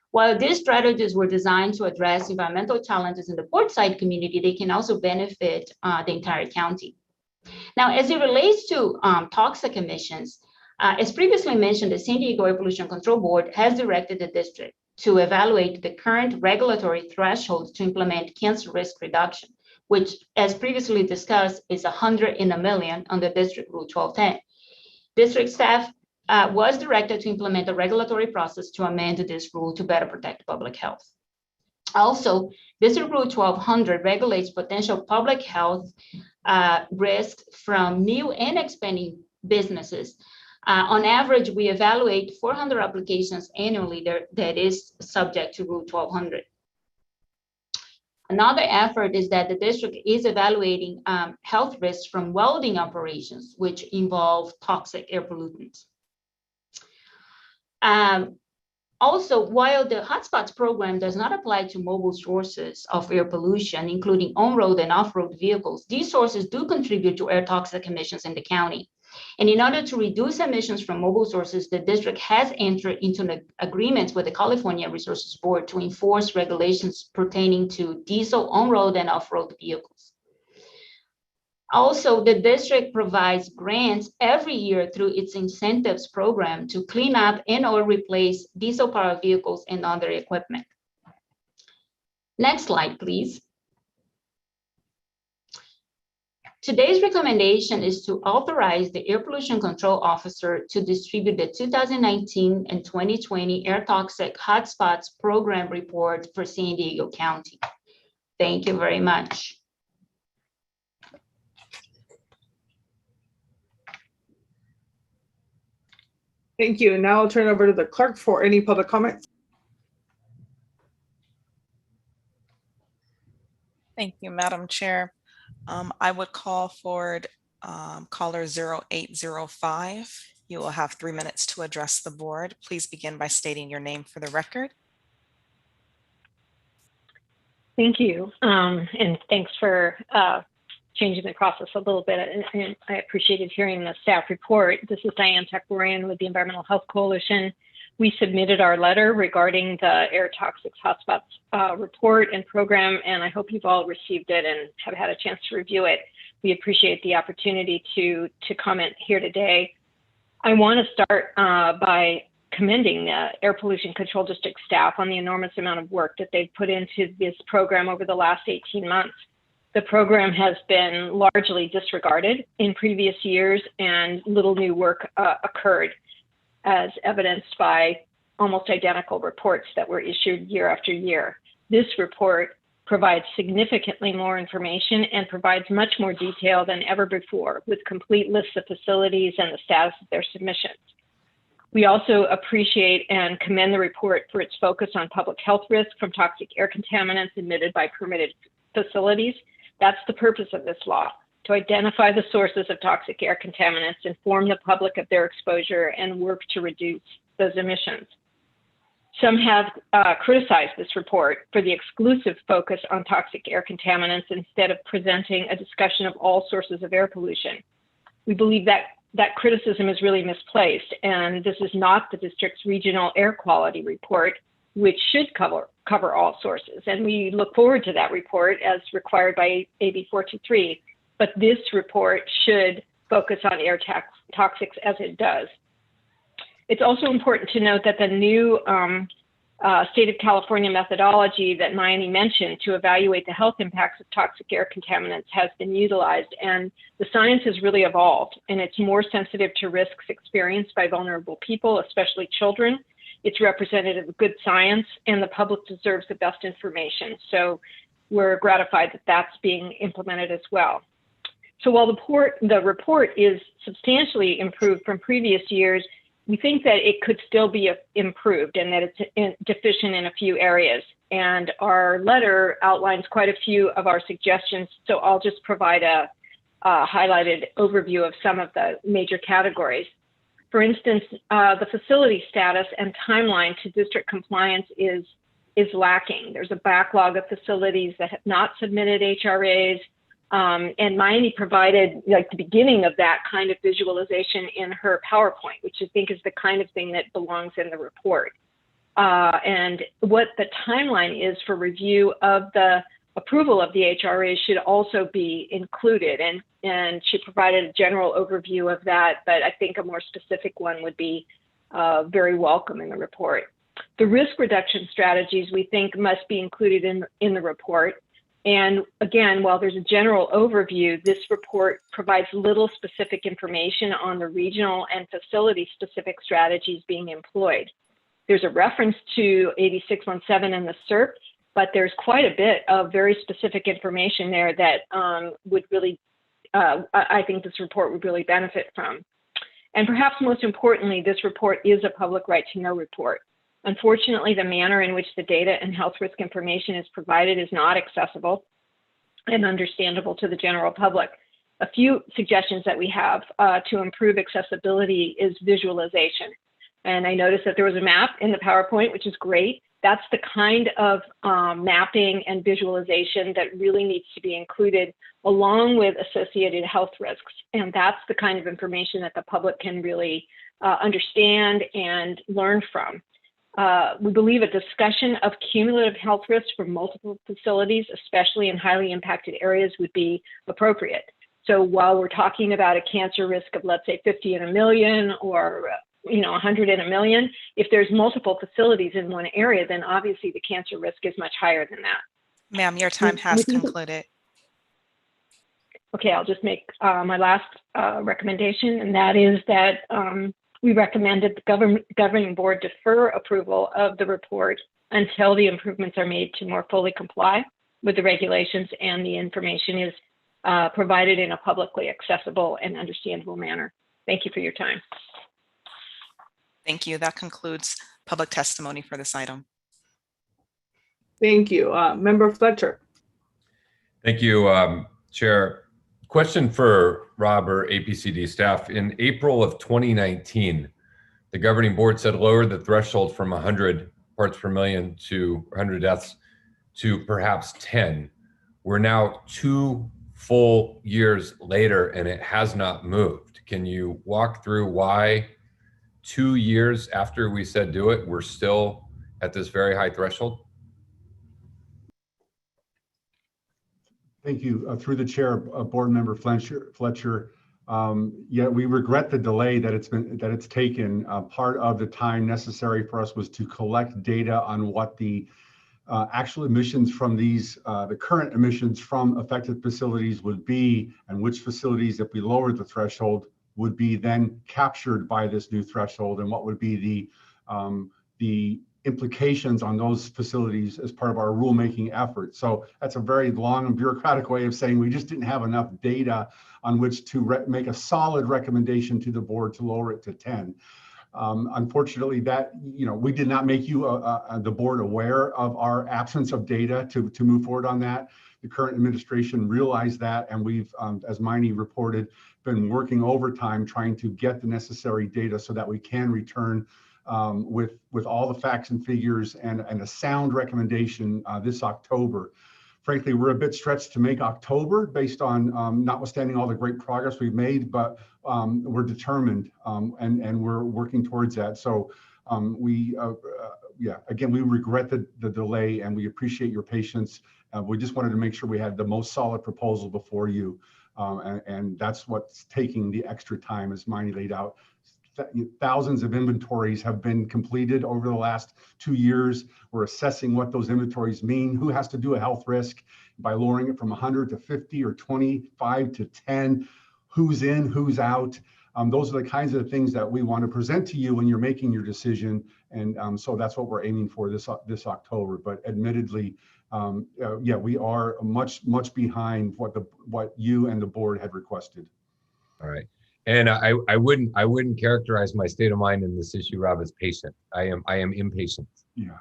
While these strategies were designed to address environmental challenges in the Portside community, they can also benefit the entire county. Now, as it relates to toxic emissions, as previously mentioned, the San Diego Air Pollution Control Board has directed the district to evaluate the current regulatory thresholds to implement cancer risk reduction, which, as previously discussed, is 100 in a million under District Rule 1210. District staff was directed to implement a regulatory process to amend this rule to better protect public health. Also, District Rule 1200 regulates potential public health risks from new and expanding businesses. On average, we evaluate 400 applications annually that is subject to Rule 1200. Another effort is that the district is evaluating health risks from welding operations, which involve toxic air pollutants. Also, while the hotspots program does not apply to mobile sources of air pollution, including on-road and off-road vehicles, these sources do contribute to air toxic emissions in the county. And in order to reduce emissions from mobile sources, the district has entered into agreements with the California Resources Board to enforce regulations pertaining to diesel on-road and off-road vehicles. Also, the district provides grants every year through its incentives program to clean up and or replace diesel-powered vehicles and other equipment. Next slide, please. Today's recommendation is to authorize the Air Pollution Control Officer to distribute the 2019 and 2020 Air Toxic Hotspots Program Report for San Diego County. Thank you very much. Thank you. And now I'll turn it over to the clerk for any public comments. Thank you, Madam Chair. I would call forward caller 0805. You will have 3 minutes to address the board. Please begin by stating your name for the record. Thank you, and thanks for changing the process a little bit. And I appreciated hearing the staff report. This is Diane Techborian with the Environmental Health Coalition. We submitted our letter regarding the air toxics hotspots report and program, and I hope you've all received it and have had a chance to review it. We appreciate the opportunity to comment here today. I want to start by commending the Air Pollution Control District staff on the enormous amount of work that they've put into this program over the last 18 months. The program has been largely disregarded in previous years, and little new work occurred, as evidenced by almost identical reports that were issued year after year. This report provides significantly more information and provides much more detail than ever before, with complete lists of facilities and the status of their submissions. We also appreciate and commend the report for its focus on public health risk from toxic air contaminants emitted by permitted facilities. That's the purpose of this law, to identify the sources of toxic air contaminants, inform the public of their exposure, and work to reduce those emissions. Some have criticized this report for the exclusive focus on toxic air contaminants instead of presenting a discussion of all sources of air pollution. We believe that criticism is really misplaced, and this is not the district's regional air quality report, which should cover all sources. And we look forward to that report as required by AB 423. But this report should focus on air toxics as it does. It's also important to note that the new state of California methodology that Mayani mentioned to evaluate the health impacts of toxic air contaminants has been utilized, and the science has really evolved, and it's more sensitive to risks experienced by vulnerable people, especially children. It's representative of good science, and the public deserves the best information. So we're gratified that that's being implemented as well. So while the report is substantially improved from previous years, we think that it could still be improved and that it's deficient in a few areas. And our letter outlines quite a few of our suggestions. So I'll just provide a highlighted overview of some of the major categories. For instance, the facility status and timeline to district compliance is lacking. There's a backlog of facilities that have not submitted HRAs. And Mayani provided like the beginning of that kind of visualization in her PowerPoint, which I think is the kind of thing that belongs in the report. And what the timeline is for review of the approval of the HRA should also be included. And she provided a general overview of that, but I think a more specific one would be very welcome in the report. The risk reduction strategies we think must be included in the report. And again, while there's a general overview, this report provides little specific information on the regional and facility specific strategies being employed. There's a reference to AB 617 in the SERP, but there's quite a bit of very specific information there that would really, I think this report would really benefit from. And perhaps most importantly, this report is a public right to know report. Unfortunately, the manner in which the data and health risk information is provided is not accessible and understandable to the general public. A few suggestions that we have to improve accessibility is visualization. And I noticed that there was a map in the PowerPoint, which is great. That's the kind of mapping and visualization that really needs to be included along with associated health risks. And that's the kind of information that the public can really understand and learn from. We believe a discussion of cumulative health risks for multiple facilities, especially in highly impacted areas, would be appropriate. So while we're talking about a cancer risk of, let's say, 50 in a million or 100 in a million, if there's multiple facilities in one area, then obviously the cancer risk is much higher than that. Ma'am, your time has concluded. Okay, I'll just make my last recommendation, and that is that we recommend that the governing board defer approval of the report until the improvements are made to more fully comply with the regulations and the information is provided in a publicly accessible and understandable manner. Thank you for your time. Thank you. That concludes public testimony for this item. Thank you. Member Fletcher. Thank you, Chair. Question for Rob or APCD staff. In April of 2019, the governing board said lower the threshold from 100 parts per million to 100 deaths to perhaps 10. We're now 2 full years later and it has not moved. Can you walk through why 2 years after we said do it, we're still at this very high threshold? Thank you. Through the chair, board member Fletcher. Yeah, we regret the delay that it's taken. Part of the time necessary for us was to collect data on what the actual emissions from these, the current emissions from affected facilities would be, and which facilities, if we lowered the threshold, would be then captured by this new threshold, and what would be the implications on those facilities as part of our rulemaking effort. So that's a very long and bureaucratic way of saying we just didn't have enough data on which to make a solid recommendation to the board to lower it to 10. Unfortunately, that, we did not make you, the board, aware of our absence of data to move forward on that. The current administration realized that, and we've, as Miney reported, been working overtime trying to get the necessary data so that we can return with all the facts and figures and a sound recommendation this October. Frankly, we're a bit stretched to make October based on notwithstanding all the great progress we've made, but we're determined and we're working towards that. So yeah, again, we regret the delay and we appreciate your patience. We just wanted to make sure we had the most solid proposal before you. And that's what's taking the extra time, as Miney laid out. Thousands of inventories have been completed over the last 2 years. We're assessing what those inventories mean, who has to do a health risk by lowering it from 100 to 50 or 25 to 10, who's in, who's out. Those are the kinds of things that we want to present to you when you're making your decision. And so that's what we're aiming for this October. But admittedly, yeah, we are much behind what you and the board had requested. All right. And I wouldn't characterize my state of mind in this issue, Rob, as patient. I am impatient. Yeah.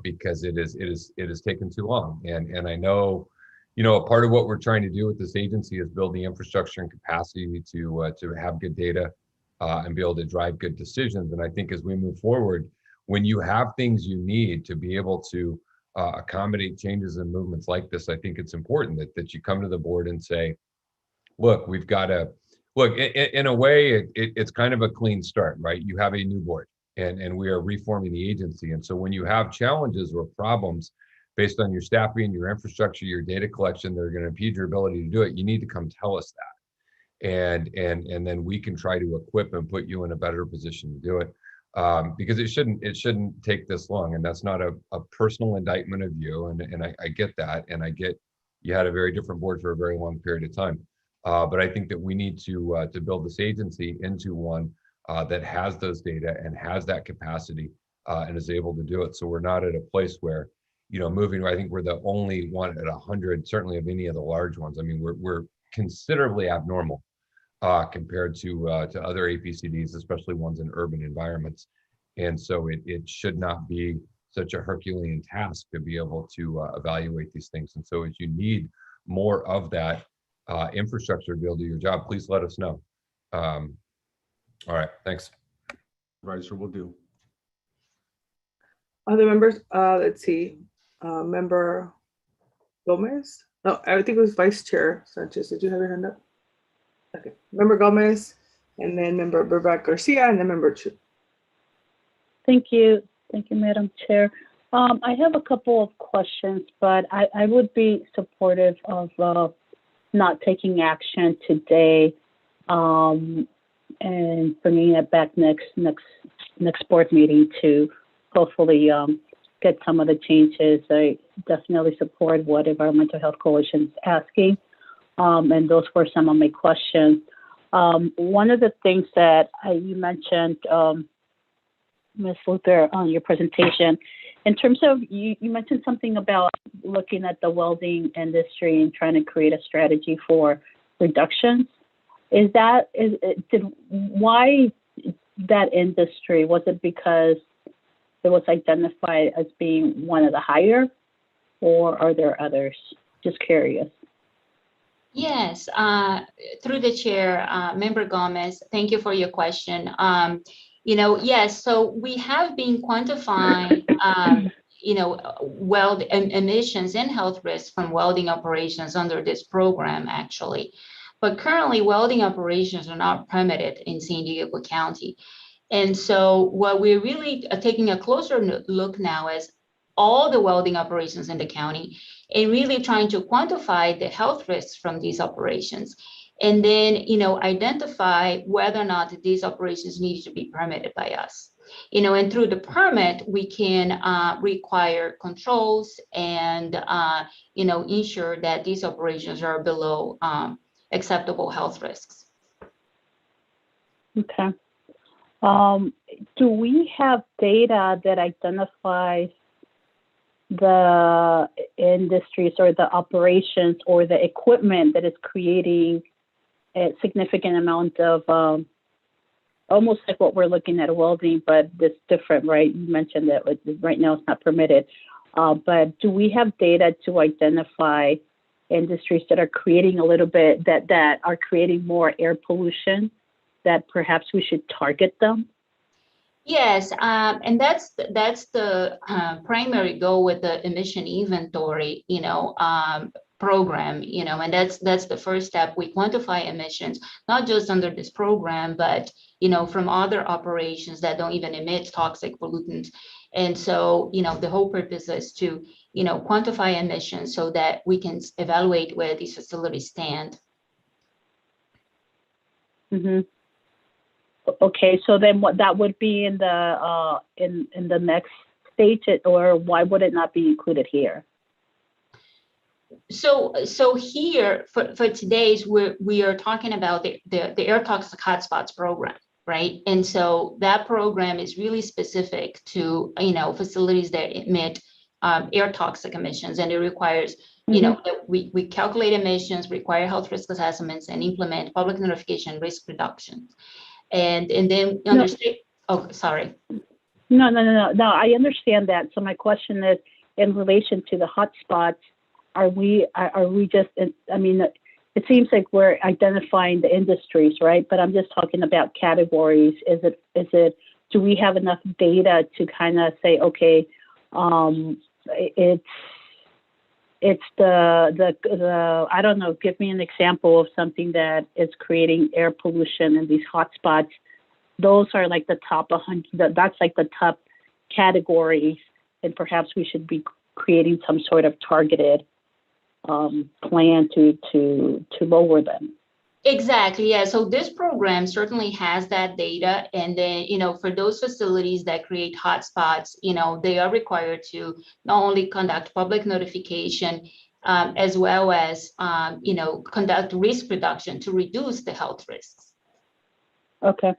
Because it has taken too long. And I know, a part of what we're trying to do with this agency is build the infrastructure and capacity to have good data and be able to drive good decisions. And I think as we move forward, when you have things you need to be able to accommodate changes and movements like this, I think it's important that you come to the board and say, look, we've got to. Look, in a way, it's kind of a clean start, right? You have a new board and we are reforming the agency. And so when you have challenges or problems based on your staffing, your infrastructure, your data collection, that are going to impede your ability to do it, you need to come tell us that. And then we can try to equip and put you in a better position to do it. Because it shouldn't take this long. And that's not a personal indictment of you. And I get that. And I get you had a very different board for a very long period of time. But I think that we need to build this agency into one that has those data and has that capacity and is able to do it. So we're not at a place where, moving. I think we're the only one at 100, certainly of any of the large ones. I mean, we're considerably abnormal compared to other APCDs, especially ones in urban environments. And so it should not be such a Herculean task to be able to evaluate these things. And so as you need more of that infrastructure to be able to do your job, please let us know. All right, thanks. Supervisor will do. Other members, let's see, Member Gomez? No, I think it was Vice Chair Sanchez. Did you have your hand up? Okay, Member Gomez, and then Member Burback Garcia, and then Member Chu. Thank you. Thank you, Madam Chair. I have a couple of questions, but I would be supportive of not taking action today and bringing it back next board meeting to hopefully get some of the changes. I definitely support what Environmental Health Coalition is asking, and those were some of my questions. One of the things that you mentioned, Ms. Luther, on your presentation, in terms of, you mentioned something about looking at the welding industry and trying to create a strategy for reductions. Why that industry? Was it because it was identified as being one of the higher, or are there others? Just curious. Yes, through the chair, Member Gomez, thank you for your question. Yes, so we have been quantifying, weld emissions and health risks from welding operations under this program, actually. But currently, welding operations are not permitted in San Diego County. And so what we're really taking a closer look now is all the welding operations in the county and really trying to quantify the health risks from these operations. And then, identify whether or not these operations need to be permitted by us. And through the permit, we can require controls and, ensure that these operations are below acceptable health risks. Okay. Do we have data that identifies the industries or the operations or the equipment that is creating a significant amount of almost like what we're looking at welding, but it's different, right? You mentioned that right now it's not permitted. But do we have data to identify industries that are creating a little bit, that are creating more air pollution, that perhaps we should target them? Yes, and that's the primary goal with the emission inventory, program, and that's the first step. We quantify emissions, not just under this program, but, from other operations that don't even emit toxic pollutants. And so, the whole purpose is to, quantify emissions so that we can evaluate where these facilities stand. Mm-hmm. Okay, so then what that would be in the next stage, or why would it not be included here? So here for today's, we are talking about the air toxic hotspots program, right? And so that program is really specific to facilities that emit air toxic emissions, and it requires that we calculate emissions, require health risk assessments, and implement public notification risk reduction. And then understand. Oh, sorry. No, I understand that. So my question is, in relation to the hotspots, are we just, I mean, it seems like we're identifying the industries, right? But I'm just talking about categories. Is it, do we have enough data to kind of say, okay, it's the I don't know, give me an example of something that is creating air pollution in these hotspots. Those are like the top 100, that's like the top categories, and perhaps we should be creating some sort of targeted plan to lower them. Exactly, yeah. So this program certainly has that data, and then for those facilities that create hotspots, they are required to not only conduct public notification, as well as conduct risk reduction to reduce the health risks. Okay.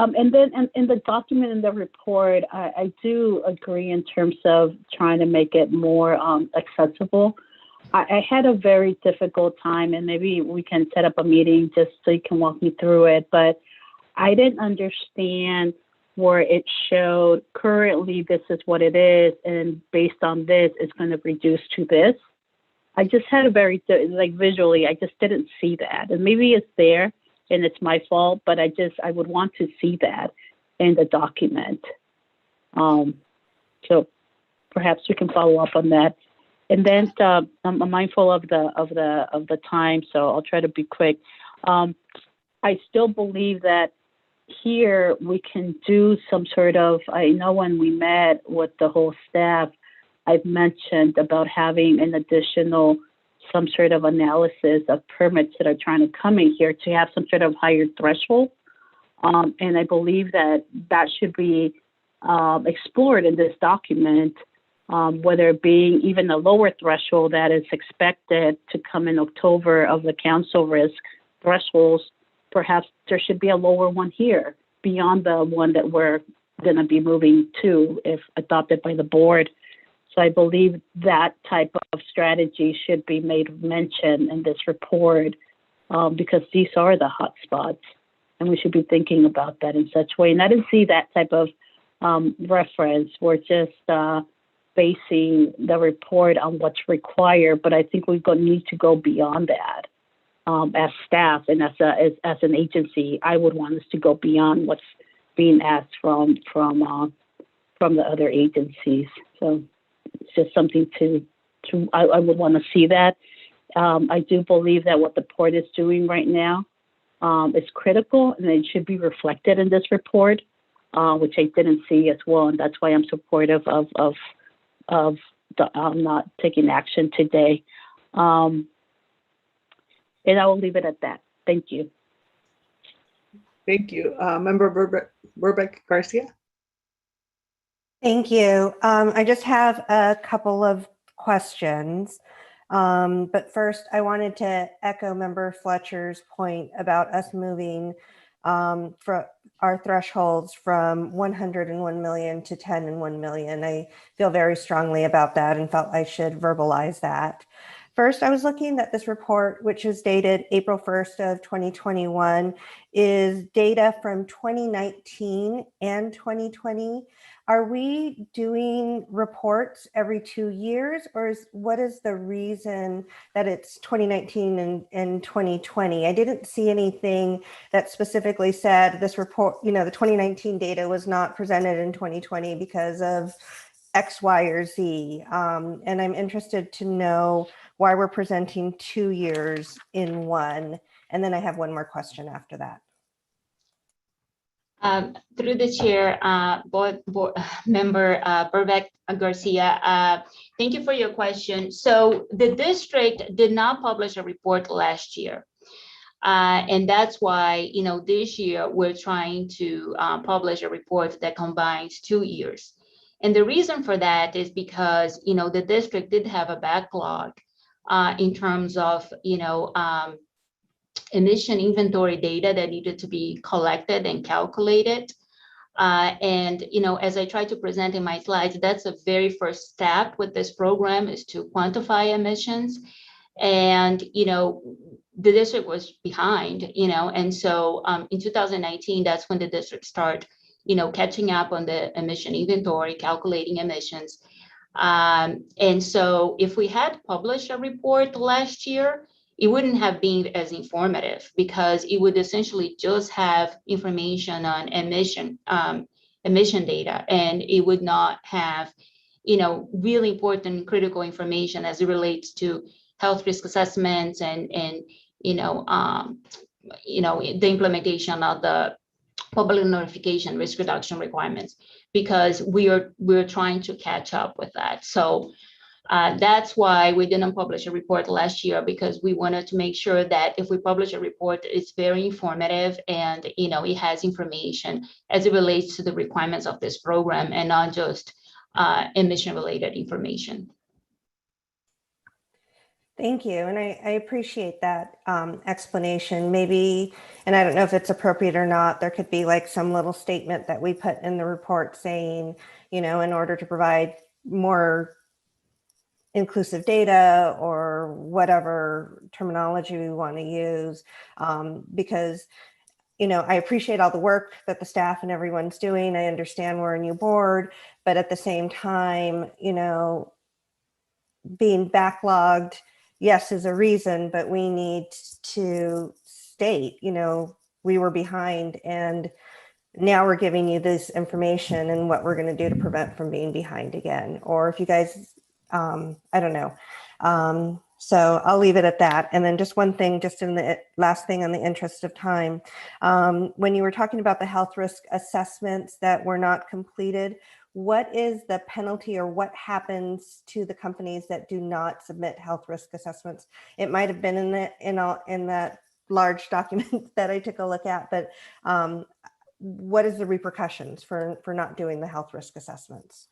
And then in the document in the report, I do agree in terms of trying to make it more accessible. I had a very difficult time, and maybe we can set up a meeting just so you can walk me through it, but I didn't understand where it showed currently this is what it is, and based on this, it's going to reduce to this. I just had a very, like visually, I just didn't see that. And maybe it's there and it's my fault, but I would want to see that in the document. So perhaps we can follow up on that. And then I'm mindful of the time, so I'll try to be quick. I still believe that here we can do some sort of, I know when we met with the whole staff, I've mentioned about having an additional, some sort of analysis of permits that are trying to come in here to have some sort of higher threshold. And I believe that that should be explored in this document, whether it being even a lower threshold that is expected to come in October of the council risk thresholds. Perhaps there should be a lower one here beyond the one that we're going to be moving to if adopted by the board. So I believe that type of strategy should be made mention in this report because these are the hot spots and we should be thinking about that in such a way. And I didn't see that type of reference. We're just basing the report on what's required, but I think we need to go beyond that. As staff and as an agency, I would want us to go beyond what's being asked from the other agencies. So it's just something I would want to see that. I do believe that what the port is doing right now is critical, and it should be reflected in this report, which I didn't see as well, and that's why I'm supportive of not taking action today. And I will leave it at that. Thank you. Thank you. Member Burbeck Garcia. Thank you. I just have a couple of questions. But first, I wanted to echo Member Fletcher's point about us moving for our thresholds from 101 million to 10 and 1 million. I feel very strongly about that and felt I should verbalize that. First, I was looking at this report, which is dated April 1st of 2021, is data from 2019 and 2020. Are we doing reports every 2 years, or what is the reason that it's 2019 and 2020? I didn't see anything that specifically said this report, the 2019 data was not presented in 2020 because of X, Y, or Z. And I'm interested to know why we're presenting 2 years in one. And then I have one more question after that. Through the chair, board member Burbeck Garcia, thank you for your question. So the district did not publish a report last year. And that's why, this year we're trying to publish a report that combines 2 years. And the reason for that is because, the district did have a backlog in terms of, emission inventory data that needed to be collected and calculated. And, as I try to present in my slides, that's the very first step with this program is to quantify emissions. And, the district was behind, and so in 2019, that's when the district started, catching up on the emission inventory, calculating emissions. And so if we had published a report last year, it wouldn't have been as informative because it would essentially just have information on emission data, and it would not have, really important critical information as it relates to health risk assessments and the implementation of the public notification risk reduction requirements, because we're trying to catch up with that. So that's why we didn't publish a report last year, because we wanted to make sure that if we publish a report, it's very informative and it has information as it relates to the requirements of this program and not just emission related information. Thank you. And I appreciate that explanation. Maybe, and I don't know if it's appropriate or not, there could be like some little statement that we put in the report saying, you know, in order to provide more inclusive data or whatever terminology we want to use, because, you know, I appreciate all the work that the staff and everyone's doing. I understand we're a new board, but at the same time, you know, being backlogged, yes, is a reason, but we need to state, you know, we were behind and now we're giving you this information and what we're going to do to prevent from being behind again. Or if you guys, I don't know. So I'll leave it at that. And then just one thing, just in the last thing on the interest of time, when you were talking about the health risk assessments that were not completed, what is the penalty or what happens to the companies that do not submit health risk assessments? It might have been in that large document that I took a look at, but what is the repercussions for not doing the health risk assessments?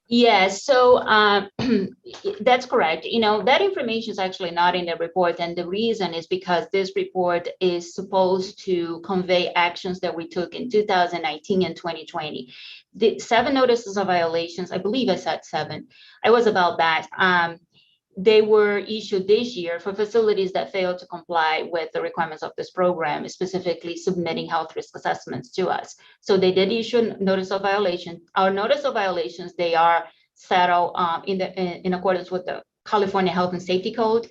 Yes, so that's correct. You know, that information is actually not in the report. And the reason is because this report is supposed to convey actions that we took in 2019 and 2020. The 7 notices of violations, I believe I said 7. I was about that. They were issued this year for facilities that failed to comply with the requirements of this program, specifically submitting health risk assessments to us. So they did issue notice of violation. Our notice of violations, they are settled in accordance with the California Health and Safety Code.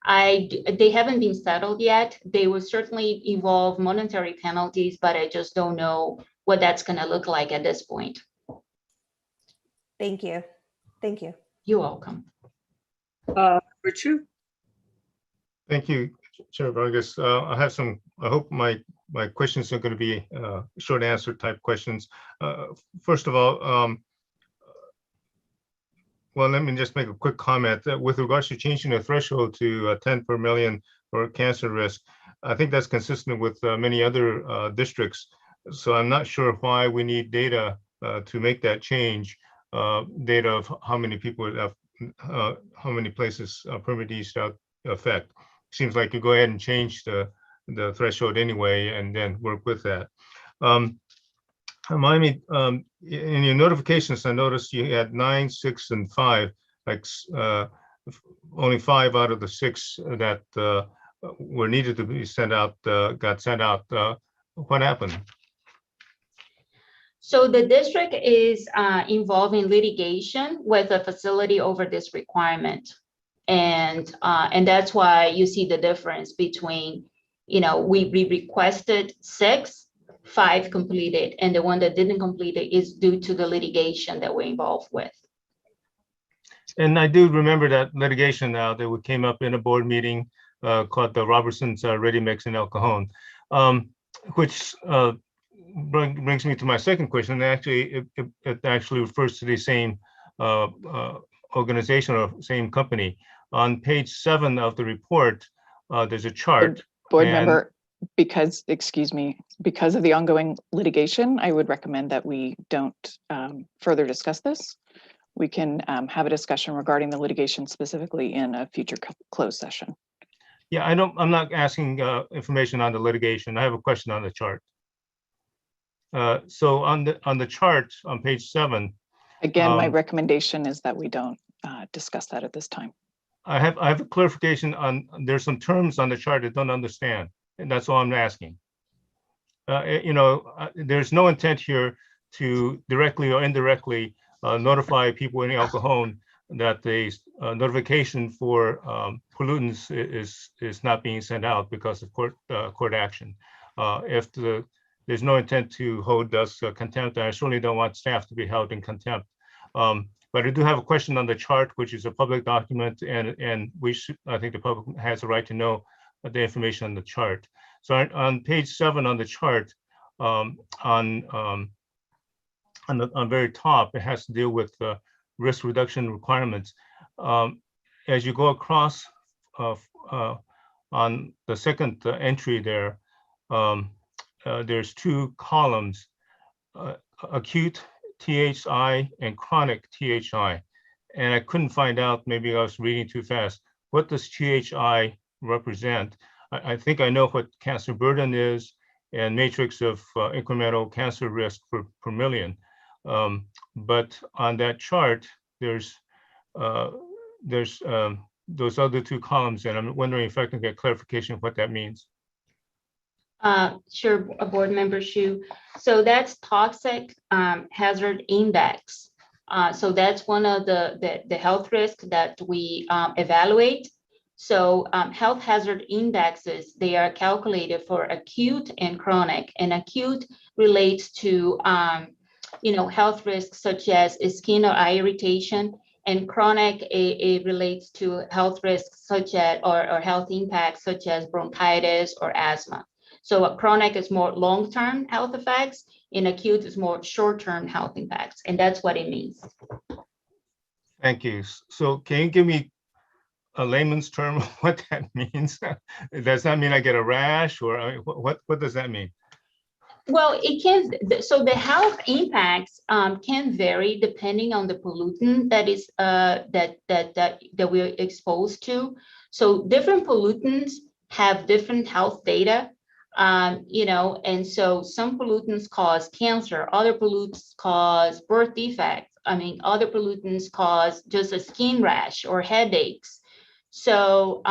They haven't been settled yet. They will certainly involve monetary penalties, but I just don't know what that's going to look like at this point. Thank you. Thank you. You're welcome. Richard? Thank you, Chair Vargas. I have some, I hope my questions are going to be short answer type questions. First of all, well, let me just make a quick comment that with regards to changing the threshold to 10 per million for cancer risk. I think that's consistent with many other districts. So I'm not sure why we need data to make that change. Data of how many people have, how many places permittees affect. Seems like you go ahead and change the threshold anyway, and then work with that. Remind me, in your notifications, I noticed you had 9, 6, and 5. Like only 5 out of the 6 that were needed to be sent out got sent out. What happened? So the district is involved in litigation with a facility over this requirement. And that's why you see the difference between, you know, we requested 6, 5 completed, and the one that didn't complete it is due to the litigation that we're involved with. And I do remember that litigation now that came up in a board meeting called the Robertson's Ready Mix in El Cajon, which brings me to my second question. Actually, it actually refers to the same organization or same company. On page 7 of the report, there's a chart. Board member, because, excuse me, because of the ongoing litigation, I would recommend that we don't further discuss this. We can have a discussion regarding the litigation specifically in a future closed session. Yeah, I'm not asking information on the litigation. I have a question on the chart. So on the chart on page 7. Again, my recommendation is that we don't discuss that at this time. I have a clarification on, there's some terms on the chart I don't understand, and that's all I'm asking. You know, there's no intent here to directly or indirectly notify people in El Cajon that the notification for pollutants is not being sent out because of court action. If there's no intent to hold us contempt, I certainly don't want staff to be held in contempt. But I do have a question on the chart, which is a public document, and I think the public has a right to know the information on the chart. So on page 7 on the chart, on the very top, it has to deal with risk reduction requirements. As you go across on the second entry there, there's 2 columns, acute THI and chronic THI. And I couldn't find out, maybe I was reading too fast, what does THI represent? I think I know what cancer burden is and matrix of incremental cancer risk per million. But on that chart, there's those other two columns, and I'm wondering if I can get clarification of what that means. Sure, Board Member Shu. So that's toxic hazard index. So that's one of the health risks that we evaluate. So health hazard indexes, they are calculated for acute and chronic, and acute relates to health risks such as skin or eye irritation, and chronic it relates to health risks such as or health impacts such as bronchitis or asthma. So chronic is more long-term health effects, and acute is more short-term health impacts, and that's what it means. Thank you. So can you give me a layman's term of what that means? Does that mean I get a rash, or I mean, what does that mean? Well, it can. So the health impacts can vary depending on the pollutant that is that we're exposed to. So different pollutants have different health data. And so some pollutants cause cancer, other pollutants cause birth defects. Other pollutants cause just a skin rash or headaches. So,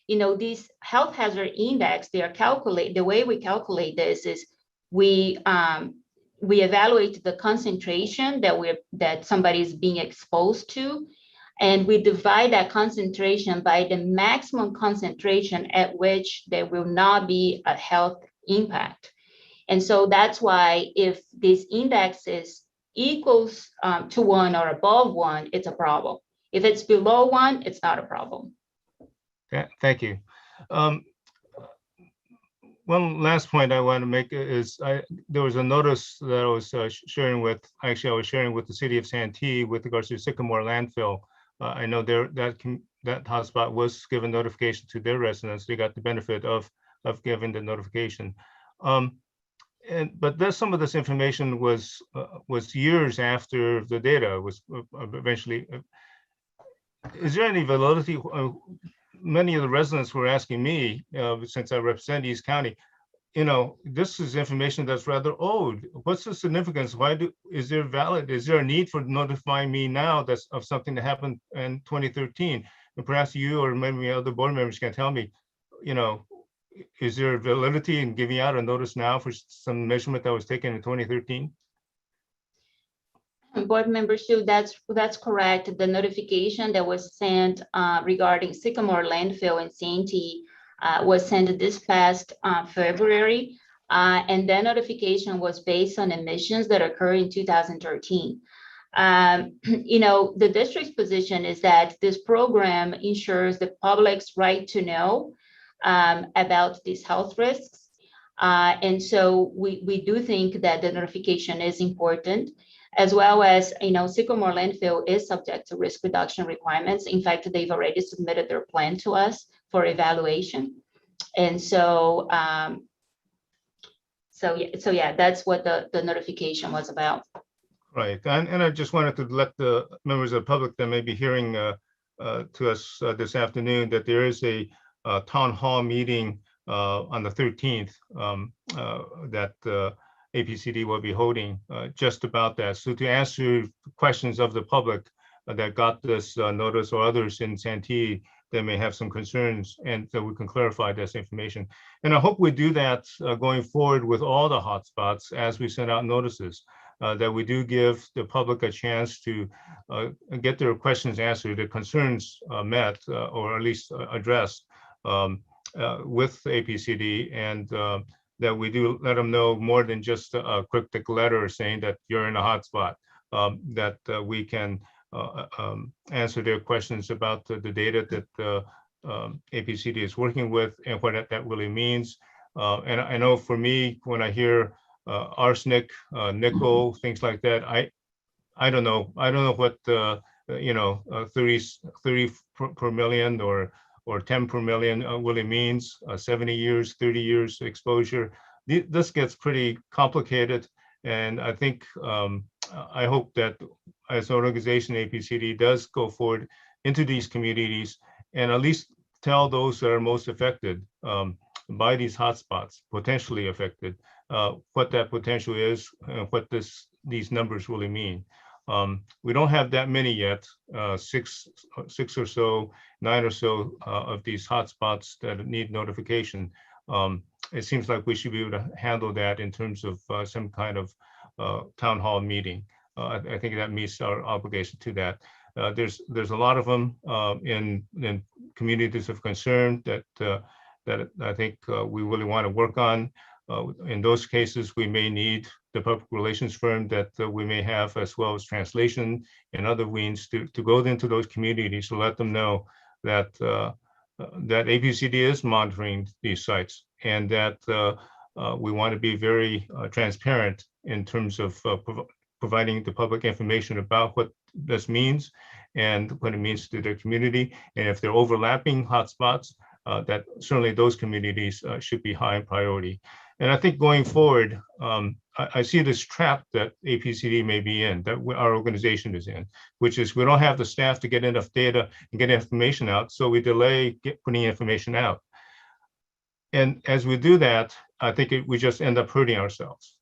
these health hazard index, they are calculated, the way we calculate this is we evaluate the concentration that somebody is being exposed to, and we divide that concentration by the maximum concentration at which there will not be a health impact. And so that's why if this index is equals to 1 or above 1, it's a problem. If it's below 1, it's not a problem. Yeah, thank you. One last point I want to make is there was a notice that I was sharing with the city of Santee with regards to Sycamore landfill. I know that hotspot was given notification to their residents. They got the benefit of giving the notification. But some of this information was years after the data was eventually. Is there any validity? Many of the residents were asking me, since I represent East County, this is information that's rather old. What's the significance? Is there a need for notifying me now of something that happened in 2013? And perhaps you or maybe other board members can tell me, is there validity in giving out a notice now for some measurement that was taken in 2013? Board Member Shu, that's correct. The notification that was sent regarding Sycamore landfill in Santee was sent this past February, and that notification was based on emissions that occurred in 2013. The district's position is that this program ensures the public's right to know about these health risks. And so we do think that the notification is important, as well as, Sycamore landfill is subject to risk reduction requirements. In fact, they've already submitted their plan to us for evaluation. And so, yeah, that's what the notification was about. Right, and I just wanted to let the members of the public that may be hearing to us this afternoon that there is a town hall meeting on the 13th that APCD will be holding just about that. So to answer questions of the public that got this notice, or others in Santee that may have some concerns, and so we can clarify this information. And I hope we do that going forward with all the hotspots as we send out notices, that we do give the public a chance to get their questions answered, their concerns met, or at least addressed with APCD, and that we do let them know more than just a cryptic letter saying that you're in a hotspot, that we can answer their questions about the data that APCD is working with and what that really means. And I know for me, when I hear arsenic, nickel, things like that, I don't know what 30 per million or 10 per million really means. 70 years, 30 years exposure. This gets pretty complicated, and I think I hope that as an organization, APCD does go forward into these communities and at least tell those that are most affected by these hotspots, potentially affected, what that potential is and what these numbers really mean. We don't have that many yet, six or so, 9 or so of these hotspots that need notification. It seems like we should be able to handle that in terms of some kind of town hall meeting. I think that meets our obligation to that. There's a lot of them in communities of concern that I think we really want to work on. In those cases, we may need the public relations firm that we may have, as well as translation and other means to go into those communities to let them know that that APCD is monitoring these sites, and that we want to be very transparent in terms of providing the public information about what this means and what it means to their community. And if they're overlapping hotspots, that certainly those communities should be high in priority. And I think going forward, I see this trap that APCD may be in, that our organization is in, which is we don't have the staff to get enough data and get information out, so we delay putting information out. And as we do that, I think we just end up hurting ourselves.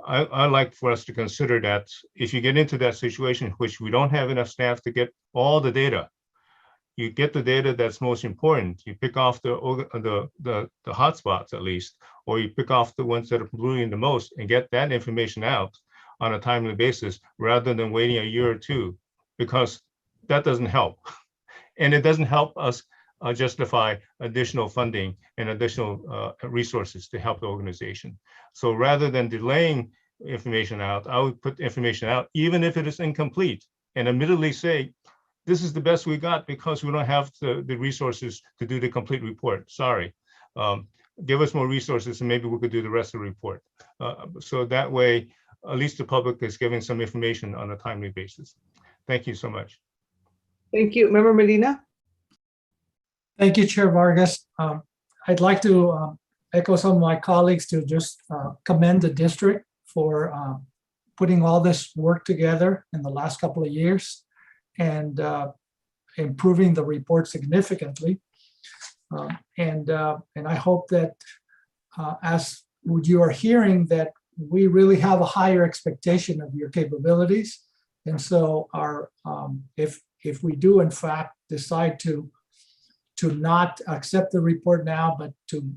I like for us to consider that if you get into that situation in which we don't have enough staff to get all the data, you get the data that's most important. You pick off the hotspots at least, or you pick off the ones that are polluting the most and get that information out on a timely basis rather than waiting a year or two, because that doesn't help. And it doesn't help us justify additional funding and additional resources to help the organization. So rather than delaying information out, I would put information out, even if it is incomplete, and admittedly say, this is the best we got because we don't have the resources to do the complete report. Sorry. Give us more resources and maybe we could do the rest of the report. So that way, at least the public is given some information on a timely basis. Thank you so much. Thank you. Member Medina? Thank you, Chair Vargas. I'd like to echo some of my colleagues to just commend the district for putting all this work together in the last couple of years and improving the report significantly. And I hope that as you are hearing, that we really have a higher expectation of your capabilities. And so if we do in fact decide to not accept the report now, but to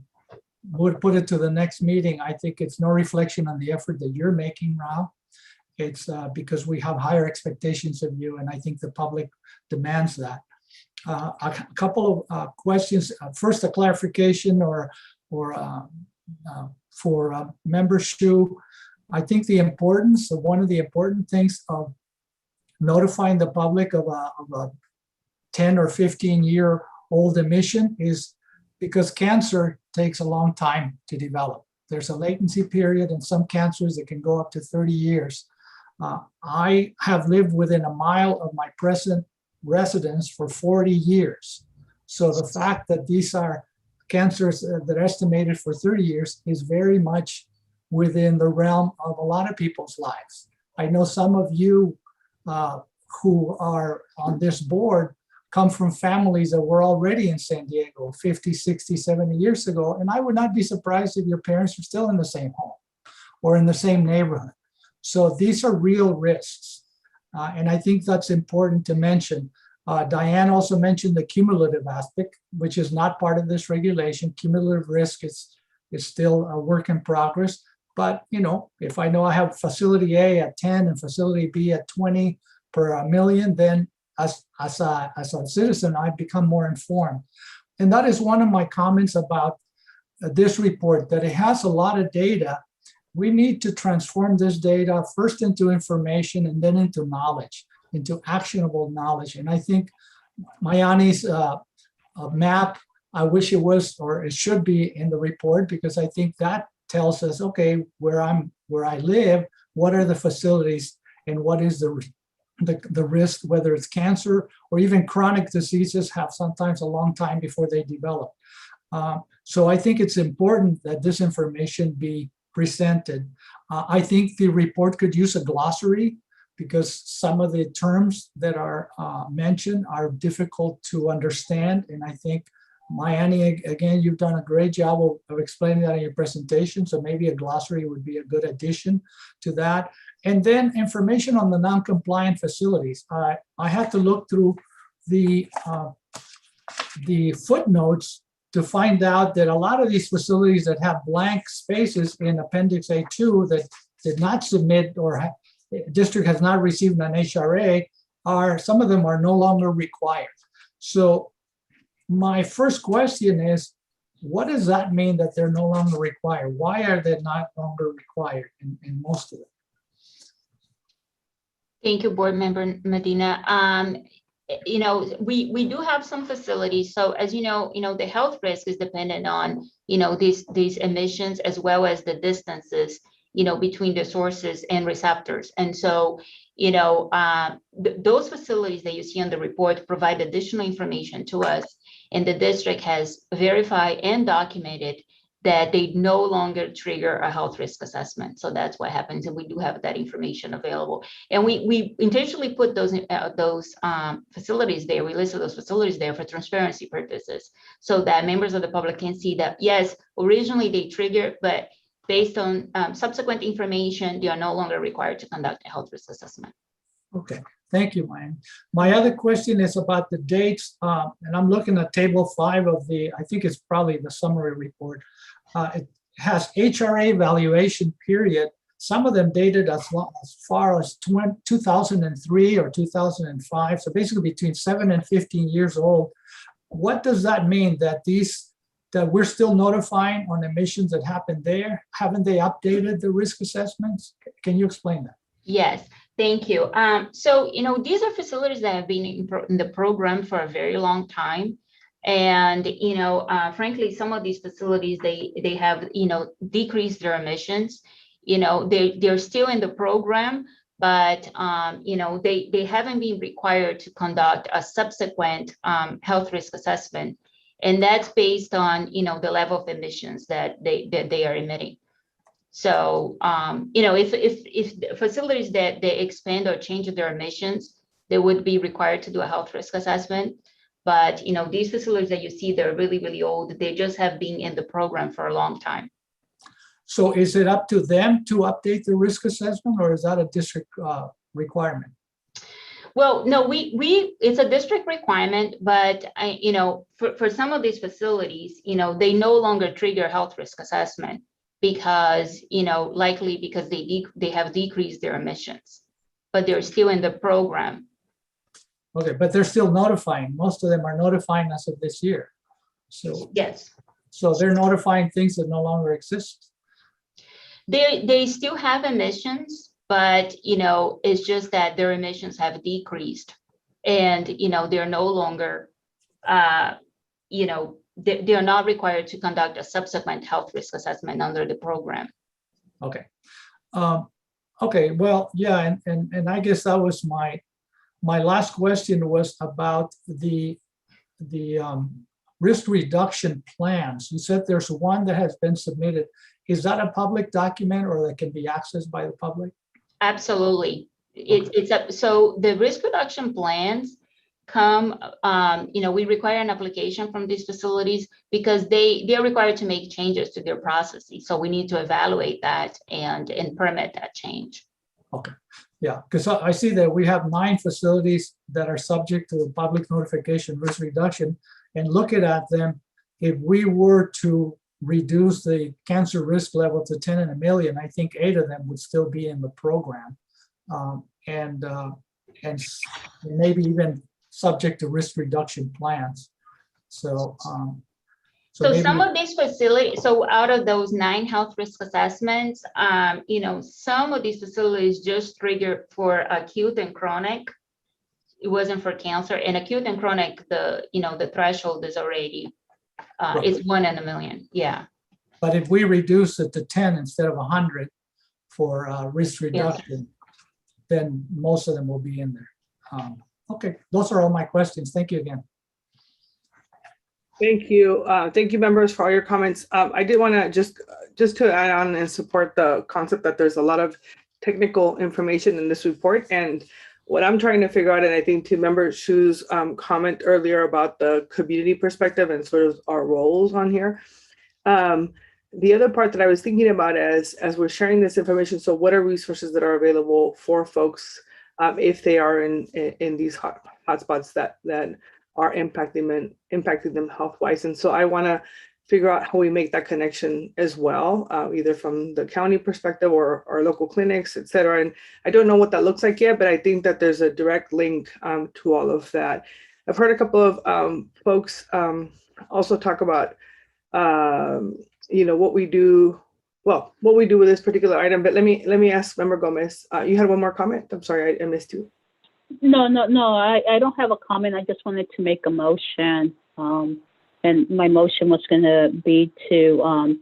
put it to the next meeting, I think it's no reflection on the effort that you're making, Rao. It's because we have higher expectations of you, and I think the public demands that. A couple of questions. First, a clarification or for Member Shu. I think the importance of one of the important things of notifying the public of a 10 or 15-year-old emission is because cancer takes a long time to develop. There's a latency period in some cancers that can go up to 30 years. I have lived within a mile of my present residence for 40 years. So the fact that these are cancers that are estimated for 30 years is very much within the realm of a lot of people's lives. I know some of you who are on this board come from families that were already in San Diego 50, 60, 70 years ago. And I would not be surprised if your parents are still in the same home or in the same neighborhood. So these are real risks. And I think that's important to mention. Diane also mentioned the cumulative aspect, which is not part of this regulation. Cumulative risk is still a work in progress. But if I know I have facility A at 10 and facility B at 20 per million, then as a citizen, I become more informed. And that is one of my comments about this report, that it has a lot of data. We need to transform this data first into information and then into knowledge, into actionable knowledge. And I think Mayani's map, I wish it was, or it should be in the report, because I think that tells us, okay, where I live, what are the facilities and what is the risk, whether it's cancer or even chronic diseases have sometimes a long time before they develop. So I think it's important that this information be presented. I think the report could use a glossary because some of the terms that are mentioned are difficult to understand. And I think, Mayani, again, you've done a great job of explaining that in your presentation. So maybe a glossary would be a good addition to that. And then information on the non-compliant facilities. I had to look through the footnotes to find out that a lot of these facilities that have blank spaces in Appendix A2 that did not submit or district has not received an HRA, some of them are no longer required. So my first question is, what does that mean that they're no longer required? Why are they not longer required in most of them? Thank you, Board Member Medina. We do have some facilities. So as you know, the health risk is dependent on, these emissions as well as the distances, between the sources and receptors. And so, those facilities that you see on the report provide additional information to us. And the district has verified and documented that they no longer trigger a health risk assessment. So that's what happens, and we do have that information available. And we intentionally put those facilities there. We listed those facilities there for transparency purposes, so that members of the public can see that, yes, originally they triggered, but based on subsequent information, they are no longer required to conduct a health risk assessment. Okay, thank you, Maya. My other question is about the dates, and I'm looking at table 5 of I think it's probably the summary report. It has HRA evaluation period. Some of them dated as far as 2003 or 2005, so basically between 7 and 15 years old. What does that mean, that we're still notifying on emissions that happened there? Haven't they updated the risk assessments? Can you explain that? Yes, thank you. So, these are facilities that have been in the program for a very long time. And, frankly, some of these facilities, they have, decreased their emissions. They're still in the program, but, they haven't been required to conduct a subsequent health risk assessment. And that's based on, the level of emissions that they are emitting. So, if facilities that they expand or change their emissions, they would be required to do a health risk assessment. But, these facilities that you see, they're really, really old. They just have been in the program for a long time. So is it up to them to update the risk assessment, or is that a district requirement? Well, no, it's a district requirement, but for some of these facilities, they no longer trigger health risk assessment because, likely because they have decreased their emissions, but they're still in the program. Okay, but they're still notifying. Most of them are notifying us of this year. So yes. So they're notifying things that no longer exist. They still have emissions, but it's just that their emissions have decreased, and they're no longer, they are not required to conduct a subsequent health risk assessment under the program. Okay. Okay. Well, yeah, and I guess that was my last question was about the risk reduction plans. You said there's one that has been submitted. Is that a public document or that can be accessed by the public? Absolutely. So the risk reduction plans come, we require an application from these facilities because they are required to make changes to their processes. So we need to evaluate that and permit that change. Okay. Yeah, because I see that we have 9 facilities that are subject to the public notification risk reduction, and looking at them, if we were to reduce the cancer risk level to 10 in a million, I think 8 of them would still be in the program, and maybe even subject to risk reduction plans. So some of these facilities, so out of those 9 health risk assessments, some of these facilities just triggered for acute and chronic. It wasn't for cancer, and acute and chronic, the threshold is already, it's 1 in a million. Yeah. But if we reduce it to 10 instead of 100 for risk reduction, then most of them will be in there. Okay, those are all my questions. Thank you again. Thank you. Thank you, members, for all your comments. I did want to just to add on and support the concept that there's a lot of technical information in this report. And what I'm trying to figure out, and I think to Member Shu's comment earlier about the community perspective and sort of our roles on here. The other part that I was thinking about as we're sharing this information, so what are resources that are available for folks if they are in these hotspots that are impacting them health-wise? And so I want to figure out how we make that connection as well, either from the county perspective or local clinics, et cetera. And I don't know what that looks like yet, but I think that there's a direct link to all of that. I've heard a couple of folks also talk about what we do with this particular item. But let me ask Member Gomez. You had one more comment? I'm sorry, I missed you. No, I don't have a comment. I just wanted to make a motion. And my motion was going to be to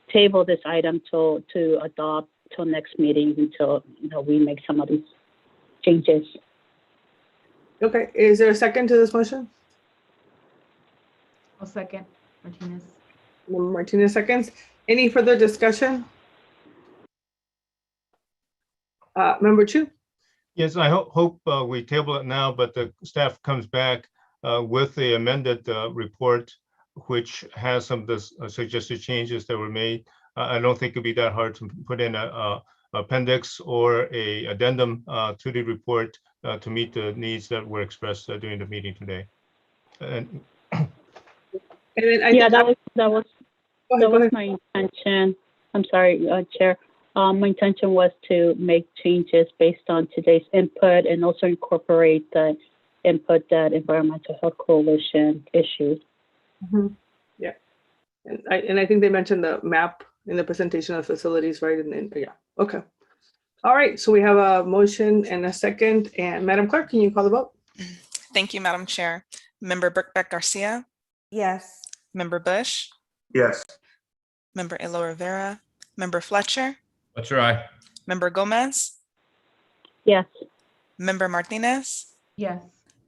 table this item to adopt till next meeting until we make some of these changes. Okay, is there a second to this motion? I'll second. Martinez. Martinez seconds. Any further discussion? Member Chu? Yes, I hope we table it now, but the staff comes back with the amended report, which has some of the suggested changes that were made. I don't think it'd be that hard to put in a appendix or a addendum to the report to meet the needs that were expressed during the meeting today. And that was my intention. I'm sorry, Chair. My intention was to make changes based on today's input and also incorporate the input that Environmental Health Coalition issued. Mm-hmm. Yeah, and I think they mentioned the map in the presentation of facilities, right? And then, yeah, okay. All right, so we have a motion and a second. And Madam Clerk, can you call the vote? Thank you, Madam Chair. Member Birkbeck Garcia? Yes. Member Bush? Yes. Member Elo Rivera? Member Fletcher? Fletcher, aye. Member Gomez? Yes. Member Martinez? Yes.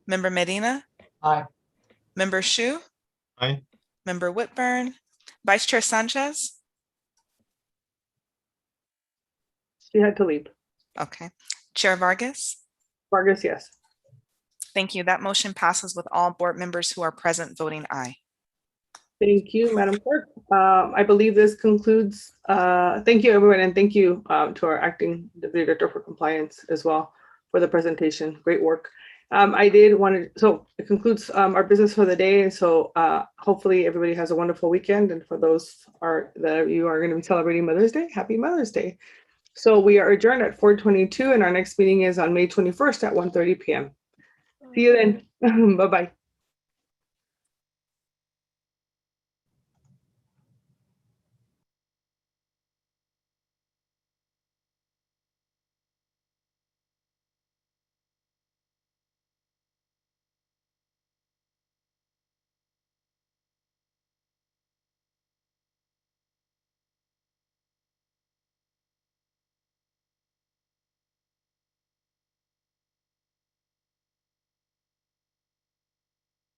Member Medina? Aye. Member Shu? Aye. Member Whitburn? Vice Chair Sanchez? She had to leave. Okay. Chair Vargas? Vargas, yes. Thank you. That motion passes with all board members who are present voting aye. Thank you, Madam Clerk. I believe this concludes. Thank you, everyone, and thank you to our acting Deputy Director for Compliance as well for the presentation. Great work. So it concludes our business for the day. And so hopefully everybody has a wonderful weekend. And for those that you are going to be celebrating Mother's Day, happy Mother's Day. So we are adjourned at 4:22, and our next meeting is on May 21st at 1:30 p.m. See you then. Bye-bye.